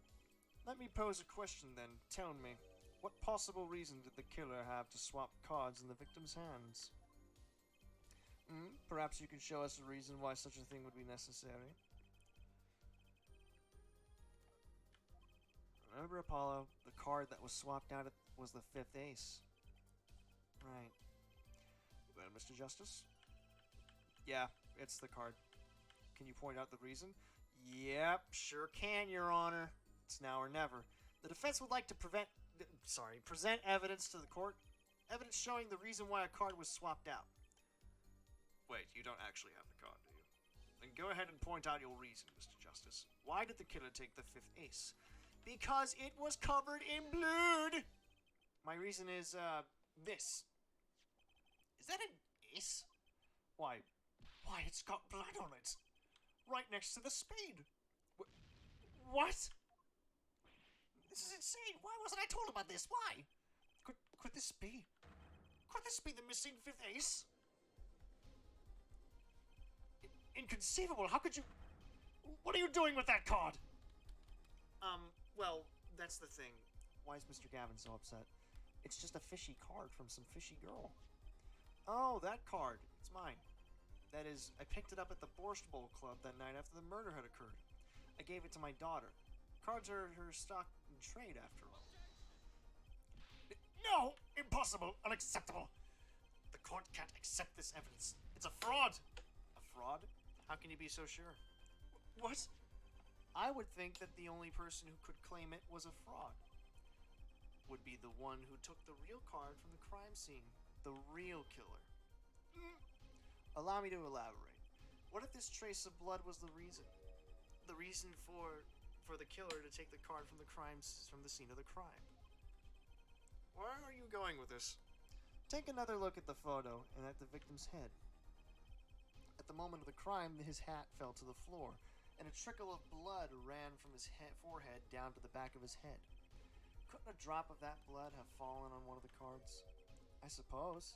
Let me pose a question then. Tell me, what possible reason did the killer have to swap cards in the victim's hands? Perhaps you can show us a reason why such a thing would be necessary. Remember, Apollo, the card that was swapped out was the 5th ace. Right. Well, Mr. Justice? Yeah, it's the card. Can you point out the reason? Yep, sure can, Your Honor. It's now or never. The defense would like to present evidence to the court. Evidence showing the reason why a card was swapped out. Wait, you don't actually have the card, do you? Then go ahead and point out your reason, Mr. Justice. Why did the killer take the 5th ace? Because it was covered in blood! My reason is, this. Is that an ace? Why, it's got blood on it. Right next to the spade. What? This is insane. Why wasn't I told about this? Why? Could this be? Could this be the missing 5th ace? Inconceivable. How could you... What are you doing with that card? Well, that's the thing. Why is Mr. Gavin so upset? It's just a fishy card from some fishy girl. Oh, that card. It's mine. That is, I picked it up at the Borscht Bowl Club that night after the murder had occurred. I gave it to my daughter. Cards are her stock in trade, after all. No! Impossible! Unacceptable! The court can't accept this evidence. It's a fraud! A fraud? How can you be so sure? What? I would think that the only person who could claim it was a fraud would be the one who took the real card from the crime scene. The real killer. Allow me to elaborate. What if this trace of blood was the reason? The reason for the killer to take the card from the scene of the crime. Where are you going with this? Take another look at the photo and at the victim's head. At the moment of the crime, his hat fell to the floor, and a trickle of blood ran from his forehead down to the back of his head. Couldn't a drop of that blood have fallen on one of the cards? I suppose.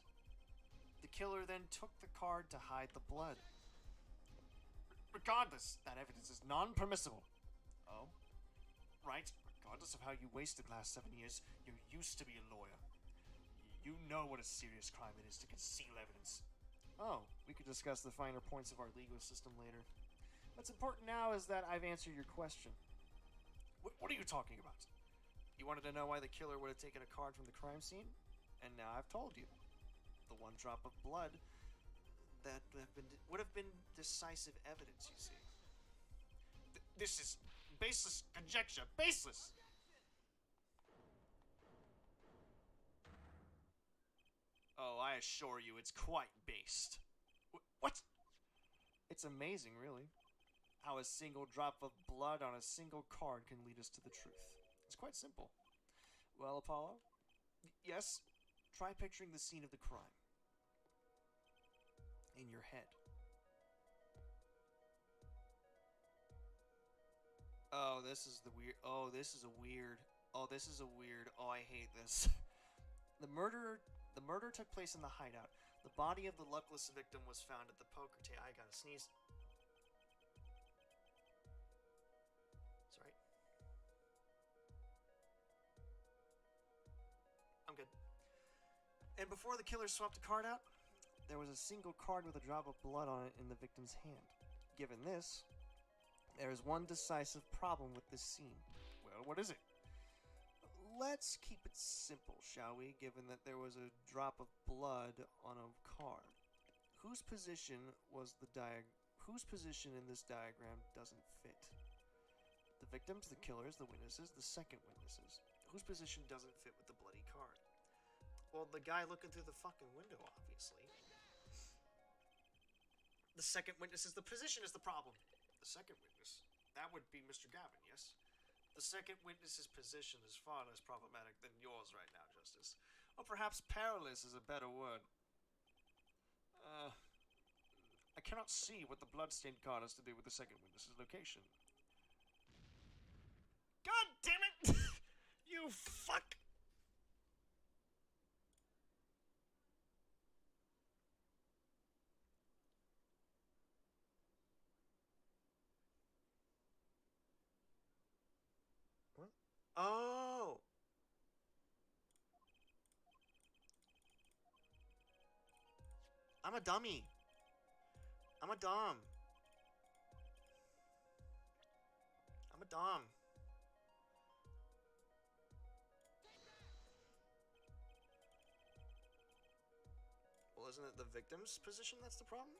The killer then took the card to hide the blood. Regardless, that evidence is non-permissible. Oh? Right. Regardless of how you wasted last 7 years, you used to be a lawyer. You know what a serious crime it is to conceal evidence. Oh, we could discuss the finer points of our legal system later. What's important now is that I've answered your question. What are you talking about? You wanted to know why the killer would have taken a card from the crime scene? And now I've told you. The one drop of blood that would have been decisive evidence, you see. This is baseless conjecture. Baseless! Oh, I assure you it's quite based. What? It's amazing, really, how a single drop of blood on a single card can lead us to the truth. It's quite simple. Well, Apollo? Yes? Try picturing the scene of the crime. In your head. Oh, this is the weird... Oh, this is a weird... Oh, this is a weird... Oh, I hate this. The murder took place in the hideout. The body of the luckless victim was found at the poker table. I gotta sneeze. Sorry. I'm good. And before the killer swapped the card out, there was a single card with a drop of blood on it in the victim's hand. Given this, there is one decisive problem with this scene. Well, what is it? Let's keep it simple, shall we, given that there was a drop of blood on a card. Whose position in this diagram doesn't fit? The victims, the killers, the witnesses, the second witnesses. Whose position doesn't fit with the bloody card? Well, the guy looking through the fucking window, obviously. The second witness is the position is the problem. The second witness? That would be Mr. Gavin, yes? The second witness's position is far less problematic than yours right now, Justice. Or perhaps perilous is a better word. I cannot see what the bloodstained card has to do with the second witness's location. God damn it! You fuck! What? Oh! I'm a dummy. I'm a dumb. I'm a dumb. Well, isn't it the victim's position that's the problem?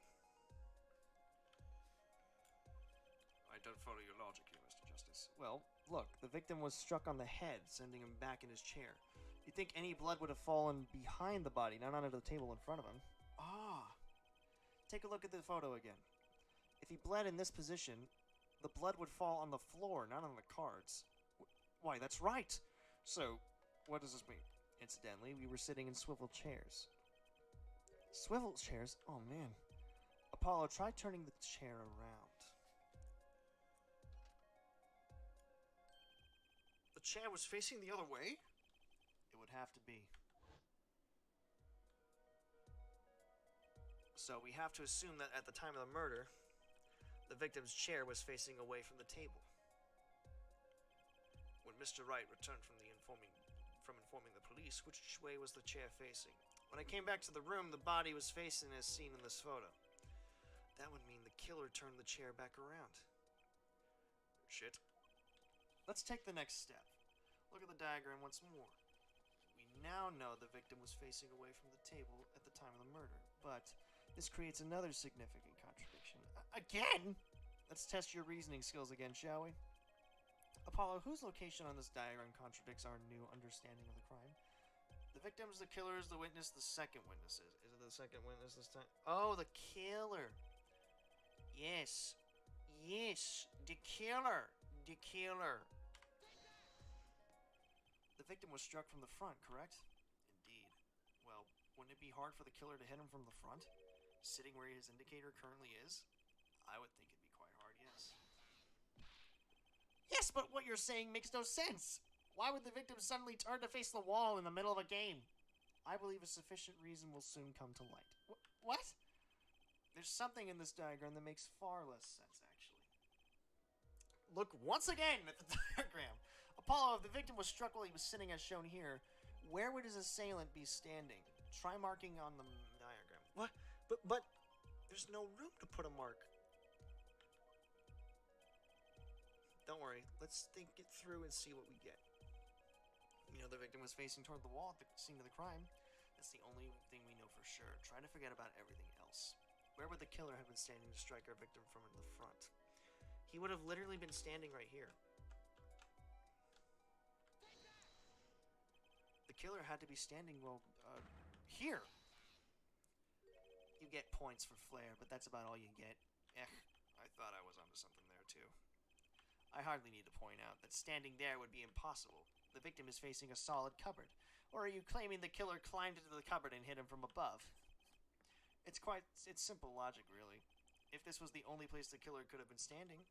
I don't follow your logic here, Mr. Justice. Well, look, the victim was struck on the head, sending him back in his chair. You'd think any blood would have fallen behind the body, not onto the table in front of him. Ah. Take a look at the photo again. If he bled in this position, the blood would fall on the floor, not on the cards. Why, that's right! So, what does this mean? Incidentally, we were sitting in swivel chairs. Swivel chairs? Oh, man. Apollo, try turning the chair around. The chair was facing the other way? It would have to be. So we have to assume that at the time of the murder, the victim's chair was facing away from the table. When Mr. Wright returned from informing the police, which way was the chair facing? When I came back to the room, the body was facing as seen in this photo. That would mean the killer turned the chair back around. Shit. Let's take the next step. Look at the diagram once more. We now know the victim was facing away from the table at the time of the murder, but this creates another significant contradiction. Again? Let's test your reasoning skills again, shall we? Apollo, whose location on this diagram contradicts our new understanding of the crime? The victim's the killer is the witness, the second witness is. Is it the second witness this time? Oh, the killer. Yes. Yes. The killer. The killer. The victim was struck from the front, correct? Indeed. Well, wouldn't it be hard for the killer to hit him from the front? Sitting where his indicator currently is? I would think it'd be quite hard, yes. Yes, but what you're saying makes no sense. Why would the victim suddenly turn to face the wall in the middle of a game? I believe a sufficient reason will soon come to light. What? There's something in this diagram that makes far less sense, actually. Look once again at the diagram. Apollo, if the victim was struck while he was sitting as shown here, where would his assailant be standing? Try marking on the diagram. What? But there's no room to put a mark. Don't worry. Let's think it through and see what we get. You know, the victim was facing toward the wall at the scene of the crime. That's the only thing we know for sure. Try to forget about everything else. Where would the killer have been standing to strike our victim from in the front? He would have literally been standing right here. The killer had to be standing, well, here. You get points for flair, but that's about all you get. I thought I was onto something there, too. I hardly need to point out that standing there would be impossible. The victim is facing a solid cupboard. Or are you claiming the killer climbed into the cupboard and hit him from above? It's simple logic, really. If this was the only place the killer could have been standing,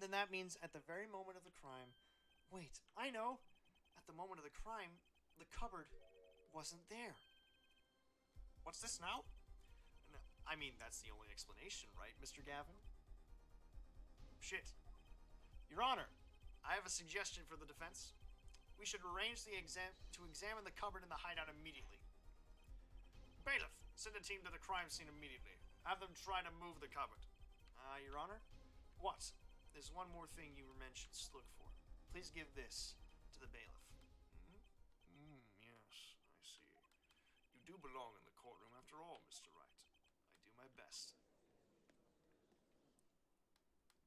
then that means at the very moment of the crime... Wait, I know! At the moment of the crime, the cupboard wasn't there. What's this now? No, I mean, that's the only explanation, right, Mr. Gavin? Shit. Your Honor, I have a suggestion for the defense. We should arrange to examine the cupboard in the hideout immediately. Bailiff, send a team to the crime scene immediately. Have them try to move the cupboard. Your Honor? What? There's one more thing you mentioned to look for. Please give this to the bailiff. Yes, I see. You do belong in the courtroom after all, Mr. Wright. I do my best.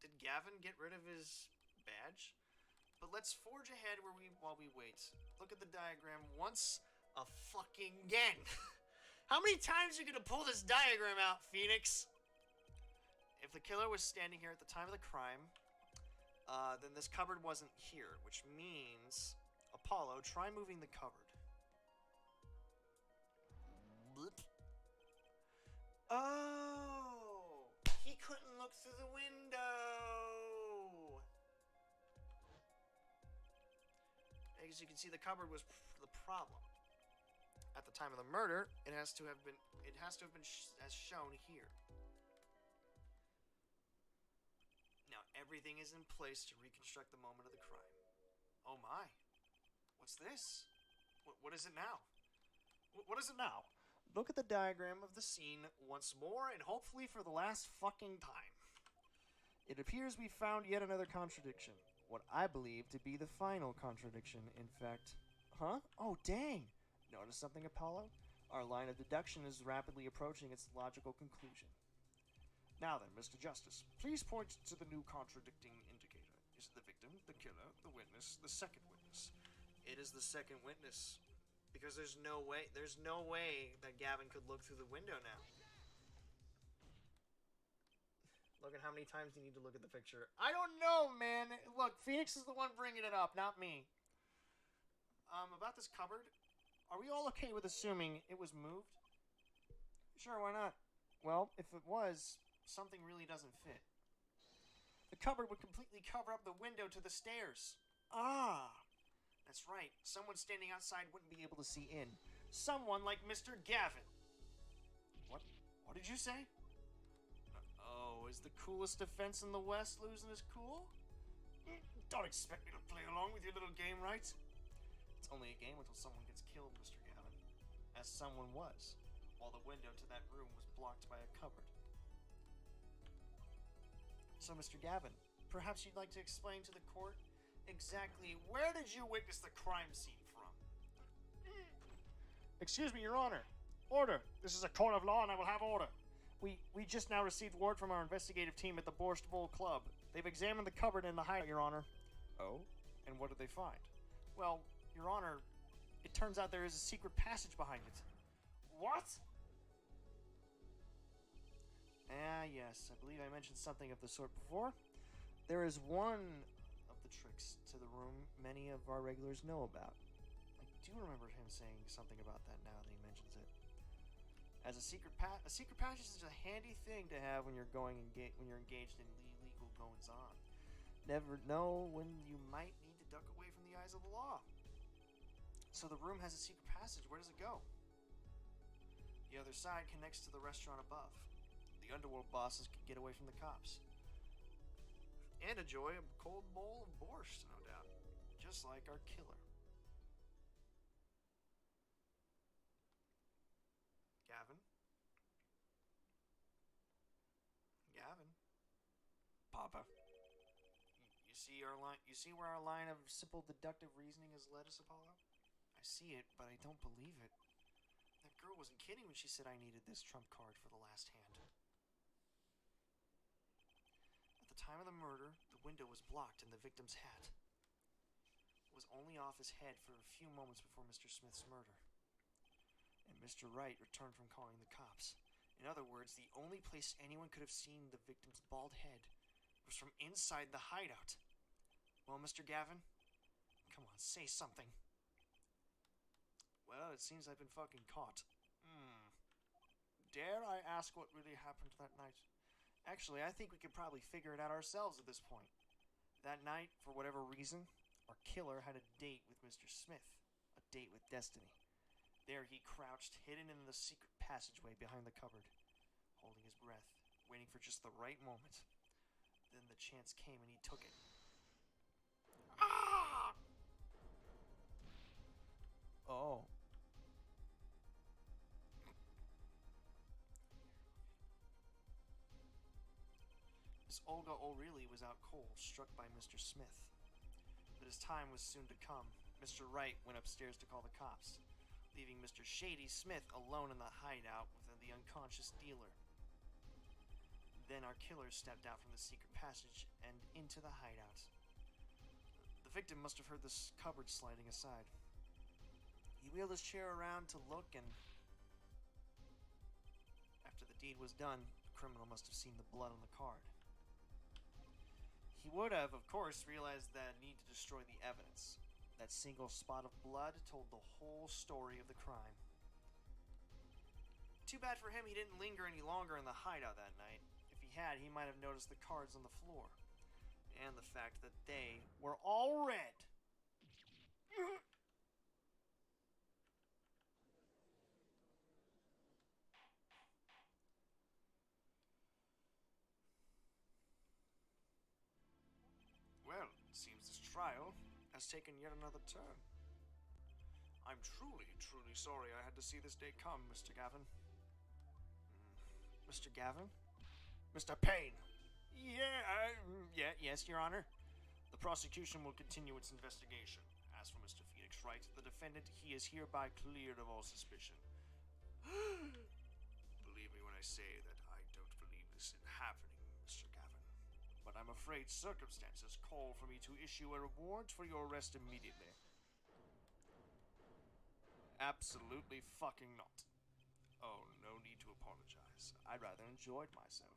Did Gavin get rid of his badge? But let's forge ahead while we wait. Look at the diagram once a fucking again. How many times are you gonna pull this diagram out, Phoenix? the killer was standing here at the time of the crime, then this cupboard wasn't here, which means, Apollo, try moving the cupboard. Oh! He couldn't look through the window! As you can see, the cupboard was the problem. At the time of the murder, it has to have been as shown here. Now everything is in place to reconstruct the moment of the crime. Oh my. What's this? What is it now? What is it now? Look at the diagram of the scene once more, and hopefully for the last fucking time. It appears we found yet another contradiction. What I believe to be the final contradiction, in fact. Huh? Oh, dang! Notice something, Apollo? Our line of deduction is rapidly approaching its logical conclusion. Now then, Mr. Justice, please point to the new contradicting indicator. Is it the victim, the killer, the witness, the second witness? It is the second witness. Because there's no way that Gavin could look through the window now. Look at how many times you need to look at the picture. I don't know, man. Look, Phoenix is the one bringing it up, not me. About this cupboard, are we all okay with assuming it was moved? Sure, why not? Well, if it was, something really doesn't fit. The cupboard would completely cover up the window to the stairs. Ah! That's right. Someone standing outside wouldn't be able to see in. Someone like Mr. Gavin. What? What did you say? Oh, is the coolest defense in the West losing his cool? Don't expect me to play along with your little game, right? It's only a game until someone gets killed, Mr. Gavin. As someone was, while the window to that room was blocked by a cupboard. So, Mr. Gavin, perhaps you'd like to explain to the court exactly where did you witness the crime scene from? Excuse me, Your Honor. Order. This is a court of law and I will have order. We just now received word from our investigative team at the Borscht Bowl Club. They've examined the cupboard in the hideout, Your Honor. Oh? And what did they find? Well, Your Honor, it turns out there is a secret passage behind it. What? Ah, yes. I believe I mentioned something of the sort before. There is one of the tricks to the room many of our regulars know about. I do remember him saying something about that now that he mentions it. As a secret passage is a handy thing to have when you're engaged in illegal goings on. Never know when you might need to duck away from the eyes of the law. So the room has a secret passage. Where does it go? The other side connects to the restaurant above. The underworld bosses can get away from the cops. And enjoy a cold bowl of borscht, no doubt. Just like our killer. Gavin? Gavin? Papa? You see our line? You see where our line of simple deductive reasoning has led us, Apollo? I see it, but I don't believe it. That girl wasn't kidding when she said I needed this trump card for the last hand. At the time of the murder, the window was blocked and the victim's hat was only off his head for a few moments before Mr. Smith's murder. And Mr. Wright returned from calling the cops. In other words, the only place anyone could have seen the victim's bald head was from inside the hideout. Well, Mr. Gavin, come on, say something. Well, it seems I've been fucking caught. Dare I ask what really happened that night? Actually, I think we could probably figure it out ourselves at this point. That night, for whatever reason, our killer had a date with Mr. Smith. A date with destiny. There he crouched, hidden in the secret passageway behind the cupboard, holding his breath, waiting for just the right moment. Then the chance came and he took it. Ah! Oh. Miss Olga O'Reilly was out cold, struck by Mr. Smith. But his time was soon to come. Mr. Wright went upstairs to call the cops, leaving Mr. Shady Smith alone in the hideout with the unconscious dealer. Then our killer stepped out from the secret passage and into the hideout. The victim must have heard the cupboard sliding aside. He wheeled his chair around to look, and after the deed was done, criminal must have seen the blood on the card. He would have, of course, realized the need to destroy the evidence. That single spot of blood told the whole story of the crime. Too bad for him he didn't linger any longer in the hideout that night. If he had, he might have noticed the cards on the floor. And the fact that they were all red. Well, it seems this trial has taken yet another turn. I'm truly sorry I had to see this day come, Mr. Gavin. Mr. Gavin? Mr. Payne! Yes, Your Honor. The prosecution will continue its investigation. As for Mr. Phoenix Wright, the defendant, he is hereby cleared of all suspicion. Believe me when I say that I don't believe this in happening, Mr. Gavin. But I'm afraid circumstances call for me to issue a reward for your arrest immediately. Absolutely fucking not. Oh, no need to apologize. I rather enjoyed myself.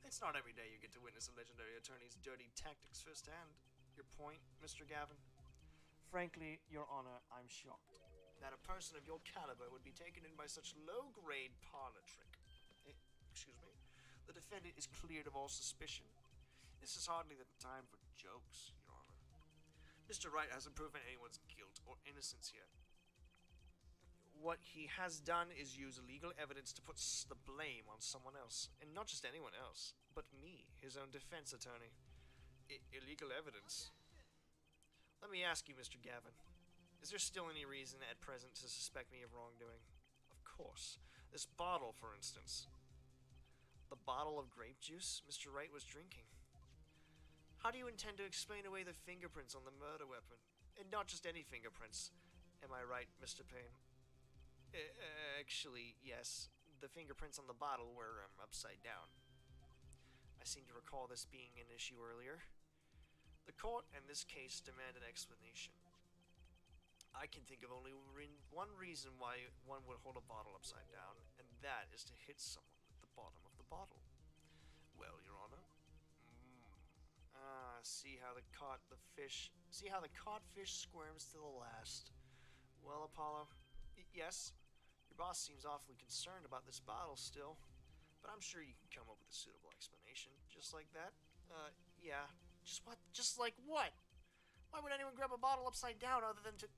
It's not every day you get to witness a legendary attorney's dirty tactics firsthand. Your point, Mr. Gavin? Frankly, Your Honor, I'm shocked that a person of your caliber would be taken in by such low-grade parlor trick. Excuse me? The defendant is cleared of all suspicion. This is hardly the time for jokes, Your Honor. Mr. Wright hasn't proven anyone's guilt or innocence yet. What he has done is use illegal evidence to put the blame on someone else. And not just anyone else, but me, his own defense attorney. Illegal evidence? Let me ask you, Mr. Gavin. Is there still any reason at present to suspect me of wrongdoing? Of course. This bottle, for instance. The bottle of grape juice Mr. Wright was drinking. How do you intend to explain away the fingerprints on the murder weapon? And not just any fingerprints. Am I right, Mr. Payne? Actually, yes. The fingerprints on the bottle were upside down. I seem to recall this being an issue earlier. The court and this case demand an explanation. I can think of only one reason why one would hold a bottle upside down, and that is to hit someone with the bottom of the bottle. Well, Your Honor. See how the codfish squirms to the last. Well, Apollo, yes, your boss seems awfully concerned about this bottle still, but I'm sure you can come up with a suitable explanation. Just like that? Yeah. Just what? Just like what? Why would anyone grab a bottle upside down other than to...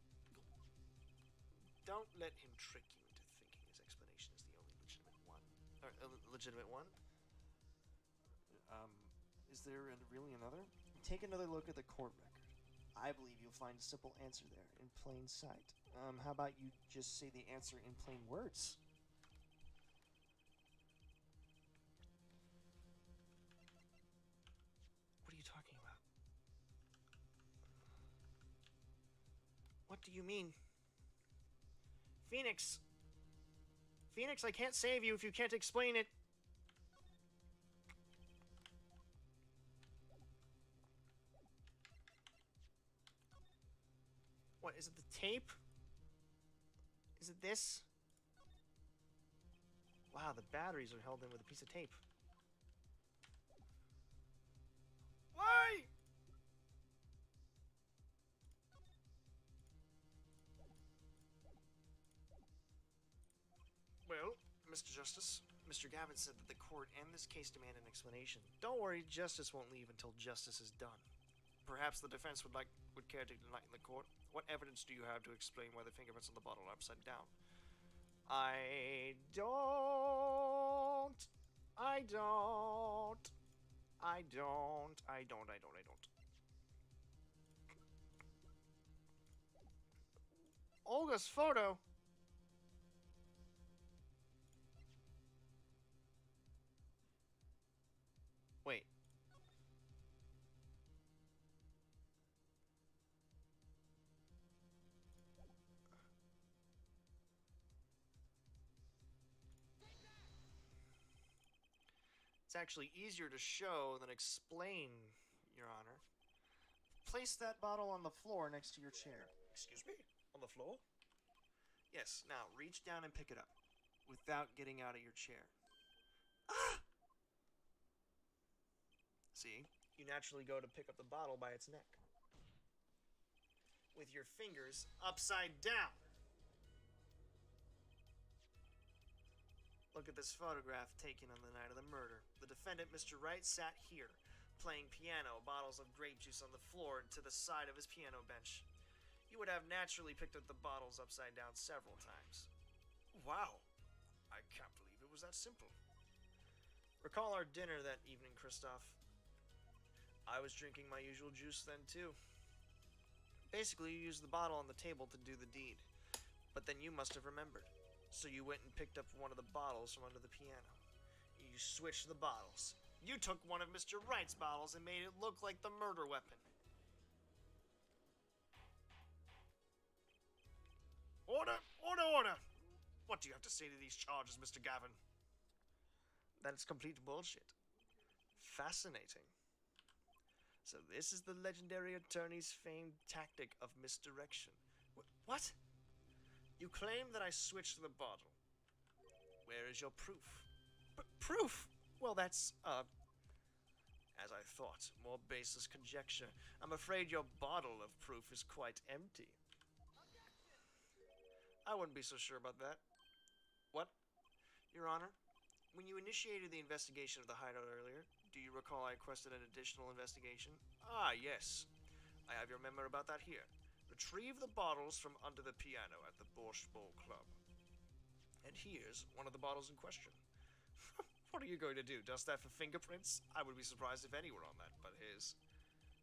Don't let him trick you into thinking his explanation is the only legitimate one. Legitimate one? Is there really another? Take another look at the court record. I believe you'll find a simple answer there, in plain sight. How about you just say the answer in plain words? What are you talking about? What do you mean? Phoenix! Phoenix, I can't save you if you can't explain it. What, is it the tape? Is it this? Wow, the batteries are held in with a piece of tape. Why? Well, Mr. Justice, Mr. Gavin said that the court and this case demand an explanation. Don't worry, justice won't leave until justice is done. Perhaps the defense would care to enlighten the court. What evidence do you have to explain why the fingerprints on the bottle are upside down? I don't. Olga's photo? Wait. It's actually easier to show than explain, Your Honor. Place that bottle on the floor next to your chair. Excuse me? On the floor? Yes, now reach down and pick it up. without getting out of your chair. Ah! See? You naturally go to pick up the bottle by its neck, with your fingers upside down. Look at this photograph taken on the night of the murder. The defendant, Mr. Wright, sat here, playing piano, bottles of grape juice on the floor and to the side of his piano bench. You would have naturally picked up the bottles upside down several times. Wow. I can't believe it was that simple. Recall our dinner that evening, Christoph. I was drinking my usual juice then, too. Basically, you used the bottle on the table to do the deed. But then you must have remembered. So you went and picked up one of the bottles from under the piano. You switched the bottles. You took one of Mr. Wright's bottles and made it look like the murder weapon. Order! Order! Order! What do you have to say to these charges, Mr. Gavin? That is complete bullshit. Fascinating. So this is the legendary attorney's famed tactic of misdirection. What? You claim that I switched the bottle. Where is your proof? Proof? Well, that's, as I thought, more baseless conjecture. I'm afraid your bottle of proof is quite empty. I wouldn't be so sure about that. What? Your Honor, when you initiated the investigation of the hideout earlier, do you recall I requested an additional investigation? Ah, yes. I have your memo about that here. Retrieve the bottles from under the piano at the Borscht Bowl Club. And here's one of the bottles in question. What are you going to do, dust that for fingerprints? I would be surprised if any were on that, but his.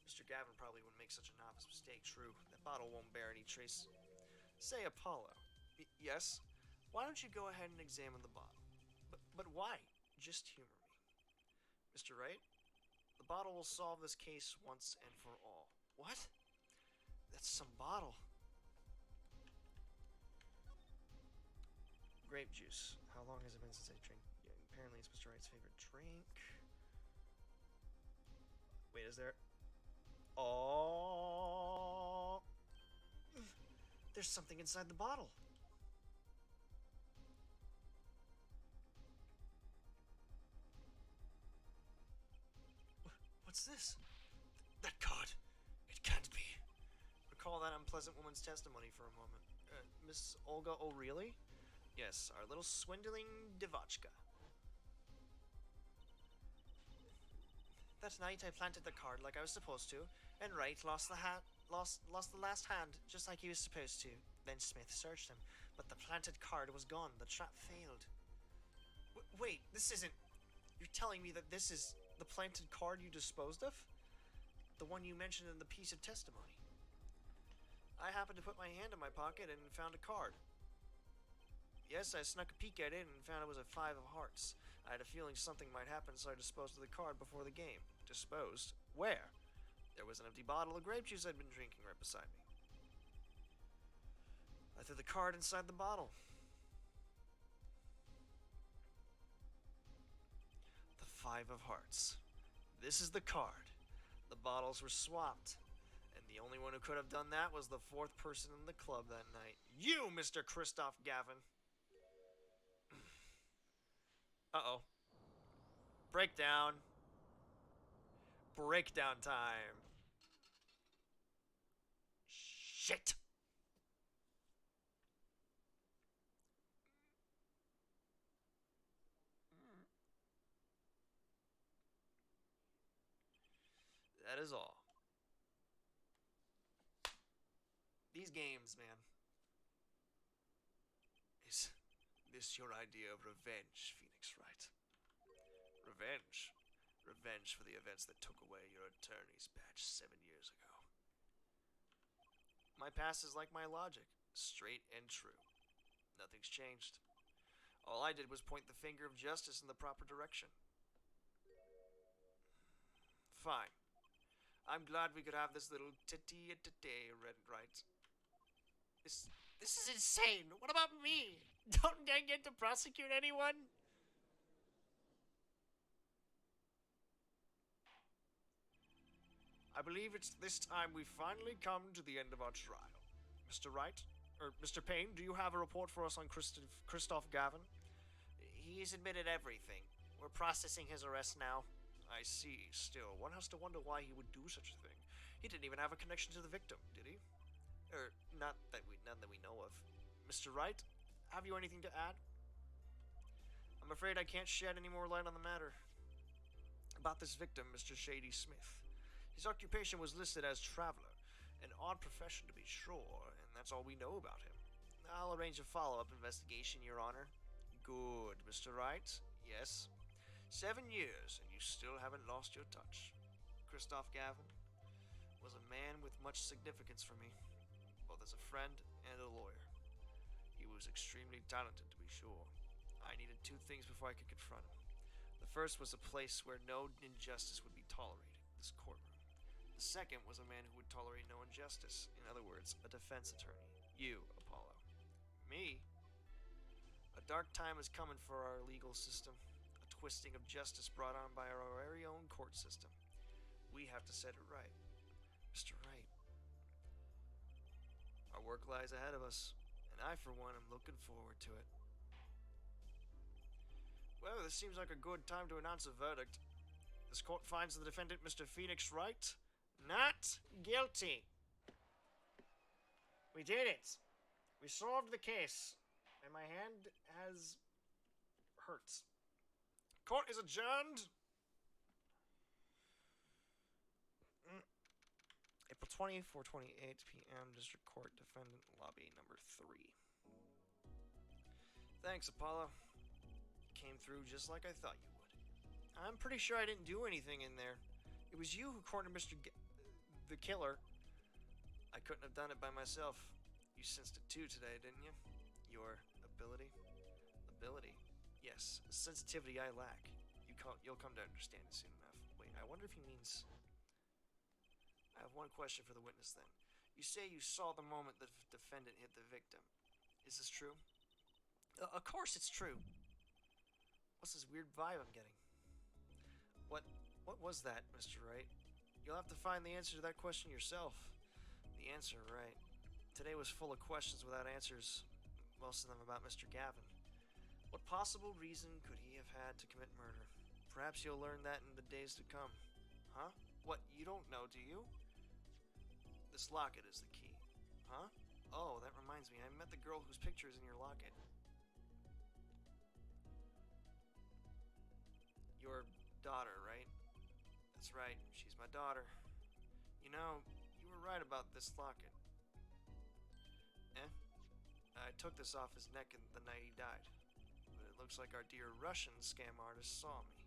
Mr. Gavin probably wouldn't make such a novice mistake, true. That bottle won't bear any trace. Say, Apollo. Yes? Why don't you go ahead and examine the bottle? But why? Just humor me. Mr. Wright, the bottle will solve this case once and for all. What? That's some bottle. Grape juice. How long has it been since I drank? Yeah, apparently it's Mr. Wright's favorite drink. Wait, is there... Oh... There's something inside the bottle. What's this? That card. It can't be. Recall that unpleasant woman's testimony for a moment. Miss Olga O'Reilly? Yes, our little swindling Devotchka. That night I planted the card like I was supposed to, and Wright lost the last hand, just like he was supposed to. Then Smith searched him, but the planted card was gone. The trap failed. Wait, this isn't... You're telling me that this is the planted card you disposed of? The one you mentioned in the piece of testimony. I happened to put my hand in my pocket and found a card. Yes, I snuck a peek at it and found it was a 5 of hearts. I had a feeling something might happen, so I disposed of the card before the game. Disposed? Where? There was an empty bottle of grape juice I'd been drinking right beside me. I threw the card inside the bottle. The 5 of hearts. This is the card. The bottles were swapped. And the only one who could have done that was the 4th person in the club that night. You, Mr. Christoph Gavin. Uh-oh. Breakdown. Breakdown time. Shit. That is all. These games, man. Is this your idea of revenge, Phoenix Wright? Revenge? Revenge for the events that took away your attorney's badge 7 years ago. My past is like my logic. Straight and true. Nothing's changed. All I did was point the finger of justice in the proper direction. Fine. I'm glad we could have this little titty-a-titty, right? This is insane. What about me? Don't I get to prosecute anyone? I believe it's this time we finally come to the end of our trial. Mr. Wright? Or Mr. Payne, do you have a report for us on Christoph Gavin? He's admitted everything. We're processing his arrest now. I see. Still, one has to wonder why he would do such a thing. He didn't even have a connection to the victim, did he? None that we know of. Mr. Wright, have you anything to add? I'm afraid I can't shed any more light on the matter. About this victim, Mr. Shady Smith. His occupation was listed as traveler, an odd profession to be sure, and that's all we know about him. I'll arrange a follow-up investigation, Your Honor. Good, Mr. Wright. Yes. 7 years, and you still haven't lost your touch. Christoph Gavin was a man with much significance for me, both as a friend and a lawyer. He was extremely talented, to be sure. I needed 2 things before I could confront him. The first was a place where no injustice would be tolerated, this courtroom. The second was a man who would tolerate no injustice. In other words, a defense attorney. You, Apollo. Me? A dark time is coming for our legal system. A twisting of justice brought on by our very own court system. We have to set it right. Mr. Wright. Our work lies ahead of us, and I, for one, am looking forward to it. Well, this seems like a good time to announce a verdict. This court finds the defendant, Mr. Phoenix Wright, not guilty. We did it. We solved the case. And my hand has hurts. Court is adjourned. April 20, 4:28 p.m. District Court, Defendant Lobby number 3. Thanks, Apollo. Came through just like I thought you would. I'm pretty sure I didn't do anything in there. It was you who cornered the killer. I couldn't have done it by myself. You sensed it too today, didn't you? Your ability? Ability? Yes, a sensitivity I lack. You'll come to understand it soon enough. Wait, I wonder if he means... I have one question for the witness then. You say you saw the moment the defendant hit the victim. Is this true? Of course it's true. What's this weird vibe I'm getting? What was that, Mr. Wright? You'll have to find the answer to that question yourself. The answer, right. Today was full of questions without answers. Most of them about Mr. Gavin. What possible reason could he have had to commit murder? Perhaps you'll learn that in the days to come. Huh? What, you don't know, do you? This locket is the key. Huh? Oh, that reminds me. I met the girl whose picture is in your locket. Your daughter, right? That's right. She's my daughter. You know, you were right about this locket. I took this off his neck the night he died. But it looks like our dear Russian scam artist saw me.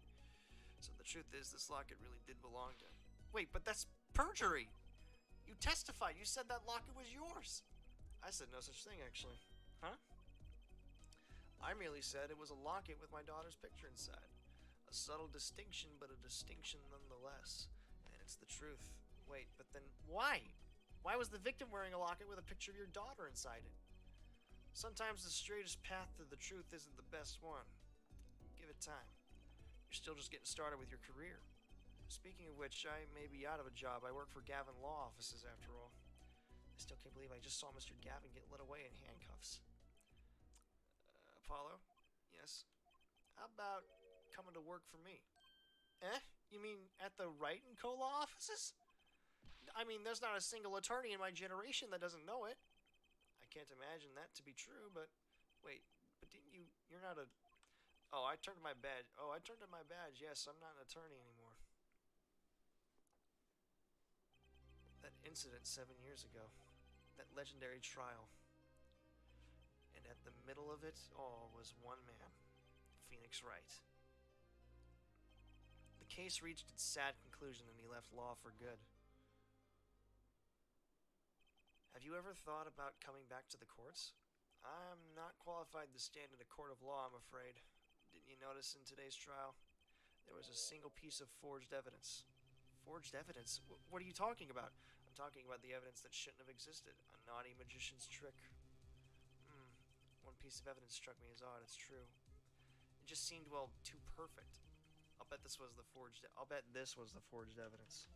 So the truth is, this locket really did belong to him. Wait, but that's perjury! You testified. You said that locket was yours. I said no such thing, actually. Huh? I merely said it was a locket with my daughter's picture inside. A subtle distinction, but a distinction nonetheless. And it's the truth. Wait, but then why? Why was the victim wearing a locket with a picture of your daughter inside it? Sometimes the straightest path to the truth isn't the best one. Give it time. You're still just getting started with your career. Speaking of which, I may be out of a job. I work for Gavin Law Offices, after all. I still can't believe I just saw Mr. Gavin get led away in handcuffs. Apollo? Yes? How about coming to work for me? You mean at the Wright & Co. Law Offices? I mean, there's not a single attorney in my generation that doesn't know it. I can't imagine that to be true, but... Wait, but didn't you... You're not a... Oh, I turned in my badge. Yes, I'm not an attorney anymore. That incident 7 years ago. That legendary trial. And at the middle of it all was one man. Phoenix Wright. The case reached its sad conclusion and he left law for good. Have you ever thought about coming back to the courts? I'm not qualified to stand in a court of law, I'm afraid. Didn't you notice in today's trial? There was a single piece of forged evidence. Forged evidence? What are you talking about? I'm talking about the evidence that shouldn't have existed. A naughty magician's trick. One piece of evidence struck me as odd, it's true. It just seemed, well, too perfect. I'll bet this was the forged evidence.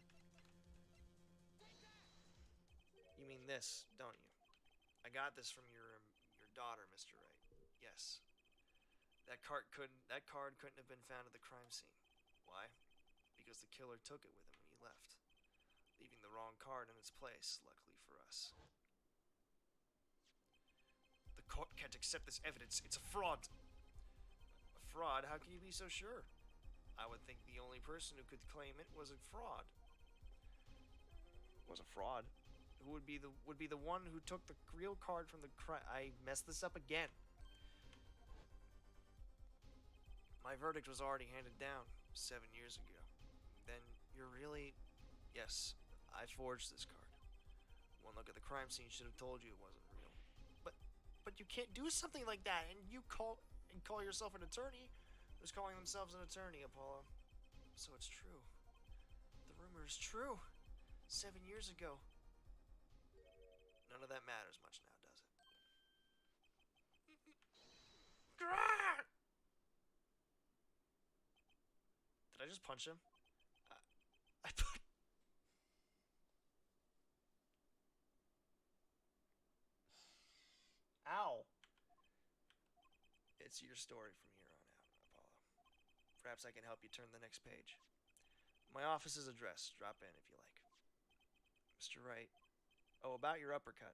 You mean this, don't you? I got this from your daughter, Mr. Wright. Yes. That card couldn't have been found at the crime scene. Why? Because the killer took it with him when he left, leaving the wrong card in its place, luckily for us. The court can't accept this evidence. It's a fraud. A fraud? How can you be so sure? I would think the only person who could claim it was a fraud. Was a fraud? Who would be the one who took the real card from the crime? I messed this up again. My verdict was already handed down 7 years ago. Then you're really... Yes, I forged this card. One look at the crime scene should have told you it wasn't real. But you can't do something like that, and you call yourself an attorney. Who's calling themselves an attorney, Apollo? So it's true. The rumor is true. 7 years ago. None of that matters much now, does it? Did I just punch him? I put... Ow! It's your story from here on out, Apollo. Perhaps I can help you turn the next page. My office is addressed. Drop in if you like. Mr. Wright. Oh, about your uppercut.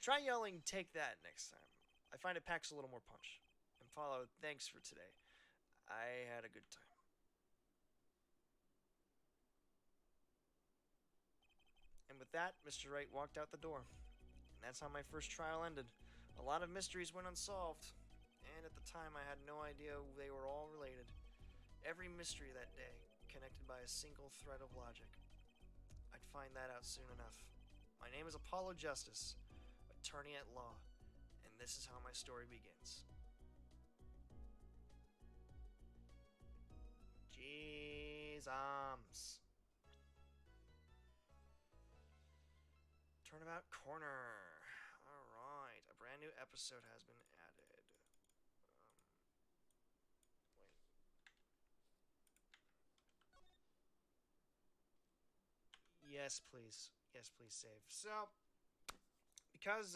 Try yelling, "Take that," next time. I find it packs a little more punch. And Apollo, thanks for today. I had a good time. And with that, Mr. Wright walked out the door. And that's how my first trial ended. A lot of mysteries went unsolved. And at the time, I had no idea they were all related. Every mystery that day, connected by a single thread of logic. I'd find that out soon enough. My name is Apollo Justice, attorney at law, and this is how my story begins. Jeez, Turnabout Corner. Alright, a brand new episode has been added. Wait. Yes, please. Yes, please save. So, because